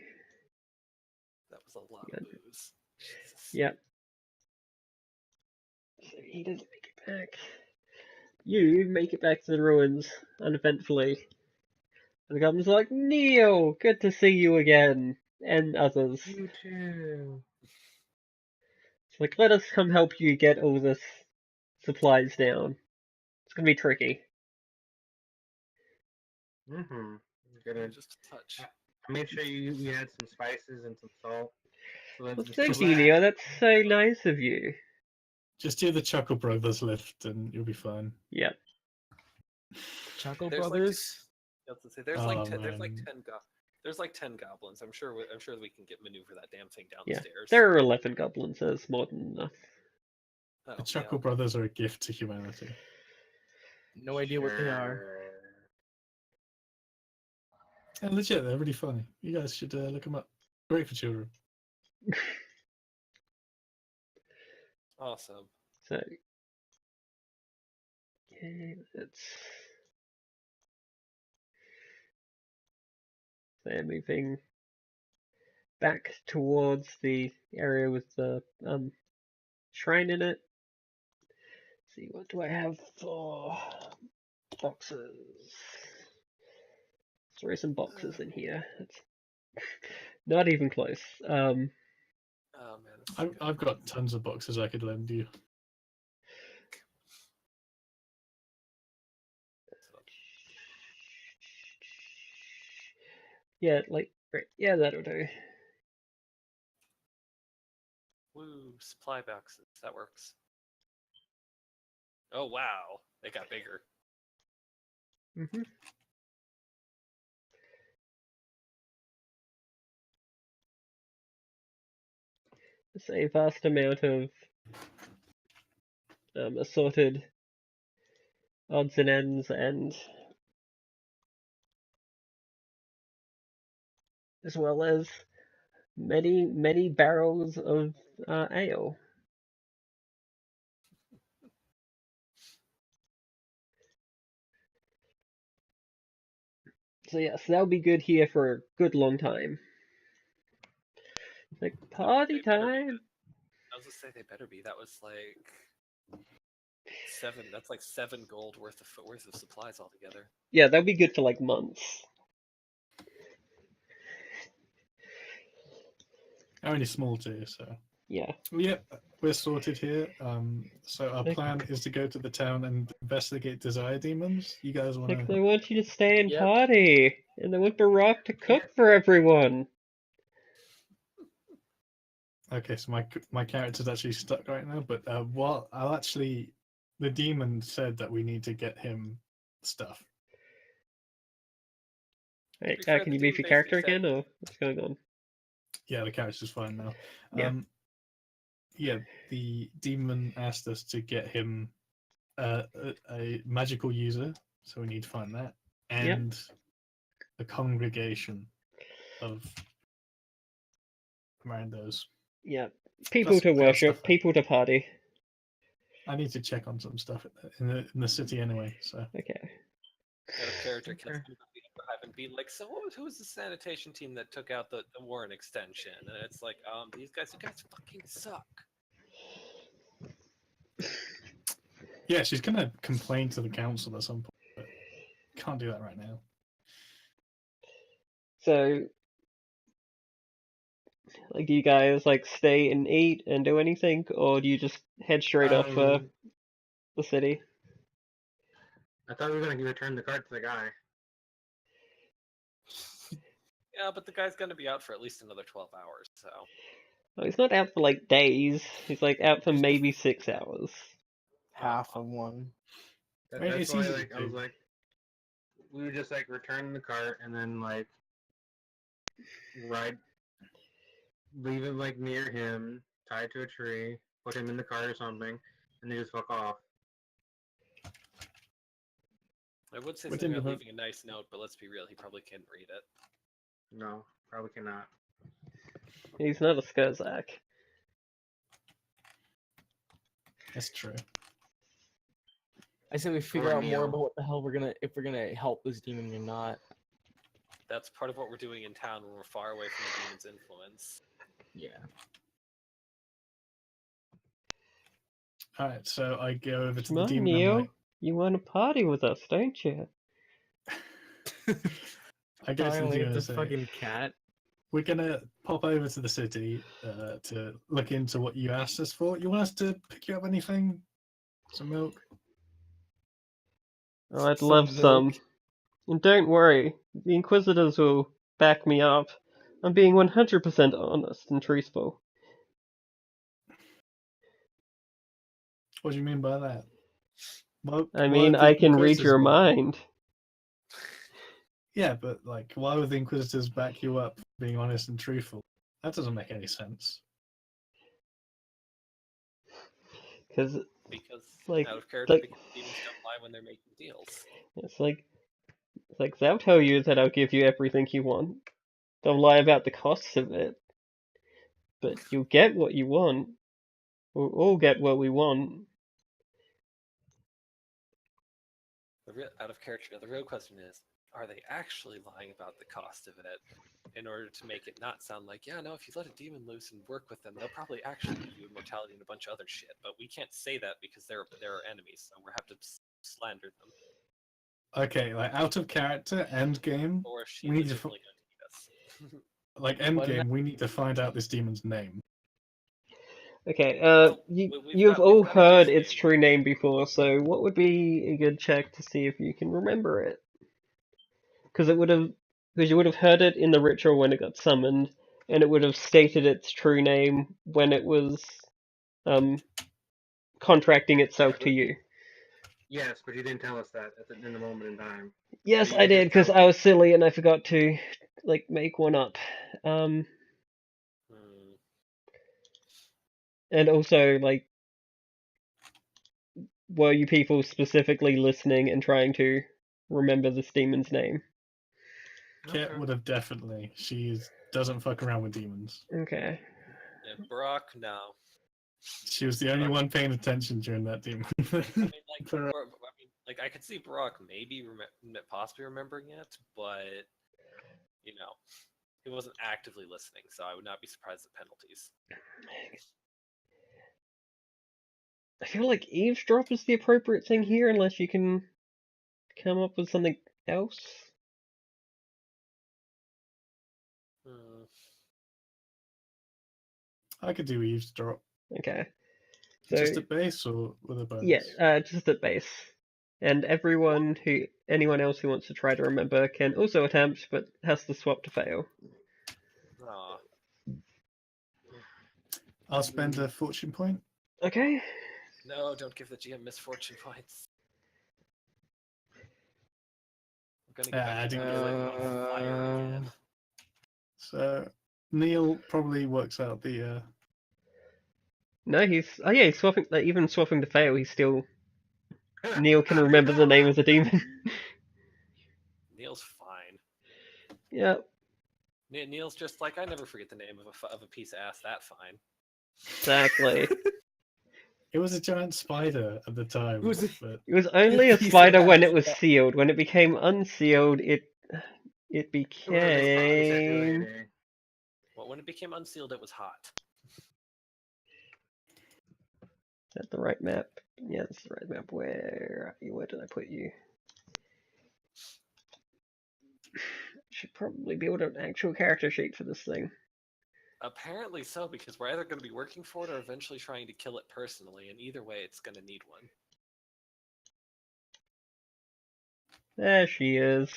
That was a lot of booze. Jesus. Yep. So he doesn't make it back. You make it back to the ruins uneventfully. And the goblin's like, Neil, good to see you again. And others. You too. It's let us come help you get all this supplies down. It's gonna be tricky. Mm-hmm. Gonna Just a touch. make sure you had some spices and some salt. So Well, let's thank you, Neil. That's so nice of you. Just do the Chuckle Brothers lift, and you'll be fine. Yep. Chuckle There's Brothers. There's Oh, there's like man. 10 there's like 10 goblins. I'm sure we can maneuver that damn thing down Yeah. the stairs. There are 11 goblins, so it's more than enough. Oh, The Chuckle Brothers are a gift to humanity. No idea what they are. And legit, they're really funny. You guys should look them up. Great for children. Awesome. So, okay, let's. They're moving back towards the area with the shrine in it. Let's see, what do I have for boxes? throw some boxes in here. It's not even close. Oh man, this is good. I've got tons of boxes I could lend you. Yeah, like, right. Yeah, that'll do. Woo, supply boxes. That works. Oh wow, they got bigger. Mm-hmm. It's a vast amount of assorted odds and ends, and as well as many barrels of ale. So yes, that'll be good here for a good long time. Like party They better be time. good. I was gonna say they better be. That was like 7. That's like 7 gold worth of supplies altogether. Yeah, that'll be good for like months. Only small too, so. Yeah. Yep, we're sorted here. So our Like- plan is to go to the town and investigate desire demons. You guys want Like to? they want you to stay and Yep. party, and they want Barack to cook for everyone. Okay, so my character's actually stuck right now, but the demon said that we need to get him stuff. Right, be fair, can the you move demon your character basically said- again, or what's going on? Yeah, the character's fine now. Yeah. Yeah, the demon asked us to get him a magical user, so we need to find that, and a congregation of commandos. Yeah, people Plus, to I got worship, stuff- people to party. I need to check on some stuff in the city anyway. So Okay. Out of character, can Okay. somebody have and be like, so who was the sanitation team that took out the Warren extension? And it's like, you guys fucking suck. yeah, she's gonna complain to the council at some point, but can't do that right now. So, like, do you guys like stay and eat and do anything, or do you just head straight off for the city? I thought we were gonna return the card to the guy. Yeah, but the guy's gonna be out for at least another 12 hours, so. Well, he's not out for like days. He's like out for maybe 6 hours. Half of one. I mean, That's it's why, easy to like, I was do. like, we would just like return the cart and then like leave him like near him, tied to a tree, put him in the cart or something, and then just fuck off. I would say What something did about you leaving a nice note, but let's be real, he probably can't read it. No, probably cannot. He's not a Skurzak. That's true. I say we figure Or out more Neo. about what the hell if we're gonna help this demon or not. That's part of what we're doing in town when we're far away from the demon's influence. Yeah. All right, so I go over to Come the on, demon. Neo. I'm like, You want to party with us, don't you? I go to the Finally, demon and it's a say, fucking cat. we're gonna pop over to the city to look into what you asked us for. You want us to pick you up anything? Some milk? Oh, I'd Some love some. milk. And don't worry, the Inquisitors will back me up. I'm being 100% honest and truthful. What do you mean by that? I mean, I can read your mind. Yeah, but like, why would the Inquisitors back you up for being honest and truthful? That doesn't make any sense. Because Like- out of character, like- because demons don't lie when they're making deals. it's like they'll tell you that I'll give you everything you want. They'll lie about the costs of it. But you'll get what you want. We'll all get what we want. Out of character, the real question is, are they actually lying about the cost of it in order to make it not sound like, yeah, no, if you let a demon loose and work with them, they'll probably actually give you immortality and a bunch of other shit. But we can't say that because they're our enemies, so we have to slander them. Okay, like out of character, end game. Or if she We need to legitimately going to eat us. Like end But in game, we need to find out this demon's name. Okay, Well, you've all we've got heard Abe's its name. true name before, so what would be a good check to see if you can remember it? Because you would have heard it in the ritual when it got summoned, and it would have stated its true name when it was contracting itself to you. Yes, but you didn't tell us that in the moment in time. Yes, So you I could did, just because tell- I was silly and I forgot to make one up. Hmm. And also were you people specifically listening and trying to remember this demon's name? Kit Okay. would have definitely. She doesn't fuck around with demons. Okay. Yeah, Brock, no. She was the only one paying attention during that demon. I mean, like, For- I could see Brock maybe possibly remembering it, but you know, he wasn't actively listening, so I would not be surprised at penalties. I feel like eavesdrop is the appropriate thing here, unless you can come up with something else. Hmm. Hmm. I could do eavesdrop. Okay. So Just a base or with a bonus? yeah, just at base. And anyone else who wants to try to remember can also attempt, but has to swap to fail. Aw. I'll spend a fortune point. Okay. No, don't give the GM misfortune points. We're gonna get I back didn't to get it. on fire again. So Neil probably works out the. No, he's swapping. Even swapping to fail, he's still. Neil can remember the name of the demon. Neil's fine. Yeah. Neil's just like, I never forget the name of a piece of ass that fine. Exactly. It was a giant spider at the time. It was a- but It was only a Piece of spider when ass, it was yeah. sealed. When it became unsealed, it It was became. infatuating. Well, when it became unsealed, it was hot. Is that the right map? Yeah, that's the right map. Where are you? Where did I put you? Should probably build an actual character sheet for this thing. Apparently so, because we're either going to be working for it or eventually trying to kill it personally, and either way, it's going to need one. There she is.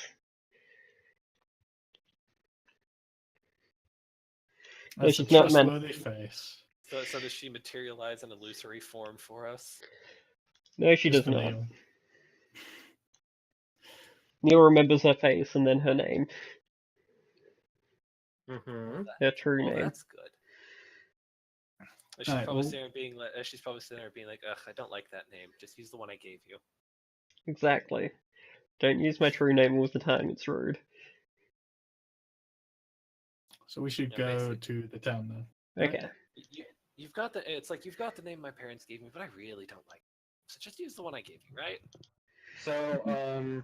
that's she's a not meant- trustworthy face. So does she materialize in illusory form for us? No, she Just does for not. Neil. Neil remembers her face and then her name. Mm-hmm. Her true Well, name. that's good. She's Alright, probably well- sitting there being like, she's probably sitting there being like, ugh, I don't like that name. Just use the one I gave you. Exactly. Don't use my true name all the time, it's rude. So we should Yeah, go basically. to the town then. Okay. You've got the. It's like you've got the name my parents gave me, but I really don't like it. So just use the one I gave you, right? So,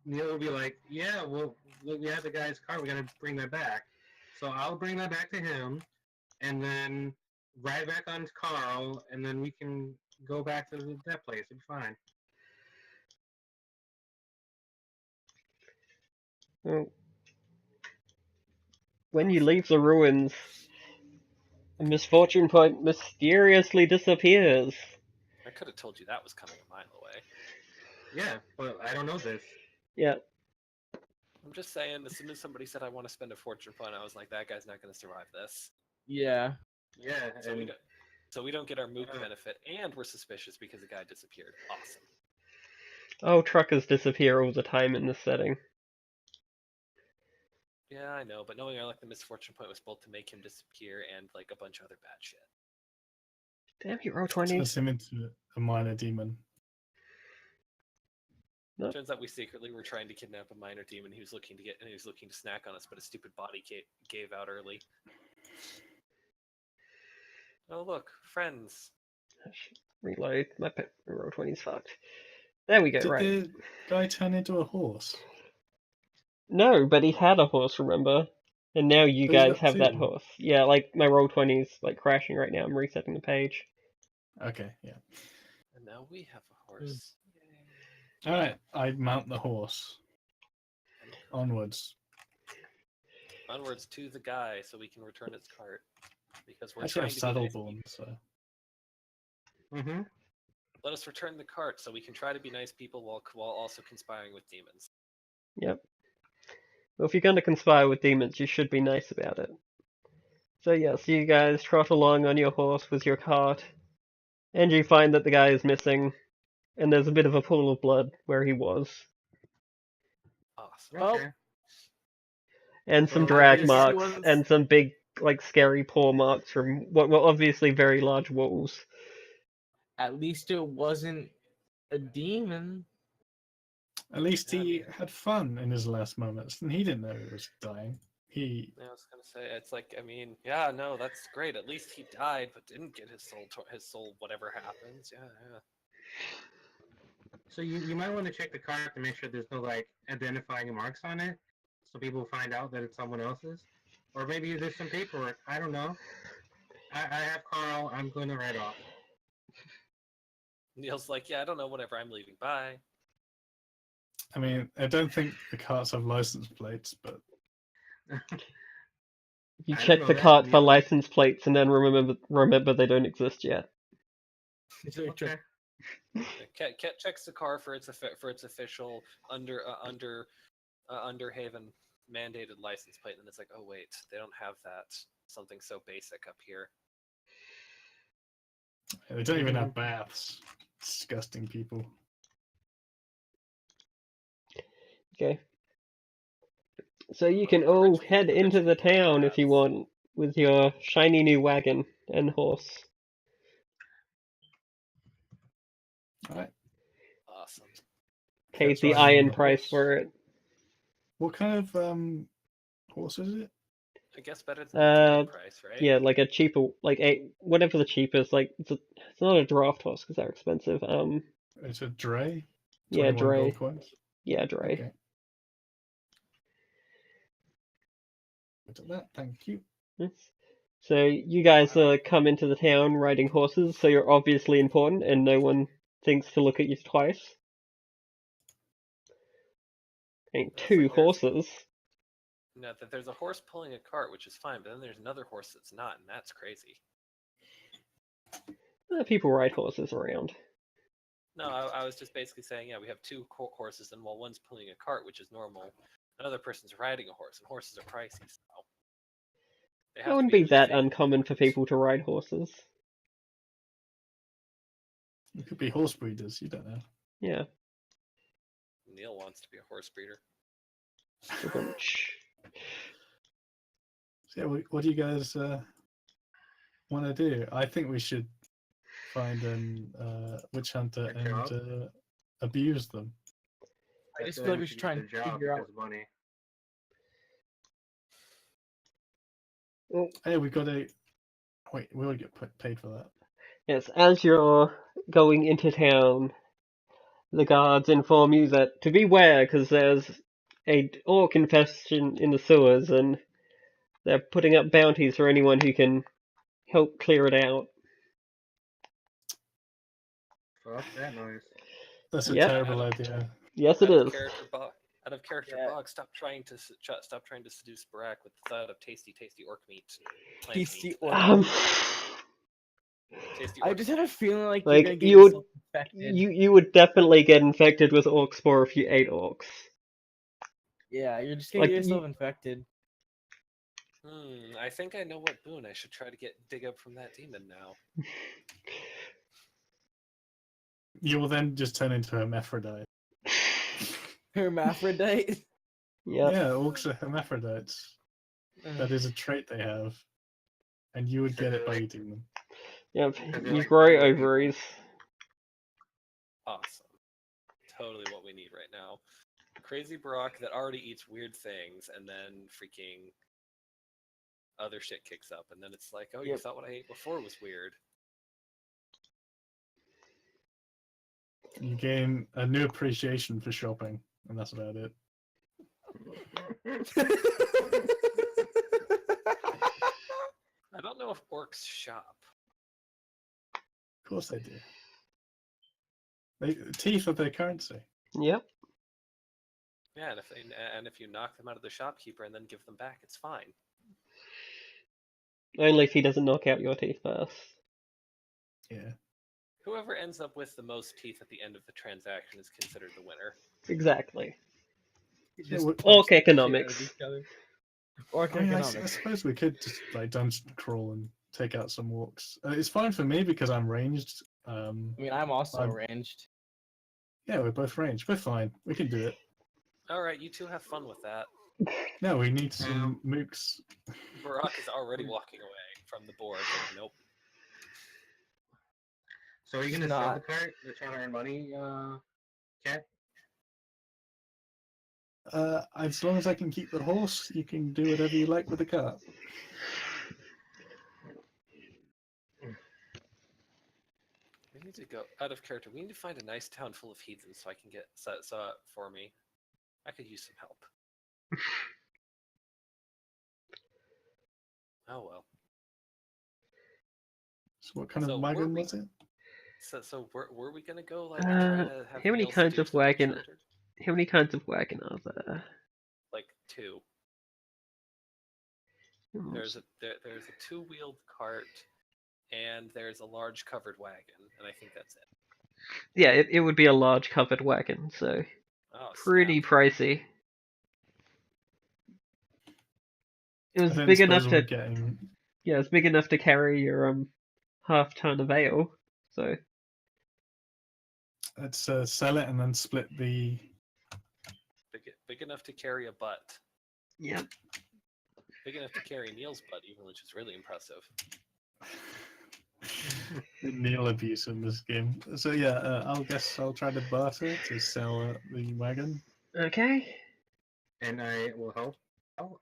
Neil will be like, yeah, well, look, we have the guy's car. We gotta bring that back. So I'll bring that back to him, and then ride back on Carl, and then we can go back to that place. It'll be fine. Well, when you leave the ruins, a misfortune point mysteriously disappears. I could have told you that was coming a mile away. Yeah, but I don't know this. Yeah. I'm just saying, as soon as somebody said I want to spend a fortune point, I was like, that guy's not going to survive this. Yeah. Yeah, So we don't get our mook benefit, and we're suspicious because the guy disappeared. Awesome. Oh, truckers disappear all the time in this setting. Yeah, I know, but knowing I like the misfortune point was both to make him disappear and like a bunch of other bad shit. Damn you, roll Turns 20s. him into a minor demon. Nope. Turns out we secretly were trying to kidnap a minor demon. He was looking to snack on us, but his stupid body gave out early. Oh look, friends. Reload. My roll 20's fucked. There we go, Did right. the guy turn into a horse? No, but he had a horse, remember? And now you But he's guys got have that two. horse. Yeah, like my roll 20's like crashing right now. I'm resetting the page. Okay, yeah. And now we have a horse. Yay. All right, I mount the horse. Onwards. Onwards to the guy so we can return its cart. Because we're Actually, I trying have to be nice. Saddleborn, so Mm-hmm. Let us return the cart so we can try to be nice people while also conspiring with demons. Yep. Well, if you're going to conspire with demons, you should be nice about it. So yes, you guys trot along on your horse with your cart, and you find that the guy is missing, and there's a bit of a pool of blood where he was, Awesome. Well, Okay. and some So, drag guess marks, he was- and some big, like, scary paw marks from what were obviously very large wolves. At least it wasn't a demon. at least Yeah, he had fun in his last moments, and he didn't know he was dying. He I was gonna say it's like yeah, no, that's great. At least he died, but didn't get his soul. Whatever happens, yeah. so you might want to check the cart to make sure there's no like identifying marks on it, so people find out that it's someone else's, or maybe there's some paperwork. I don't know. I have Carl. I'm going to write off. Neil's like, yeah, I don't know. Whatever. I'm leaving. Bye. I mean, I don't think the carts have license plates, but You I don't check know the that, cart for Neil. license plates, and then remember they don't exist yet. Okay. Ket checks the car for its official Underhaven mandated license plate, and it's like, oh wait, they don't have that. Something so basic up here. they don't even have baths. Disgusting people. Okay. So you Well, can the all rich head into the people have town if you baths. want with your shiny new wagon and horse. All right. Awesome. Paid Cat's the riding on iron the price horse. for it. What kind of horse is it? I guess better than the demon price, right? Yeah, like a cheaper, like whatever the cheapest. Like it's not a draft horse because they're expensive. It's a dray. Yeah, 21 dray. gold coins. Yeah, dray. Okay. Look at that. Thank you. Yes. So you guys come into the town riding horses, so you're obviously important, and no one thinks to look at you twice. And It's two like there's- horses. No, that there's a horse pulling a cart, which is fine, but then there's another horse that's not, and that's crazy. People ride horses around. No, I was just basically saying, yeah, we have two horses, and while one's pulling a cart, which is normal, another person's riding a horse, and horses are pricey, so they have It to wouldn't be be at least that vaguely uncommon for important. people to ride horses. It could be horse breeders. You don't know. Yeah. Neil wants to be a horse breeder. So yeah, what do you guys want to do? I think we should find an witch hunter A job? and abuse them. I just feel like we should try and figure out. money. Well, Hey, we got a. Wait, we will get paid for that. yes, as you're going into town, the guards inform you that to beware because there's a orc infestation in the sewers, and they're putting up bounties for anyone who can help clear it out. Fuck that noise. That's a Yep. terrible idea. Yes, it is. Out of character, Yeah. Bog, stop trying to seduce Barak with the thought of tasty orc meat. Plant Tasty meat. orc. Tasty I orc just have a feeling like, Like, you're gonna get you would- yourself infected. You would definitely get infected with orc spore if you ate orcs. Yeah, you're just gonna Like, get yourself infected. I think I know what boon I should try to dig up from that demon now. You will then just turn into a hermaphrodite. Hermaphrodite. Yep. Yeah, orcs are hermaphrodites. That is a trait they have, and you would get it by eating them. Yep. Because they're You like grow regular people. ovaries. Awesome. Totally what we need right now. Crazy Barak that already eats weird things, and then freaking other shit kicks up, and then it's like, oh, you Yep. thought what I ate before was weird. You gain a new appreciation for shopping, and that's about it. I don't know if orcs shop. Of course they do. Teeth are their currency. Yep. Yeah, and if you knock them out of the shopkeeper and then give them back, it's fine. Only if he doesn't knock out your teeth first. Yeah. Whoever ends up with the most teeth at the end of the transaction is considered the winner. Exactly. Just Orc punch the shit out of economics. each other. Orc I mean, I economics. suppose we could just like dungeon crawl and take out some orcs. It's fine for me because I'm ranged. I mean, I'm also I'm- ranged. Yeah, we're both ranged. We're fine. We can do it. All right, you two have fun with that. No, we need some mooks. Barack is already walking away from the board. Like, nope. So are you gonna It's sell the not. cart? They're trying to earn money, Cat? As long as I can keep the horse, you can do whatever you like with the cart. We need to go out of character. We need to find a nice town full of heathens so I can get so for me. I could use some help. Oh well. So what kind So of were wagon we- was it? So were we gonna go like try to have how many Neil kinds seduce of them and wagon? sheltered? How many kinds of wagon are there? Like 2. There's a two-wheeled cart, and there's a large covered wagon, and I think that's it. Yeah, it would be a large covered wagon, so Oh, pretty snap. pricey. It I was don't big enough suppose we're to getting. yeah, it's big enough to carry your half ton of ale. So Let's sell it and then split the. Big enough to carry a butt. yeah, Big enough to carry Neil's butt, even, which is really impressive. Neil abuse in this game. So yeah, I'll try to barter to sell the wagon. okay. And I will help. Oh,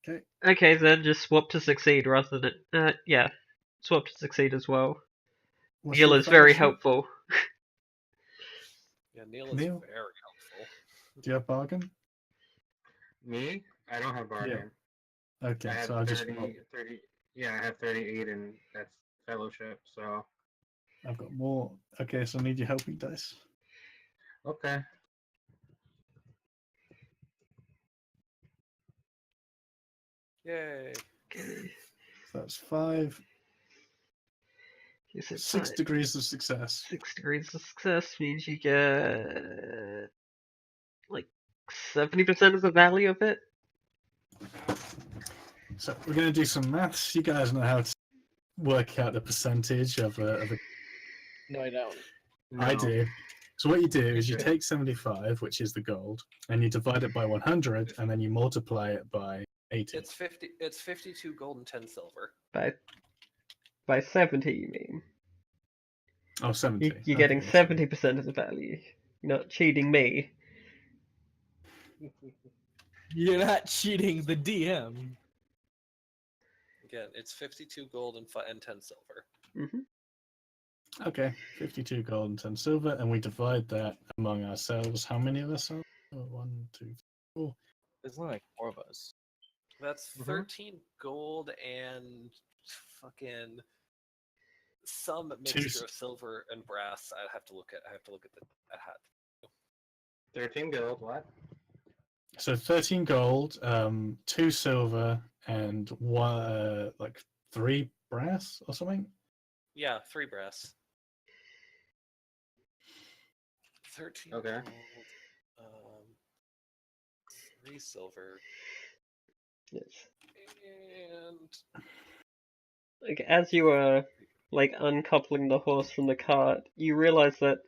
Okay. Okay, then just swap to succeed rather than yeah, swap to succeed as well. What's Neil your is very fellowship? helpful. Yeah, Neil is Neil? very helpful. Do you have bargain? me? I don't have bargain. Okay, I have so I'll just. 30. Yeah, I have 38, and that's fellowship. So I've got more. Okay, so I need your helping dice. okay. Yay. Okay. So that's 5. You said 6 5. degrees of success. 6 degrees of success means you get like 70% of the value of it. So we're going to do some maths. You guys know how to work out the percentage of a. No, I don't. I No. do. So what you do is you Okay. take 75, which is the gold, and you divide it by 100, and then you multiply it by 80. It's 50. It's 52 gold and 10 silver. By 70, you mean? Oh, 70. You're getting Okay, sorry. 70% of the value. You're not cheating me. You're not cheating the DM. Again, it's 52 gold and 10 silver. Hmm. Okay, 52 gold and 10 silver, and we divide that among ourselves. How many of us are? 1, 2, 3, 4. There's only like 4 of us. That's 13 gold and fucking some mixture of silver and brass. I have to look at that hat. 13 gold. What? So 13 gold, 2 silver, and 1, like 3 brass or something. Yeah, 3 brass. 13 Okay. gold, 3 silver, Yes. and Like, as you are like uncoupling the horse from the cart, you realize that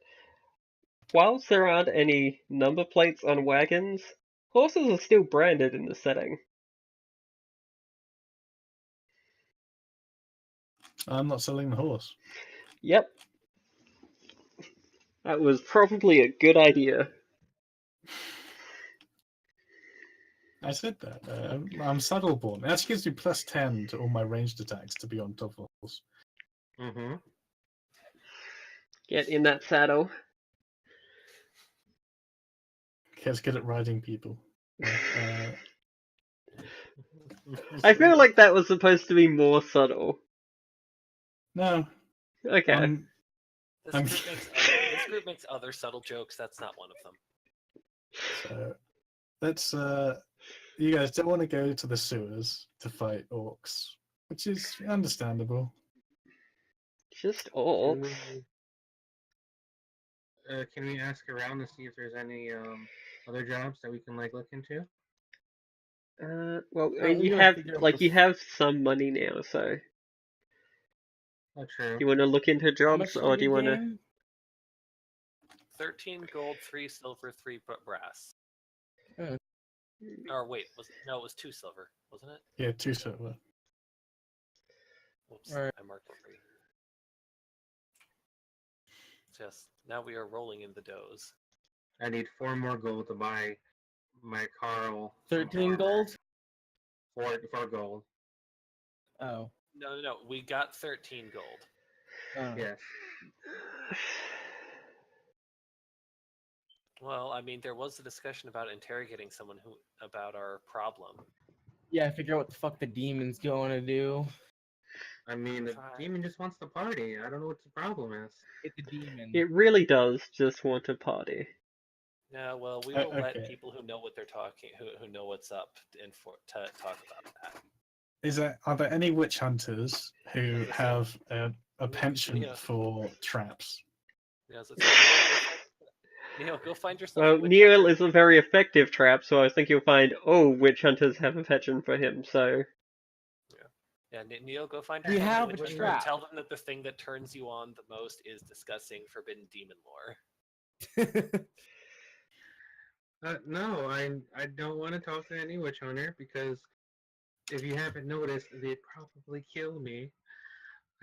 whilst there aren't any number plates on wagons, horses are still branded in the setting. I'm not selling the horse. Yep. That was probably a good idea. I said that. I'm saddle-born. It actually gives me plus 10 to all my ranged attacks to be on top of a horse. Mm-hmm. Get in that saddle. Gets good at riding people. I feel like that was supposed to be more subtle. No, Okay. I'm this group makes other subtle jokes. That's not one of them. So let's. You guys don't want to go to the sewers to fight orcs, which is understandable. Just Can orcs. can we ask around to see if there's any other jobs that we can like look into? Well, I Oh, mean, we you gotta have figure out like the you have some money now, so Oh, true. you want to look into How much jobs, did or we do you want to? gain? 13 gold, 3 silver, 3 brass. Hmm. Or wait, it was 2 silver, wasn't it? Yeah, 2 silver. Whoops, Alright. I marked 3. Yes, now we are rolling in the doughs. I need 4 more gold to buy my Carl. some 13 armor. gold? 4 gold. Oh. No, we got 13 gold. Oh. Yes. Well, I mean, there was a discussion about interrogating someone about our problem. Yeah, figure out what the fuck the demon's going to do. I mean, the Fine. demon just wants to party. I don't know what the problem is. Get the demon. It really does just want to party. No, well, we Oh, will let okay. people who know what they're talking, who know what's up, to talk about that. Are there any witch hunters who As I said, have a penchant yeah. for traps? Yeah, so Neil, go find yourself Well, a witch Neil hunter. is a very effective trap, so I think you'll find witch hunters have a penchant for him. So Yeah, Neil, go find We yourself have a witch a hunter trap. and tell them that the thing that turns you on the most is discussing forbidden demon lore. No, I don't want to talk to any witch hunter because if you haven't noticed, they'd probably kill me.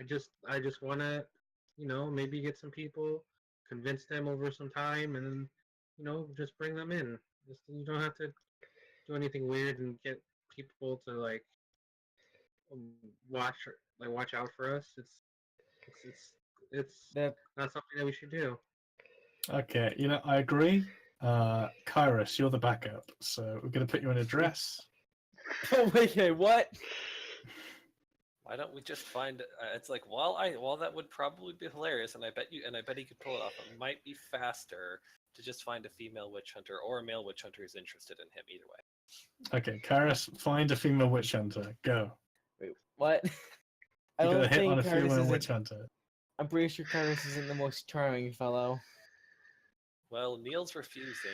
I just want to, maybe get some people, convince them over some time, and then, just bring them in. You don't have to do anything weird and get people to um, watch watch out for us. It's That not something that we should do. Okay, I agree. Kairos, you're the backup, so we're going to put you in a dress. Oh, wait, okay, what? Why don't we just find? It's like while that would probably be hilarious, and I bet he could pull it off. It might be faster to just find a female witch hunter or a male witch hunter who's interested in him. Either way. Okay, Kairos, find a female witch hunter. Go. Wait, what? I You got to don't hit on think a Kyrus female isn't. witch hunter. I'm pretty sure Kyrus isn't the most charming fellow. Well, Neil's refusing,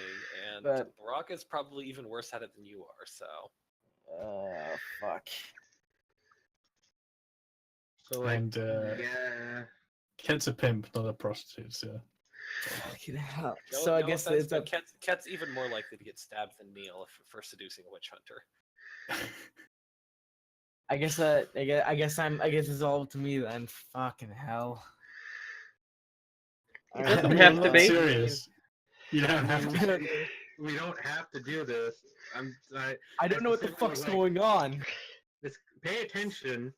and But- Brock is probably even worse at it than you are. So Fuck. So And yeah, Ket's a pimp, not a prostitute, so. Fucking hell. no, So I no guess offense, it's but up. Ket's even more likely to get stabbed than Neil for seducing a witch hunter. I guess it's all up to me then. Fucking hell. It I doesn't mean, have I'm to not be. serious. You don't have to. we don't have to do this. I don't know what the Simple fuck's as, going on. Just pay attention.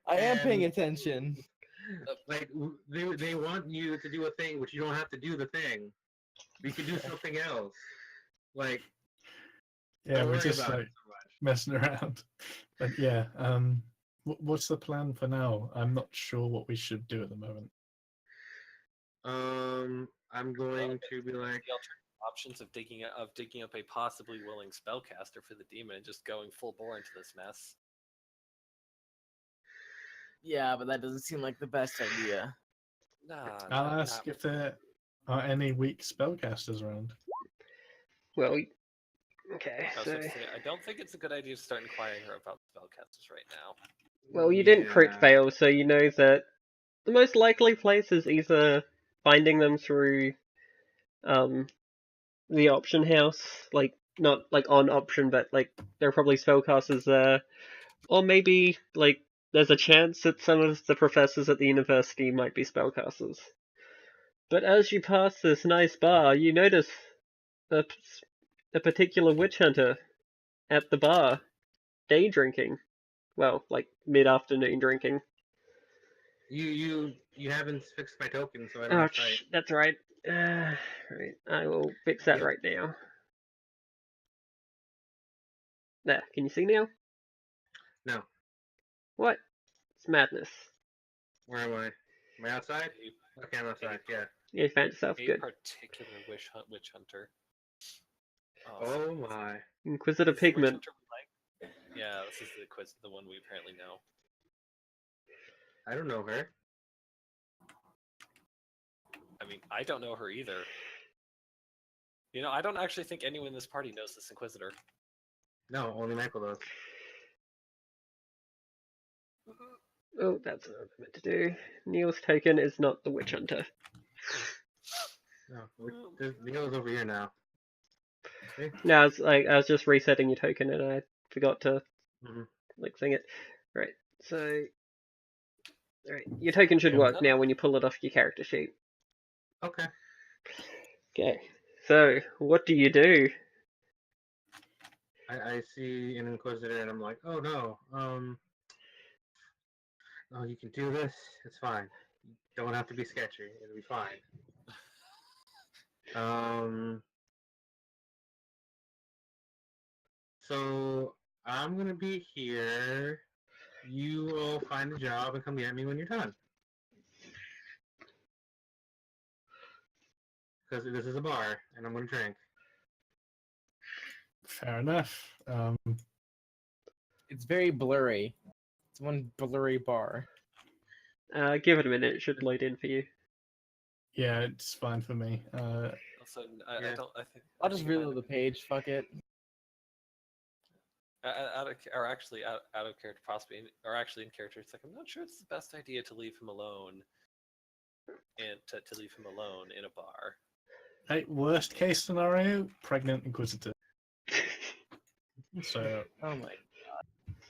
I am paying and, attention. They want you to do a thing, but you don't have to do the thing. We could do something else. Like, Yeah, don't we're worry just about like it so much. messing around. But yeah, what's the plan for now? I'm not sure what we should do at the moment. I'm going to be like, The alternative options of digging up a possibly willing spellcaster for the demon and just going full bore into this mess. Yeah, but that doesn't seem like the best idea. Nah, I'll ask if there are any weak spellcasters around. Well, okay. I was So about to say, I don't think it's a good idea to start inquiring her about spellcasters right now. well, you didn't crit yeah. fail, so you know that the most likely place is either finding them through the option house, like not like on option, but like there are probably spellcasters there, or maybe like there's a chance that some of the professors at the university might be spellcasters. But as you pass this nice bar, you notice a, a particular witch hunter at the bar, day drinking. Well, like mid-afternoon drinking. You haven't fixed my token, so I don't have sight. That's right. Right, I will fix that Yep. right now. There, can you see now? No. What? It's madness. Where am I? Am I outside? Okay, I'm outside. Yeah. Yeah, you found yourself. A Good. particular witch hunter. Oh my. Inquisitor This is the witch Pigment. hunter we like? Yeah, this is the one we apparently know. I don't know her. I mean, I don't know her either. You know, I don't actually think anyone in this party knows this Inquisitor. No, only Michael does. Oh, that's what I meant to do. Neil's token is not the Witch Hunter. No, Neil's over here now. See? No, I was just resetting your token and I forgot to Mhm. thing it. Right. So, alright, your token should work now when you pull it off your character sheet. Okay. Okay. So, what do you do? I see an Inquisitor and I'm like, oh no. Oh, you can do this. It's fine. You don't have to be sketchy. It'll be fine. So I'm gonna be here. You will find a job and come get me when you're done. Because this is a bar and I'm gonna drink. Fair enough. It's very blurry. It's one blurry bar. Give it a minute, it should load in for you. Yeah, it's fine for me. Also, I Yeah. don't. I think I'll just reload the page. Fuck it. out of character possibly, or actually in character. It's like I'm not sure it's the best idea to leave him alone, and to leave him alone in a bar. Hey, worst case scenario, pregnant Inquisitor. So Oh my.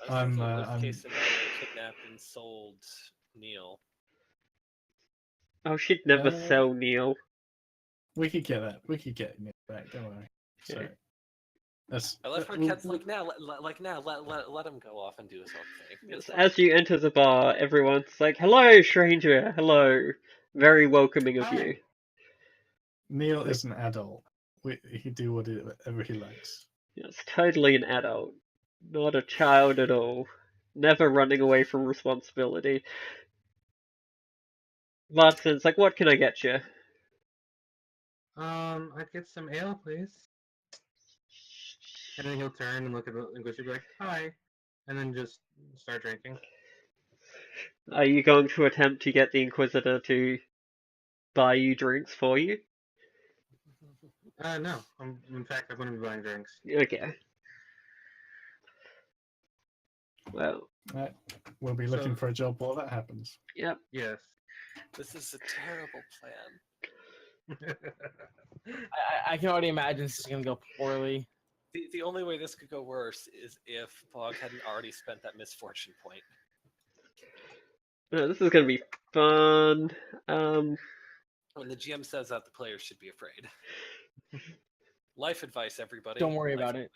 Worst case scenario, kidnapped and sold Neil. Oh, she'd never sell Neil. we could get that. We could get Nick back. Don't worry. So Okay. that's. I love how Ket's like now, let him go off and do his own thing. Yes, as you enter the bar, everyone's like, "Hello, stranger. Hello." Very welcoming of Hi. you. Neil is an adult. He can do whatever he likes. Yes, totally an adult. Not a child at all. Never running away from responsibility. Watson's like, "What can I get you?" I'd get some ale, please. And then he'll turn and look at the Inquisitor and be like, hi. And then just start drinking. Are you going to attempt to get the Inquisitor to buy you drinks for you? No. In fact, I'm going to be buying drinks. Okay. Well, We'll be looking for a job while that happens. yep. Yes. This is a terrible plan. I can already imagine this is gonna go poorly. The only way this could go worse is if Bog hadn't already spent that misfortune point. No, this is gonna be fun. When the GM says that, the players should be afraid. Life advice, everybody. Don't worry Life about it.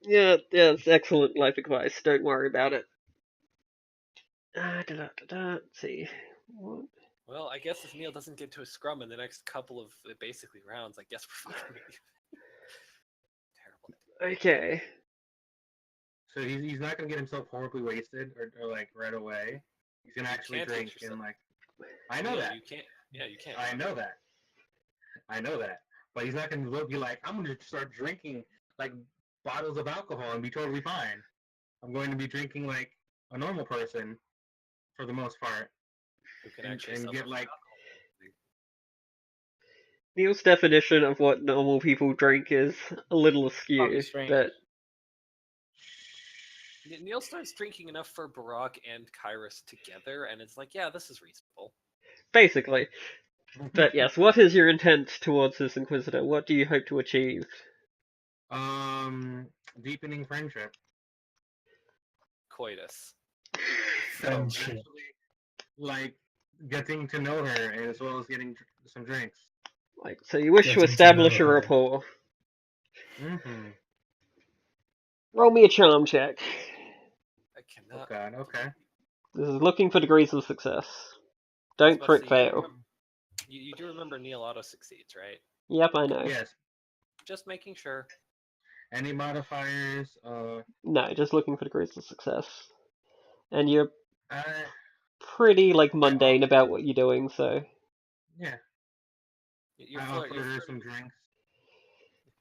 Yeah, it's excellent life advice. Don't worry about it. Let's see. What? Well, I guess if Neil doesn't get to a scrum in the next couple of basically rounds, I guess we're fucking terrible. Okay. So he's not going to get himself horribly wasted or like right away. He's going to actually can't drink hit yourself. and like. I know Yeah, that. You can't. Yeah, you can't. I know that. I know that. But he's not going to be like, I'm going to start drinking like bottles of alcohol and be totally fine. I'm going to be drinking like a normal person for the most part. Who can actually and suffer get from like. alcohol. Neil's definition of what normal people drink is a little askew, Probably strange. but Neil starts drinking enough for Barak and Kairos together, and it's like, yeah, this is reasonable. basically. But yes, what is your intent towards this Inquisitor? What do you hope to achieve? Deepening friendship. Coitus. Friendship. Actually, like getting to know her as well as getting some drinks. Like, so you wish to Getting to establish a know her. rapport. Mm-hmm. Roll me a charm check. I cannot. Oh god, okay. This is looking for degrees of success. I was Don't about to crit say, fail. You do remember Neil auto succeeds, right? Yep, I know. Yes. Just making sure. Any modifiers? No, just looking for degrees of success. And you're pretty like mundane about what you're doing, so Yeah, You're, I flirt, offered you're, her flirting, some drinks,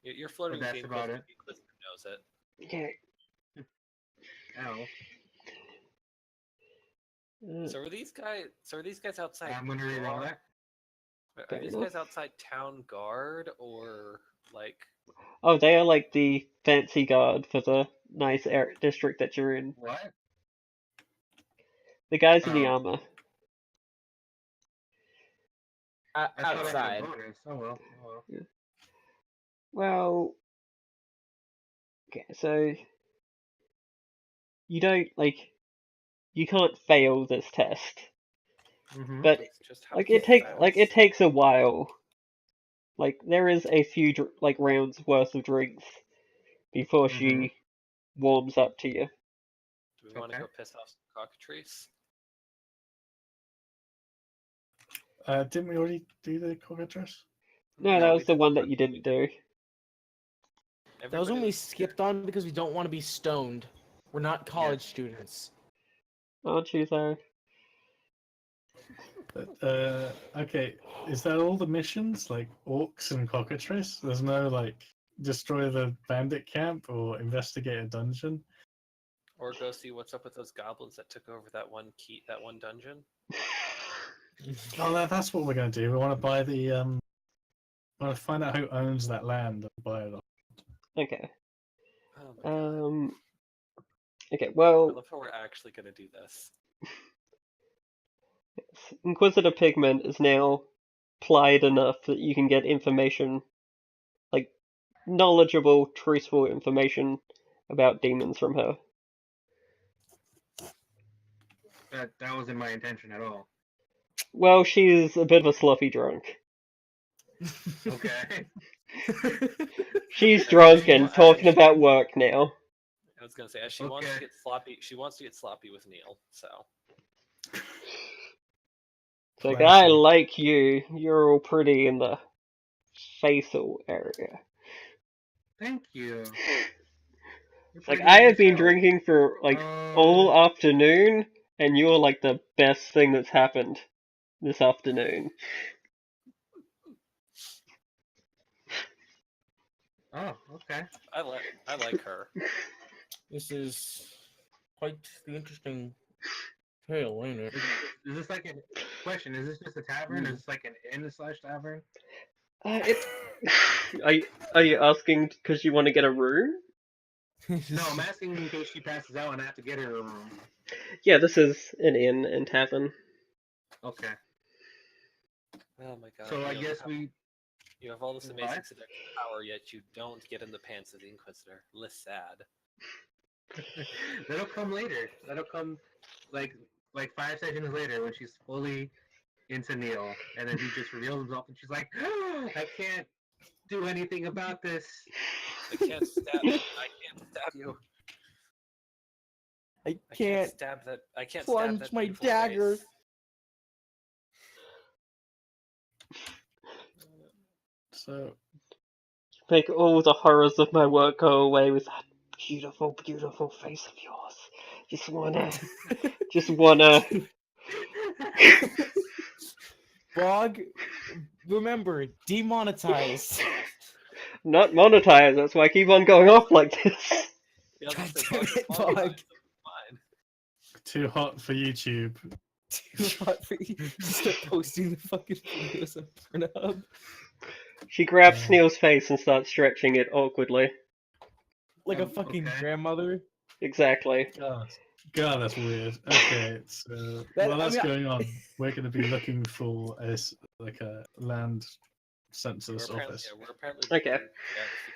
you're but flirting with that's the about Inquisitor. it. The Inquisitor knows it. yeah. Ow. So are these guys outside? I'm gonna reroll that. Are Fair these enough. guys outside town guard or like? Oh, they are like the fancy guard for the nice district that you're in. What? The guys in the Oh. armor. I thought I had a Outside. bonus. Oh well. Oh well. Well, okay, so you don't like you can't fail this test, Mm-hmm. but That's just how like fast. it takes a while. Like there is a few like rounds worth of drinks before Mhm. she warms up to you. Do we want to Okay. go piss off some cockatrice? Didn't we already do the cockatrice? No, that was we the did one that you didn't do. That was when Everybody we skipped on because we don't want to be stoned. We're not college students. Aren't you though? But, okay, is that all the missions? Like orcs and cockatrice? There's no like destroy the bandit camp or investigate a dungeon? Or go see what's up with those goblins that took over that one dungeon. Oh, that's what we're gonna do. We want to buy the we want to find out who owns that land and buy it off. Okay. Oh my god. Okay, I well, love how we're actually gonna do this. Inquisitor Pigment is now plied enough that you can get information, like knowledgeable, truthful information about demons from her. That wasn't my intention at all. Well, she's a bit of a sloppy drunk. Okay. She's As drunk she and wa- talking as- about work now. I was gonna say, as she wants to Okay. get sloppy, she wants to get sloppy with Neil. So It's like, Classy. I like you. You're all pretty in the facial area. Thank you. You're It's like, pretty I have been yourself. drinking for like all afternoon, and you're like the best thing that's happened this afternoon. Oh, okay. I like her. This is quite the interesting tale, ain't it? Is this like a question? Is this just a tavern? Is this like an inn/tavern? It's. Are you asking because you want to get a room? No, I'm asking in case she passes out and I have to get her a room. Yeah, this is an inn and tavern. Okay. Oh my god. So I Neil, guess you have all this amazing What? seductive power, yet you don't get in the pants of the Inquisitor. List sad. That'll come later. That'll come like 5 seconds later when she's fully into Neil, and then he just reveals himself, and she's like, "I can't do anything about this." I can't stab. I can't stab you. I I can't can't stab that. I can't plunge stab that my beautiful dagger. face. So Make all the horrors of my work go away with that beautiful, beautiful face of yours. Just wanna. Bog, remember, demonetized. Not monetize. That's why I keep on going off like this. Yeah, God that's damn it, Bog. fine. too hot for YouTube. Too hot for you to start posting the fucking videos on Pornhub. She grabs Sneel's face and starts stretching it awkwardly. Like a fucking Okay. grandmother. Exactly. God, that's weird. Okay, so That- while I that's mean, going on, we're going to be looking for like a land census office. We're apparently Okay. looking,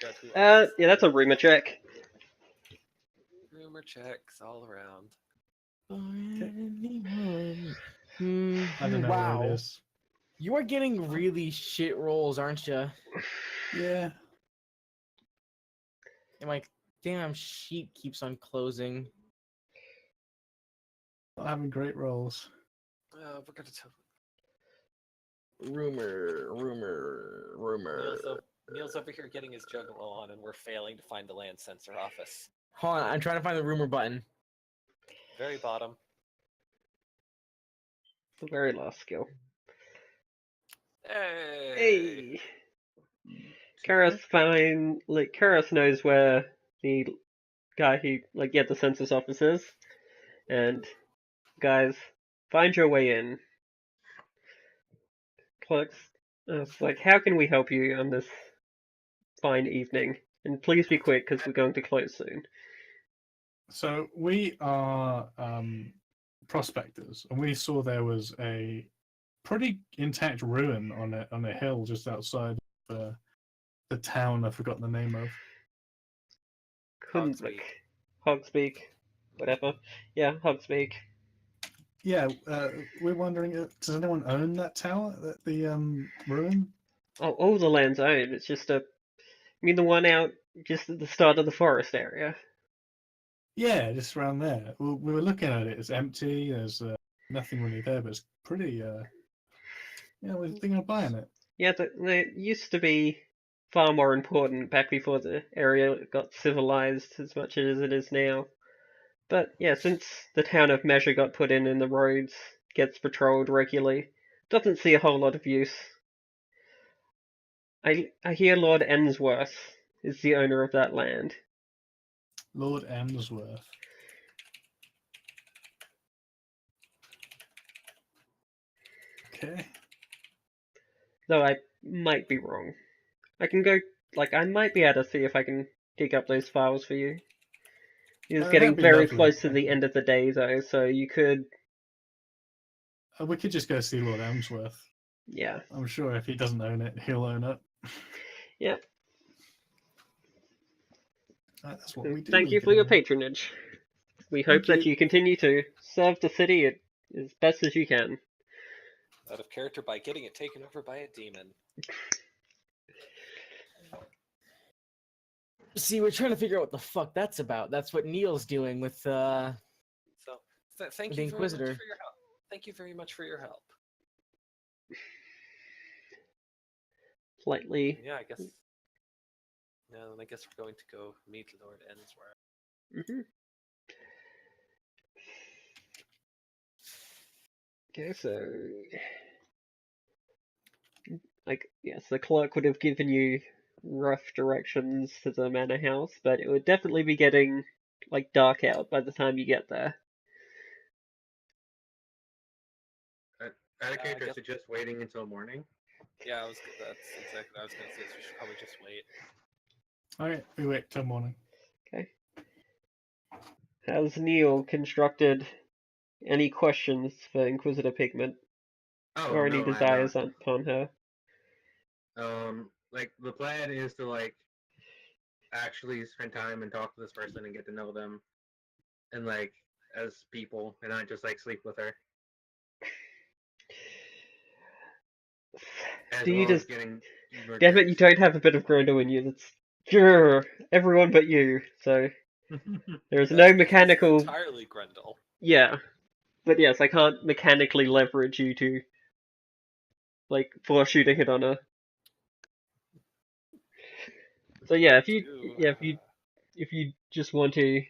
to figure out who owns this Yeah, that's a land. rumor check. Rumor checks all around. I don't know Wow. where it is. You are getting really shit rolls, aren't you? Yeah. And my damn sheet keeps on closing. Not having great rolls. We're gonna tell. Rumor. Neil's over here getting his juggalo on, and we're failing to find the land censor office. Hold on, I'm trying to find the rumor button. Very bottom. The very last skill. Hey. Hey! Karis knows where the guy who, the census office is. And, guys, find your way in. Clerks, it's like, how can we help you on this fine evening? And please be quick, because we're going to close soon. So we are prospectors, and we saw there was a pretty intact ruin on a hill just outside the town I've forgotten the name of. Kunzvik. Hogspeak. Whatever. Yeah, Hogspeak. Yeah, we're wondering, does anyone own that tower, the ruin? Oh, all the land's owned. It's just I mean the one out just at the start of the forest area. Yeah, just around there. We were looking at it. It's empty. There's nothing really there, but it's pretty. Yeah, we're thinking of buying it. Yeah, they used to be far more important back before the area got civilized as much as it is now. But yeah, since the town of Measure got put in and the roads gets patrolled regularly, doesn't see a whole lot of use. I hear Lord Ensworth is the owner of that land. Lord Emsworth. Okay. Though I might be wrong. I can go, I might be able to see if I can dig up those files for you. It's That'd getting be very lovely. close to the end of the day, though, so you could, We could just go see Lord Emsworth. yeah. I'm sure if he doesn't own it, he'll own it. Yep. That's what we do. Thank you for your patronage. We hope that you continue to serve the city as best as you can. Out of character by getting it taken over by a demon. See, we're trying to figure out what the fuck that's about. That's what Neil's doing with So, thank the you very much Inquisitor. for your help. Thank you very much for your help. Slightly. Yeah, I guess. Yeah, then I guess we're going to go meet Lord Ensworth. Mm-hmm. Okay, so yes, the clerk would have given you rough directions to the manor house, but it would definitely be getting dark out by the time you get there. Out of character, guess- so just waiting until morning. Yeah, that's exactly what I was going to say. So we should probably just wait. Alright, we wait till morning. Okay. Has Neil constructed any questions for Inquisitor Pigment Oh, or any no, I'm desires not. upon her? Like the plan is to actually spend time and talk to this person and get to know them, and as people, and not just sleep with her. As Do you well as just getting more damn it? You drinks. don't have a bit of Grundle in you. That's sure everyone but you. So there's no That's because it's mechanical. entirely Grendel. Yeah, but yes, I can't mechanically leverage you to force you to hit on her. So yeah, if you just want to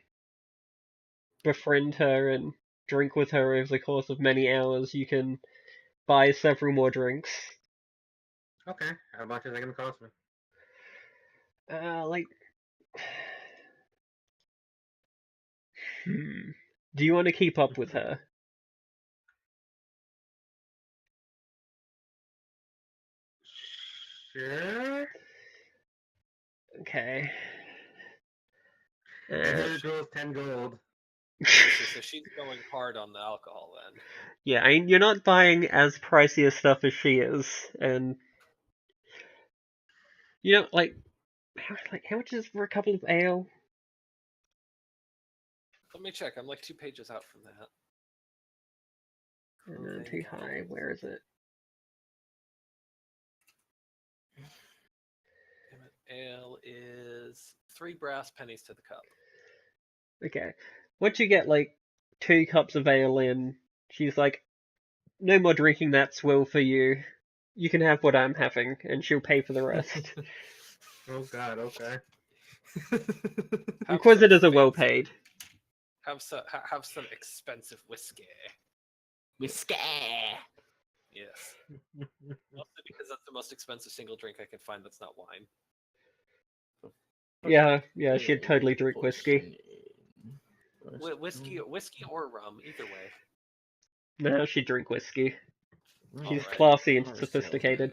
befriend her and drink with her over the course of many hours, you can buy several more drinks. Okay, how much is that gonna cost me? Do you want to keep up with her? Sure. Okay. And her girl's 10 gold. So she's going hard on the alcohol then. Yeah, I mean, you're not buying as pricey a stuff as she is, and how much is for a couple of ale? Let me check. I'm 2 pages out from that. Too high. Where is it? Ale is 3 brass pennies to the cup. Okay. Once you get 2 cups of ale in, she's like, no more drinking that swill for you. You can have what I'm having, and she'll pay for the rest. Oh god, okay. Inquisitors are well paid. Have some expensive whiskey. Whiskey. Yes. Mostly because that's the most expensive single drink I can find that's not wine. Yeah, she'd totally drink whiskey. Whiskey or rum, either way. No, she'd drink whiskey. She's Alright. classy and sophisticated.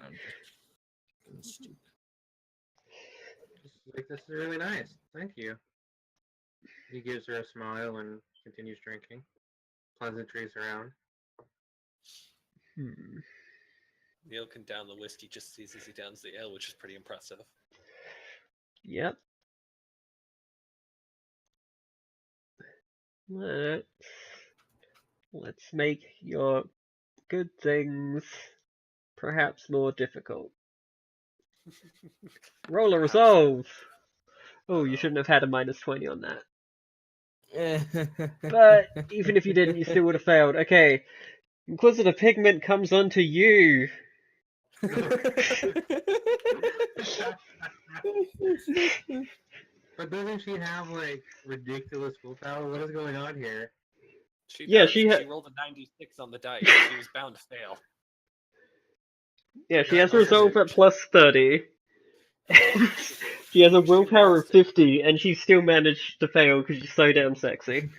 Like, this is really nice. Thank you. He gives her a smile and continues drinking. Pleasantries around. Neil can down the whiskey just as he downs the ale, which is pretty impressive. Yep. Let's make your good things perhaps more difficult. Roll a Perhaps. resolve! Oh, you shouldn't have had a -20 on that. But even if you didn't, you still would have failed. Okay. Inquisitive Pigment comes onto you. But doesn't she have, like, ridiculous willpower? What is going on here? She Yeah, does. she rolled a 96 on the dice. She was bound to fail. Yeah, she Yeah, has okay. resolve at +30. She has a willpower of 50, and she still managed to fail because she's so damn sexy.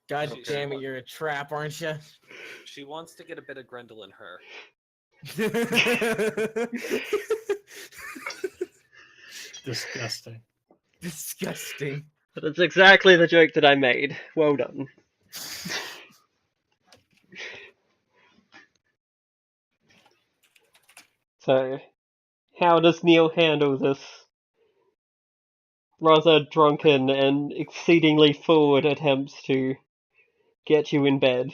God Okay. damn it, you're a trap, aren't you? She wants to get a bit of Grendel in her. Disgusting. Disgusting. That's exactly the joke that I made. Well done. So, how does Neil handle this rather drunken and exceedingly forward attempts to get you in bed?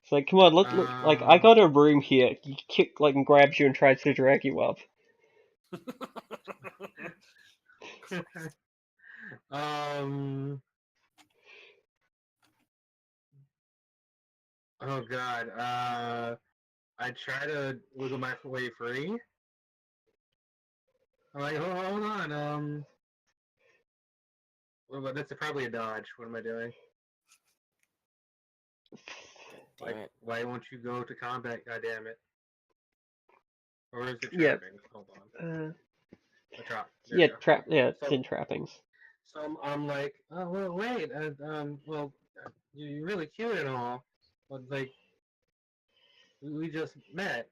It's like, come on, look, like, I got a room here. He and grabs you and tries to drag you up. Oh god. I try to wiggle my way free. I'm like, hold on. Well, but that's probably a dodge. What am I doing? Damn it. Why won't you go to combat? God damn it. Or is it Yeah. trapping? Hold on. A trap. There Yeah, we go. it's So- in trappings. So I'm like, oh well, wait, well, you're really cute and all, but like, we just met,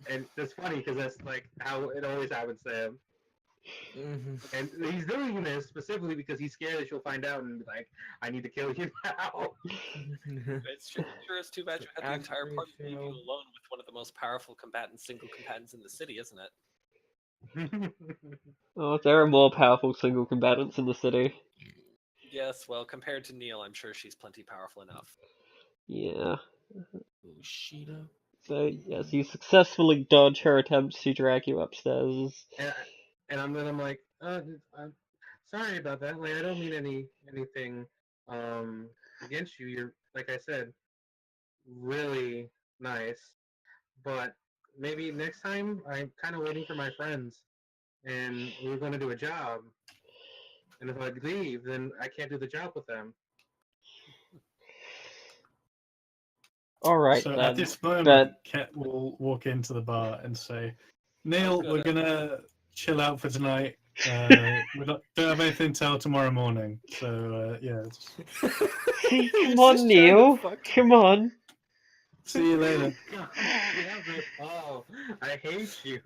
and it's funny because that's like how it always happens to him, and he's doing this specifically because he's scared that she'll find out and be like, I need to kill you now. It's sure is too bad you had the entire Actually, party leave you Phil. alone with one of the most powerful single combatants in the city, isn't it? Oh, there are more powerful single combatants in the city. Yes, well, compared to Neil, I'm sure she's plenty powerful enough. Yeah. Bushida. So, yes, you successfully dodge her attempts to drag you upstairs. and I'm like, I'm sorry about that. Like, I don't mean anything against you. You're, like I said, really nice. But maybe next time, I'm kind of waiting for my friends, and we were going to do a job. And if I leave, then I can't do the job with them. Alright So then. at this moment, but- Ket will walk into the bar and say, Neil, we're gonna chill out for tonight. We don't have anything till tomorrow morning. So yeah, Come on, Neil. Come on. see you later. God damn it. Oh, I hate you.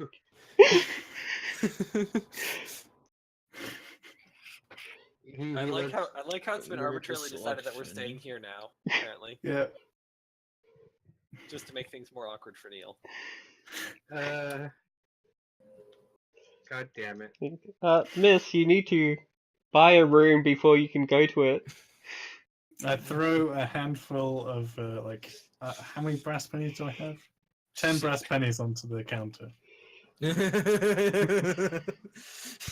I like how it's been Weird arbitrarily decided that we're selection. staying here now, apparently. Yeah. Just to make things more awkward for Neil. God damn it. Miss, you need to buy a room before you can go to it. I throw a handful of how many brass pennies do I have? 10 brass pennies onto the counter. I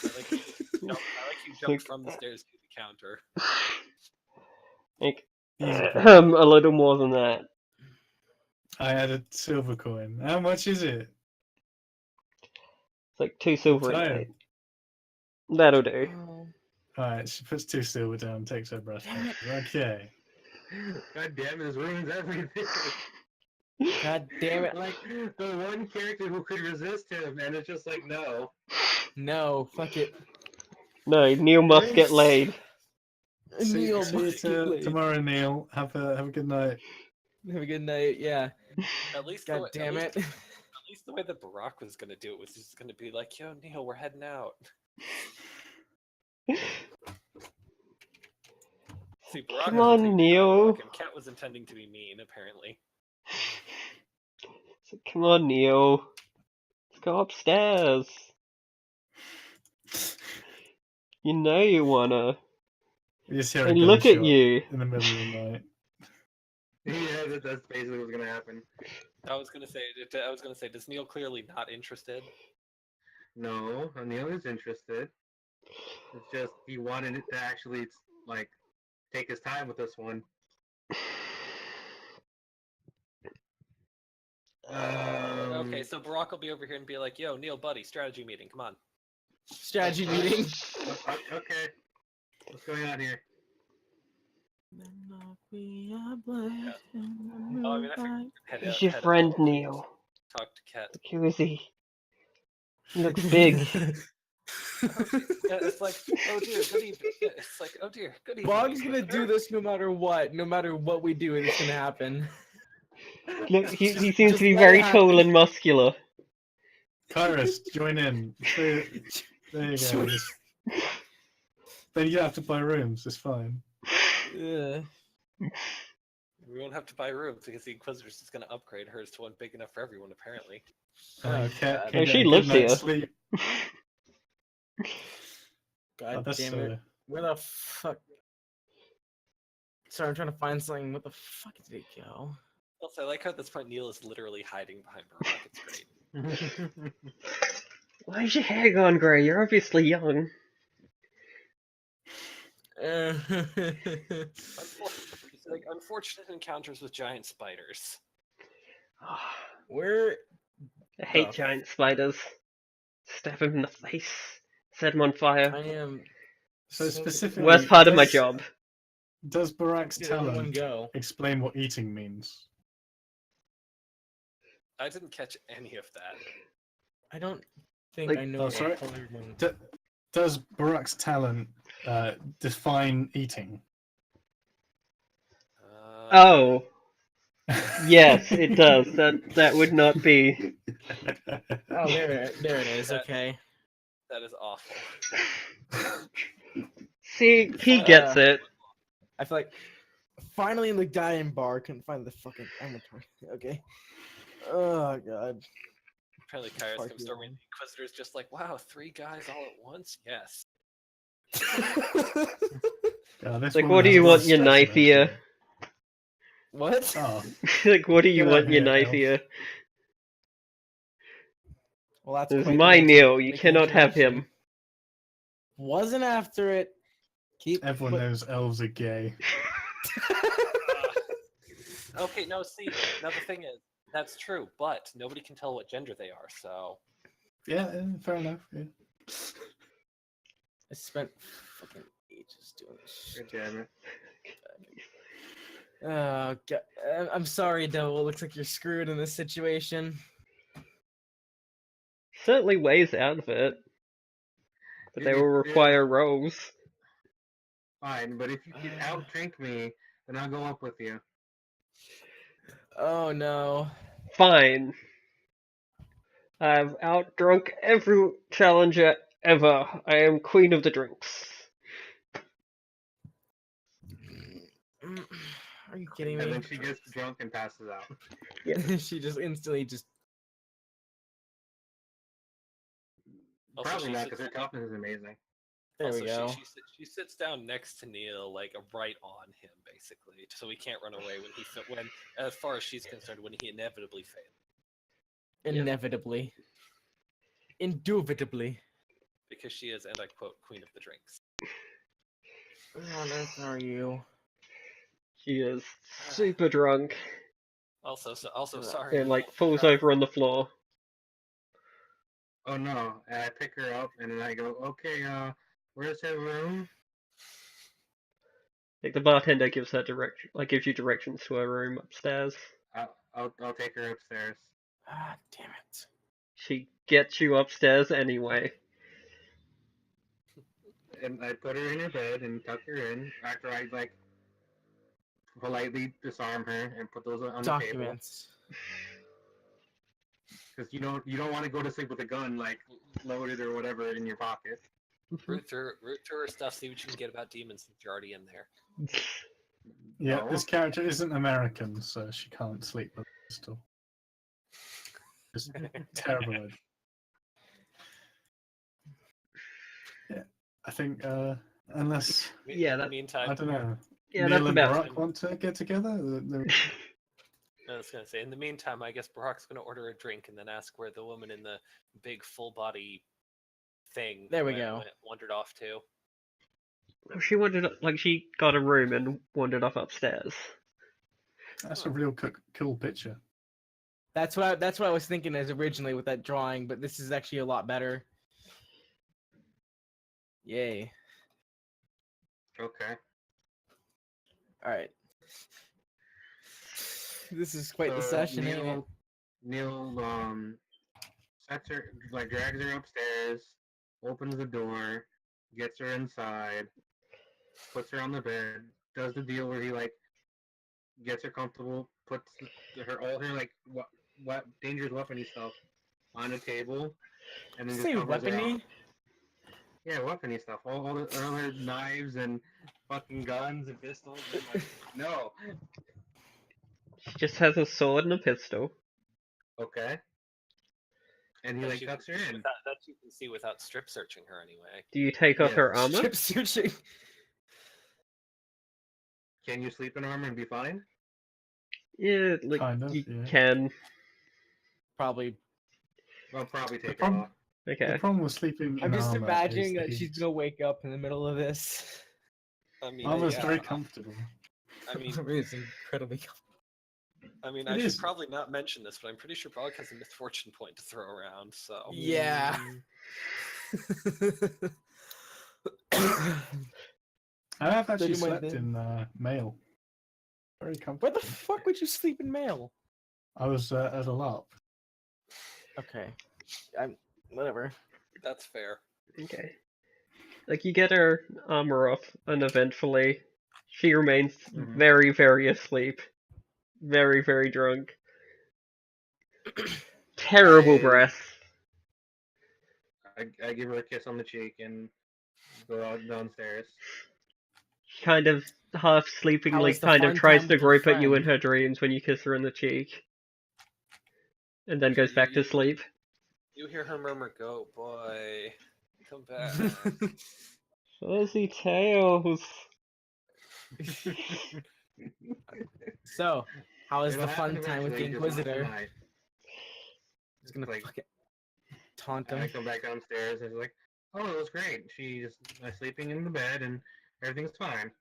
like you jumped from the stairs to the counter. Like, Easy. a little more than that. I had a silver coin. How much is it? It's like 2 silver and Tired. 8. That'll do. Alright, she puts 2 silver down, takes her brass pennies. Okay. God damn it, this ruins everything. God damn it. Like, the one character who could resist him, and it's just like, no. No, fuck it. No, Neil must get Grace. laid. Neil See you must get laid. tomorrow, Neil. Have a good night. Have a good night. Yeah. At least God damn it. At least the way that Barack was gonna do it was just gonna be like, "Yo, Neil, we're heading out." See, Barack Come was on, intending to Neil. talk, and Cat was intending to be mean, apparently. So, come on, Neil. Let's go upstairs. You know you wanna. You just hear a And look at gunshot you. in the middle of the night. Yeah, that's basically what's gonna happen. I was gonna say, does Neil clearly not interested? No, Neil is interested. It's just he wanted it to actually like take his time with this one. Okay, so Barack will be over here and be like, "Yo, Neil, buddy, strategy meeting, come on." Strategy meeting. Okay, what's going on here? Oh, I mean, I figured Who's your friend, Neil? Talk to Cat. Who is he? He looks big. Yeah, it's like, oh dear, good evening. Yeah, it's like, oh dear, good evening. Bog's gonna do this no matter what. No matter what we do, it's gonna happen. Look, he seems to Just be let very it tall happen. and muscular. Kairos, join in. There you go. Then you don't have to buy rooms. It's fine. Yeah. We won't have to buy rooms because the Inquisitor's just going to upgrade hers to one big enough for everyone, apparently. Oh, Cat God. can Oh, get she a good lives night's here. sleep. God that's, damn it. Where the fuck? Sorry, I'm trying to find something. What the fuck did it go? Also, I like how at this point Neil is literally hiding behind Barack. It's great. Why is your hair gone grey? You're obviously young. It's like unfortunate encounters with giant spiders. Where? I hate The giant spiders. Stab him in the face. Set him on fire. I am. So specifically, Worst part of my job. Does Barak's Did everyone talent go? explain what eating means? I didn't catch any of that. I don't think Like- I know. Oh, what sorry? colored one. Does Barak's talent define eating? Oh, yes, it does. That would not be. Oh, there it is. Okay. That is awful. See, he gets it. I feel like finally in the guy in bar couldn't find the fucking inventory. Okay. Oh god. Apparently, Kairos Fuck comes you, storming. man. The Inquisitor's just like, wow, 3 guys all at once? Yes. Yeah, this Like, woman what do has you a lot want of your stress knife about here? it. What? Oh, Like, what do you Get want out your here, knife elf. here? Well, that's This is quite my the Neil. You make an cannot have him. introduction. Wasn't after it. Keep. everyone knows elves are gay. Okay, no, see, now the thing is, that's true, but nobody can tell what gender they are, so... Yeah, fair enough. Yeah. I spent fucking ages doing this God shit. damn it. Oh god. I'm sorry, Devil. It looks like you're screwed in this situation. Certainly ways out of it. But they It- will it- require rolls. Fine, but if you can outdrink me, then I'll go up with you. Oh no. Fine. I've outdrunk every challenger ever. I am queen of the drinks. Are you kidding And me? then she gets drunk and passes out. She just instantly just. Also, Probably she not, sits- because her toughness is amazing. There also, we go. She sits down next to Neil, like right on him, basically, so he can't run away when, as far as she's concerned, when he inevitably fails. Inevitably. Indubitably. Because she is, and I quote, queen of the drinks. Where on earth are you? She is super drunk Also, sorry. and like falls over on the floor. Oh no, and I pick her up and then I go, okay, where's her room? Like the bartender gives her gives you directions to her room upstairs. I'll take her upstairs. Ah, damn it. She gets you upstairs anyway. And I put her in her bed and tuck her in after I like politely disarm her and put those on the table. Documents. Because you don't want to go to sleep with a gun like loaded or whatever in your pocket. Root through her stuff, see what you can get about demons since you're already in there. Yeah, No. this character isn't American, so she can't sleep with a pistol. Just terrible idea. Yeah, I think unless Yeah, in the that- I meantime, don't know, Yeah, Neil that's and about. Barack want to get together. I was gonna say, in the meantime, I guess Barack's gonna order a drink and then ask where the woman in the big full body thing There we go. wandered off to. She wandered she got a room and wandered off upstairs. That's a real cool picture. That's what I was thinking as originally with that drawing, but this is actually a lot better. Yay. Okay. Alright. This is quite the session, ain't it? Neil sets her, like drags her upstairs, opens the door, gets her inside, puts her on the bed, does the deal where he like gets her comfortable, puts all her like what dangerous weapony stuff on a table, and then just Say covers her weapony? up. Yeah, weapony stuff. All her knives and fucking guns and pistols. And, like, no. She just has a sword and a pistol. Okay. And he That like you tucks her can see in. that you can see without strip searching her anyway. Do you take off Yes. her armor? Strip searching. Can you sleep in armor and be fine? Yeah, Kind of, you yeah. can. Probably. I'll probably take it problem- off. Okay. The problem with sleeping in I'm just armor imagining is that she's gonna wake up in the middle of this. I mean, Armor's yeah, very comfortable. I mean, It's incredibly It I is. should probably not mention this, but I'm pretty sure Brock has a misfortune point to throw around. So Yeah. I have actually Pretty much slept did. in mail. Very Where comfortable. the fuck would you sleep in mail? I was at a LARP. Okay. Whatever. that's fair. Okay. You get her armor off uneventfully. She remains Mhm. very, very asleep. Very, very drunk. Terrible I- breath. I give her a kiss on the cheek and go out downstairs. Kind of half How sleepingly was the kind of fun tries time to with your grope at you in friend? her dreams when you kiss her in the cheek. And then goes back to sleep. You hear her murmur, "Go, boy, come back." Fuzzy tails. So, how was It'll the fun happen time with the eventually, just not Inquisitor? tonight. He's gonna Like- fucking taunt I him. come back downstairs and it's like, oh, it was great. She's sleeping in the bed and everything's fine.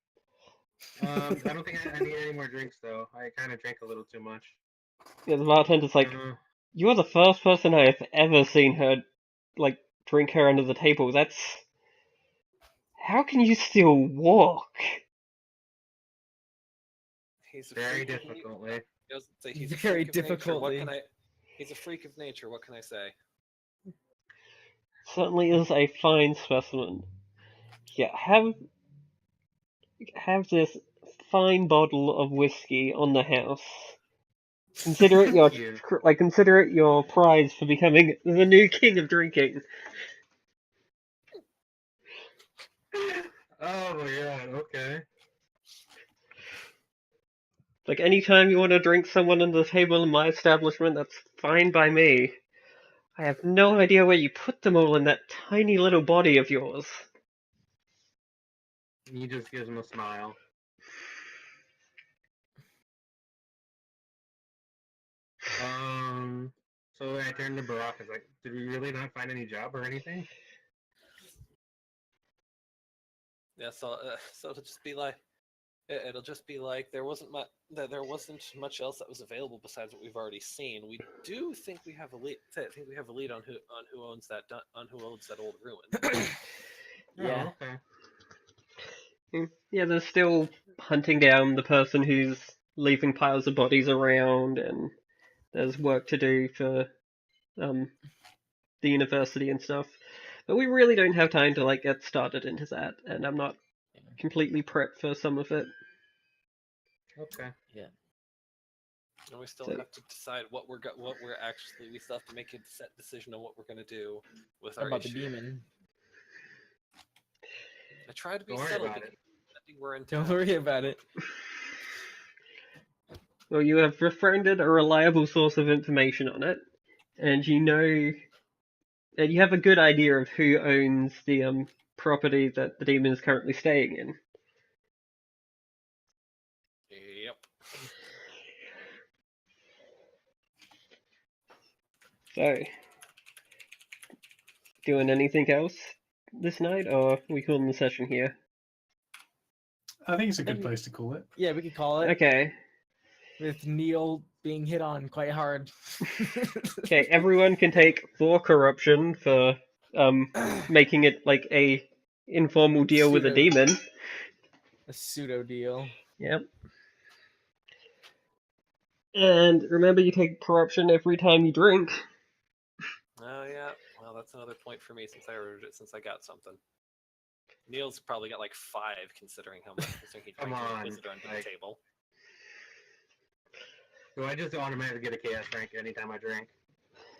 I don't think I need any more drinks though. I kind of drank a little too much. Yeah, the bartender's like, Uh, you're the first person I have ever seen her, drink her under the table. That's... How can you still walk? He's a very freak of na- difficultly. he doesn't say he's a Very freak of nature. What difficultly. can I? He's a freak of nature. What can I say? Certainly is a fine specimen. Yeah, have this fine bottle of whiskey on the house. Consider it your Thank you. consider it your prize for becoming the new king of drinking. Oh my god, okay. Anytime you want to drink someone under the table in my establishment, that's fine by me. I have no idea where you put them all in that tiny little body of yours. He just gives him a smile. So I turned to Barack and was like, did we really not find any job or anything? Yeah, so it'll just be like there wasn't much else that was available besides what we've already seen. We do think we have a lead. On who owns that old ruin. Yeah. Oh, okay. Yeah, there's still hunting down the person who's leaving piles of bodies around, and there's work to do for the university and stuff. But we really don't have time to like get started into that, and I'm not completely prepped for some of it. Okay. And we still So- have to decide what we're actually. We still have to make a set decision on what we're gonna do with our About the issue. demon. I try to be Don't worry subtle about because it. we're in Don't town. worry about it. Well, you have befriended a reliable source of information on it, and you know, and you have a good idea of who owns the property that the demon is currently staying in. Yep. So, doing anything else this night, or are we calling the session here? I think it's a I good think- place to call it. Yeah, we could call it. Okay. With Neil being hit on quite hard. Okay, everyone can take 4 corruption for making it like a informal deal with a Pseudo. demon. A pseudo deal. Yep. And remember, you take corruption every time you drink. Oh yeah. Well, that's another point for me since I got something. Neil's probably got like 5, considering how much he Come drank on, Inquisitor under like- the table. So I just automatically get a chaos rank anytime I drink.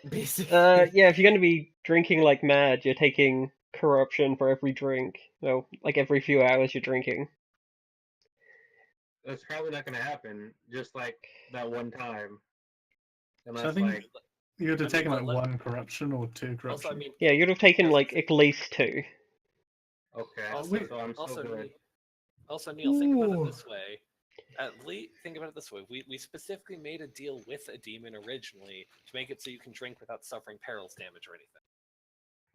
Basically. Yeah, if you're gonna be drinking like mad, you're taking corruption for every drink. Well, like every few hours you're drinking. That's probably not going to happen. Just like that one time. Unless So I think like you would have I mean, taken like let- 1 corruption or 2 corruption. Also, I mean, Yeah, you'd have taken Yes. like at least 2. okay, Also- so I'm so good. Neil, think about it Ooh. this way. At least think about it this way. We specifically made a deal with a demon originally to make it so you can drink without suffering perils damage or anything.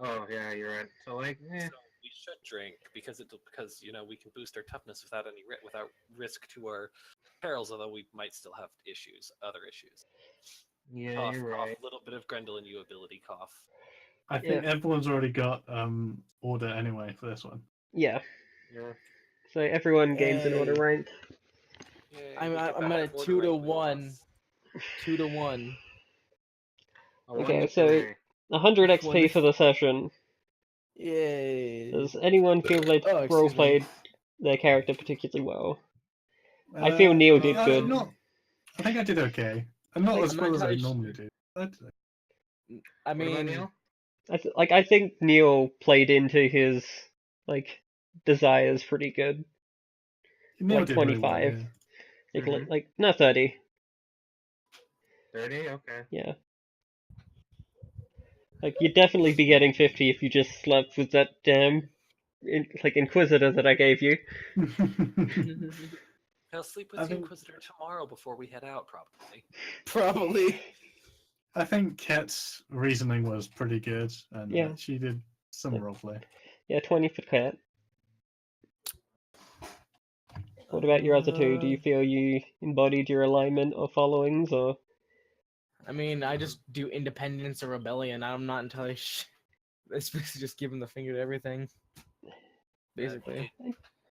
Oh yeah, you're right. So like, So we should drink because we can boost our toughness without without risk to our perils. Although we might still have other issues. yeah, Cough, you're cough, right. a little bit of Grendel and you ability cough. I think everyone's already got order anyway for this one. Yeah, Yeah. so everyone gains an order Yay. rank. Yay, I'm we get at that a order 2 to rank we 1. lost. 2 to 1. A Okay, 1 to so- 3. 100 One XP to- for the session. Yay. Does anyone feel they Oh, excuse me. roleplayed their character particularly well? I feel Neil did good. I think I did okay. I'm not Like, as I'm well not as I entirely normally do. But, I What about mean, Neil? I think Neil played into his like desires pretty good. Neil Like did really well, 25. yeah. Like no 30. 30. Okay. Yeah. Like you'd definitely be getting 50 if you just slept with that damn Inquisitor that I gave you. I'll sleep with I the think- Inquisitor tomorrow before we head out, probably. probably. I think Kat's reasoning was pretty good, and Yeah. she did some Yeah. roleplay. Yeah, 20 for Cat. What about your other 2? Do you feel you embodied your alignment or followings, or I mean, I just do independence or rebellion. I'm not entirely It's basically just giving the finger to everything. Basically.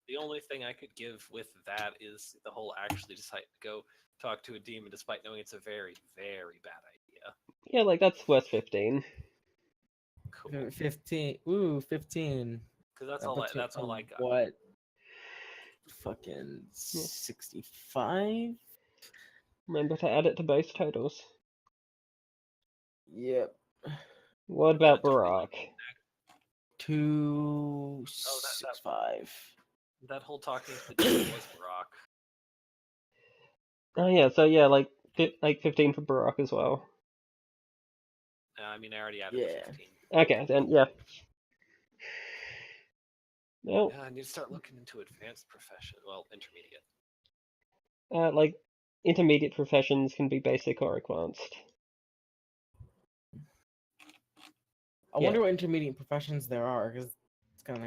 The only thing I could give with that is the whole actually decide to go talk to a demon despite knowing it's a very, very bad idea. yeah, like that's worth 15. Cool. 15. Ooh, 15. Because that's That all. puts you That's all on I got. What? Fucking 65? Remember to add it to both totals. Yep. What about That's Barak? 265. That whole talking to the demon was Brock. Oh yeah, so yeah, like 15 for Barak as well. I mean, I already added Yeah. 15. Okay, then yeah. Well, Yeah, I need to start looking into advanced profession. Well, intermediate. like intermediate professions can be basic or advanced. I wonder what intermediate professions there are, because it's kind of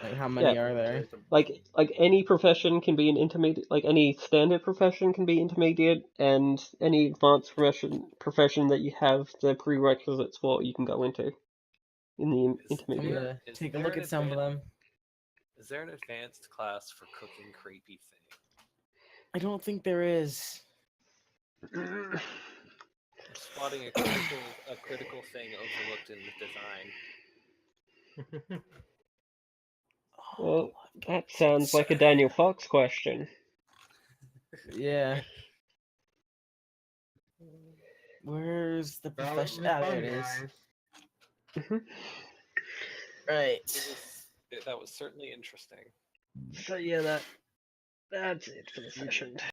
like how many are there? Like any profession can be an intermediate. Like any standard profession can be intermediate, and any advanced profession that you have the prerequisites for, you can go into in the I'm intermediate. gonna Is take a there look an at some of them. Is there an advanced class for cooking creepy things? I don't think there is. I'm spotting a critical thing overlooked in the design. Well, that sounds like a Daniel Fox question. Yeah. Where's the That was profession? Ah, there fun, it is. guys. Right. That was certainly interesting. So yeah, that's it for the session.